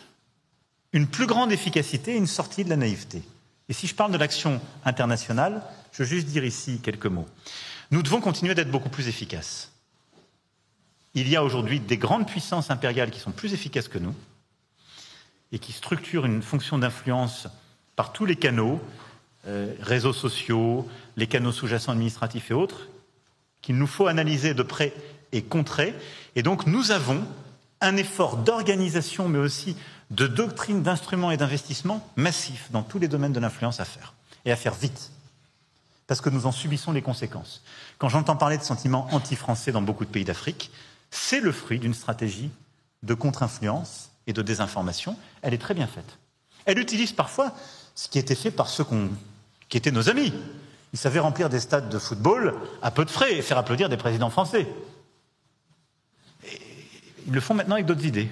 une plus grande efficacité et une sortie de la naïveté. Et si je parle de l'action internationale, je veux juste dire ici quelques mots. Nous devons continuer d'être beaucoup plus efficaces. Il y a aujourd'hui des grandes puissances impériales qui sont plus efficaces que nous et qui structurent une fonction d'influence par tous les canaux, réseaux sociaux, les canaux sous-jacents administratifs et autres, qu'il nous faut analyser de près et contrer. Et donc nous avons un effort d'organisation, mais aussi de doctrine, d'instruments et d'investissement massif dans tous les domaines de l'influence à faire. Et à faire vite. Parce que nous en subissons les conséquences. Quand j'entends parler de sentiments anti-français dans beaucoup de pays d'Afrique, c'est le fruit d'une stratégie de contre-influence et de désinformation. Elle est très bien faite. Elle utilise parfois ce qui était fait par ceux qui étaient nos amis. Ils savaient remplir des stades de football à peu de frais et faire applaudir des présidents français. Et ils le font maintenant avec d'autres idées.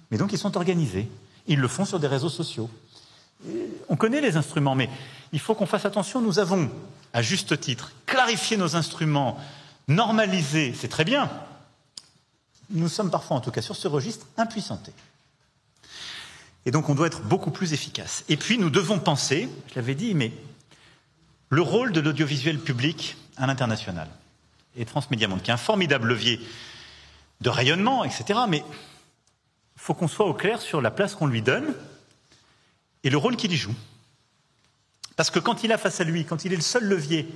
Mais donc ils sont organisés. Ils le font sur des réseaux sociaux. On connaît les instruments, mais il faut qu'on fasse attention. Nous avons, à juste titre, clarifié nos instruments, normalisé, c'est très bien. Nous sommes parfois, en tout cas sur ce registre, impuissantés. Et donc on doit être beaucoup plus efficace. Et puis nous devons penser, je l'avais dit, mais le rôle de l'audiovisuel public à l'international. Et France Média Monde, qui est un formidable levier de rayonnement, etc. Mais il faut qu'on soit au clair sur la place qu'on lui donne et le rôle qu'il y joue. Parce que quand il a face à lui, quand il est le seul levier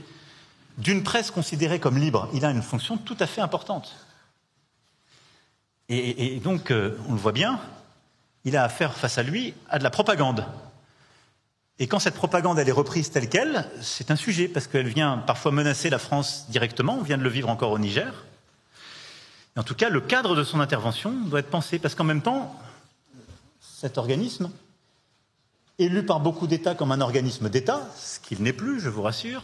d'une presse considérée comme libre, il a une fonction tout à fait importante. Et donc, on le voit bien, il a affaire face à lui à de la propagande. Et quand cette propagande elle est reprise telle qu'elle, c'est un sujet, parce qu'elle vient parfois menacer la France directement, on vient de le vivre encore au Niger. Et en tout cas, le cadre de son intervention doit être pensé, parce qu'en même temps, cet organisme, élu par beaucoup d'États comme un organisme d'État, ce qu'il n'est plus, je vous rassure,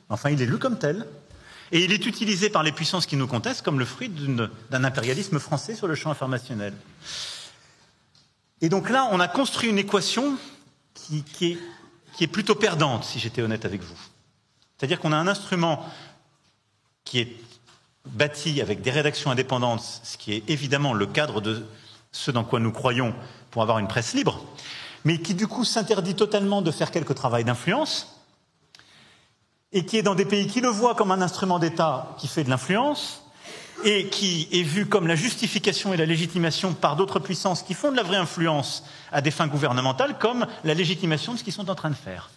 enfin il est lu comme tel, et il est utilisé par les puissances qui nous contestent comme le fruit d'un impérialisme français sur le champ informationnel. Et donc là, on a construit une équation qui est plutôt perdante, si j'étais honnête avec vous. C'est-à-dire qu'on a un instrument qui est bâti avec des rédactions indépendantes, ce qui est évidemment le cadre de ce dans quoi nous croyons pour avoir une presse libre, mais qui du coup s'interdit totalement de faire quelque travail d'influence, et qui est dans des pays qui le voient comme un instrument d'État qui fait de l'influence, et qui est vu comme la justification et la légitimation par d'autres puissances qui font de la vraie influence à des fins gouvernementales, comme la légitimation de ce qu'ils sont en train de faire.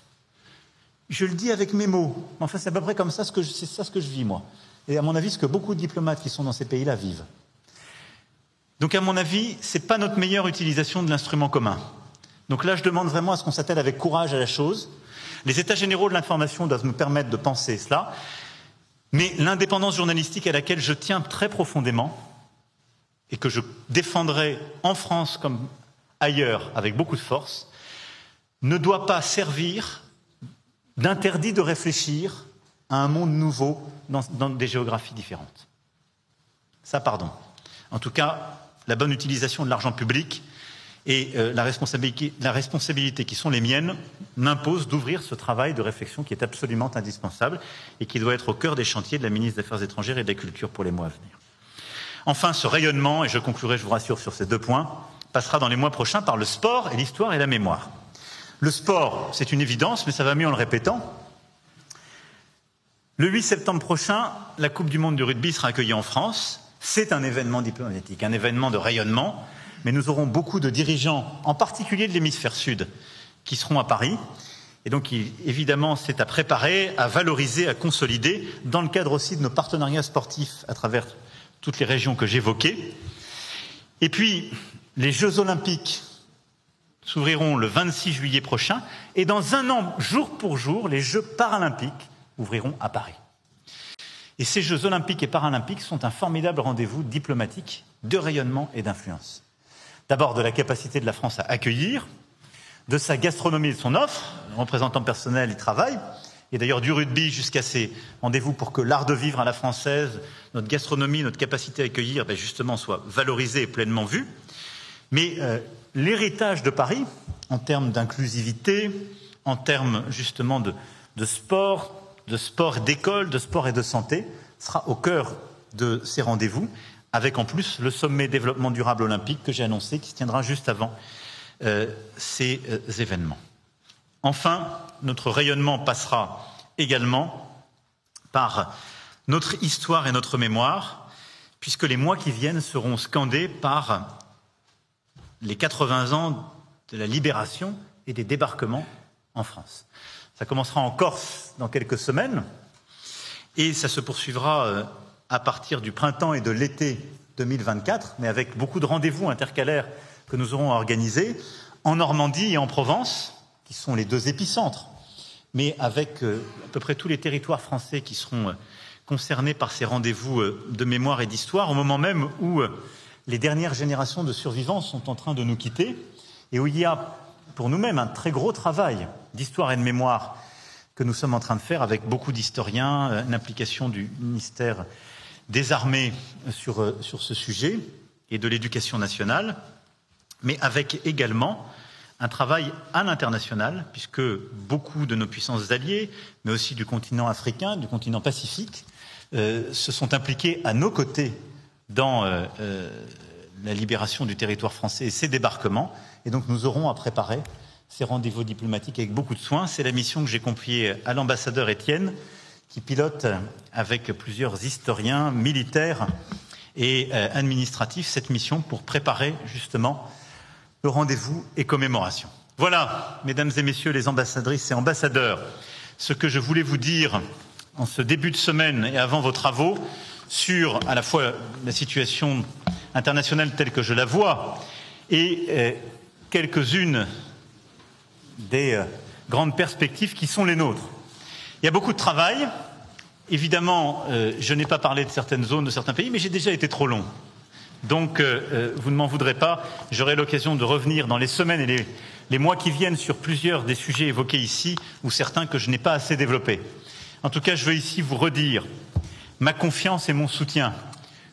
Je le dis avec mes mots, enfin c'est à peu près comme ça c'est ça ce que je vis moi. Et à mon avis, ce que beaucoup de diplomates qui sont dans ces pays-là vivent. Donc à mon avis, ce n'est pas notre meilleure utilisation de l'instrument commun. Donc là, je demande vraiment à ce qu'on s'attelle avec courage à la chose. Les états généraux de l'information doivent nous permettre de penser cela. Mais l'indépendance journalistique à laquelle je tiens très profondément et que je défendrai en France comme ailleurs avec beaucoup de force, ne doit pas servir d'interdit de réfléchir à un monde nouveau dans des géographies différentes. Ça, pardon. En tout cas, la bonne utilisation de l'argent public et la responsabilité qui sont les miennes m'impose d'ouvrir ce travail de réflexion qui est absolument indispensable et qui doit être au cœur des chantiers de la ministre des Affaires étrangères et de la Culture pour les mois à venir. Enfin, ce rayonnement, et je conclurai, je vous rassure, sur ces 2 points, passera dans les mois prochains par le sport et l'histoire et la mémoire. Le sport, c'est une évidence, mais ça va mieux en le répétant. Le 8 septembre prochain, la Coupe du monde du rugby sera accueillie en France. C'est un événement diplomatique, un événement de rayonnement, mais nous aurons beaucoup de dirigeants, en particulier de l'hémisphère sud, qui seront à Paris. Et donc, évidemment, c'est à préparer, à valoriser, à consolider, dans le cadre aussi de nos partenariats sportifs à travers toutes les régions que j'évoquais. Et puis, les Jeux olympiques s'ouvriront le 26 juillet prochain, et dans 1 an, jour pour jour, les Jeux paralympiques ouvriront à Paris. Et ces Jeux olympiques et paralympiques sont un formidable rendez-vous diplomatique de rayonnement et d'influence. D'abord, de la capacité de la France à accueillir, de sa gastronomie et de son offre, représentant personnel y travaille, et d'ailleurs du rugby jusqu'à ces rendez-vous pour que l'art de vivre à la française, notre gastronomie, notre capacité à accueillir, justement, soit valorisée et pleinement vue. Mais l'héritage de Paris, en termes d'inclusivité, en termes justement de sport d'école, de sport et de santé, sera au cœur de ces rendez-vous, avec en plus le sommet développement durable olympique que j'ai annoncé, qui se tiendra juste avant ces événements. Enfin, notre rayonnement passera également par notre histoire et notre mémoire, puisque les mois qui viennent seront scandés par les 80 ans de la libération et des débarquements en France. Ça commencera en Corse dans quelques semaines et ça se poursuivra à partir du printemps et de l'été 2024, mais avec beaucoup de rendez-vous intercalaires que nous aurons à organiser en Normandie et en Provence, qui sont les 2 épicentres, mais avec à peu près tous les territoires français qui seront concernés par ces rendez-vous de mémoire et d'histoire, au moment même où les dernières générations de survivants sont en train de nous quitter et où il y a pour nous-mêmes un très gros travail d'histoire et de mémoire que nous sommes en train de faire avec beaucoup d'historiens, l'implication du ministère des Armées sur ce sujet et de l'Éducation nationale, mais avec également un travail à l'international, puisque beaucoup de nos puissances alliées, mais aussi du continent africain, du continent pacifique, se sont impliqués à nos côtés dans la libération du territoire français et ses débarquements. Et donc nous aurons à préparer ces rendez-vous diplomatiques avec beaucoup de soin. C'est la mission que j'ai confiée à l'ambassadeur Étienne, qui pilote avec plusieurs historiens, militaires et administratifs cette mission pour préparer justement le rendez-vous et commémoration. Voilà, mesdames et messieurs les ambassadrices et ambassadeurs, ce que je voulais vous dire en ce début de semaine et avant vos travaux sur à la fois la situation internationale telle que je la vois et quelques-unes des grandes perspectives qui sont les nôtres. Il y a beaucoup de travail. Évidemment, je n'ai pas parlé de certaines zones, de certains pays, mais j'ai déjà été trop long. Donc, vous ne m'en voudrez pas. J'aurai l'occasion de revenir dans les semaines et les mois qui viennent sur plusieurs des sujets évoqués ici, ou certains que je n'ai pas assez développés. En tout cas, je veux ici vous redire ma confiance et mon soutien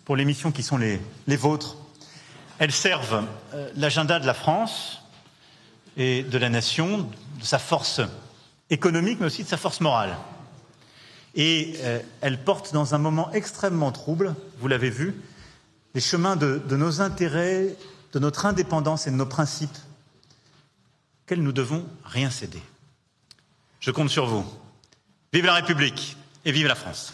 pour les missions qui sont les vôtres. Elles servent l'agenda de la France et de la nation, de sa force économique, mais aussi de sa force morale. Et elles portent dans un moment extrêmement trouble, vous l'avez vu, les chemins de nos intérêts, de notre indépendance et de nos principes, auxquels nous devons rien céder. Je compte sur vous. Vive la République et vive la France.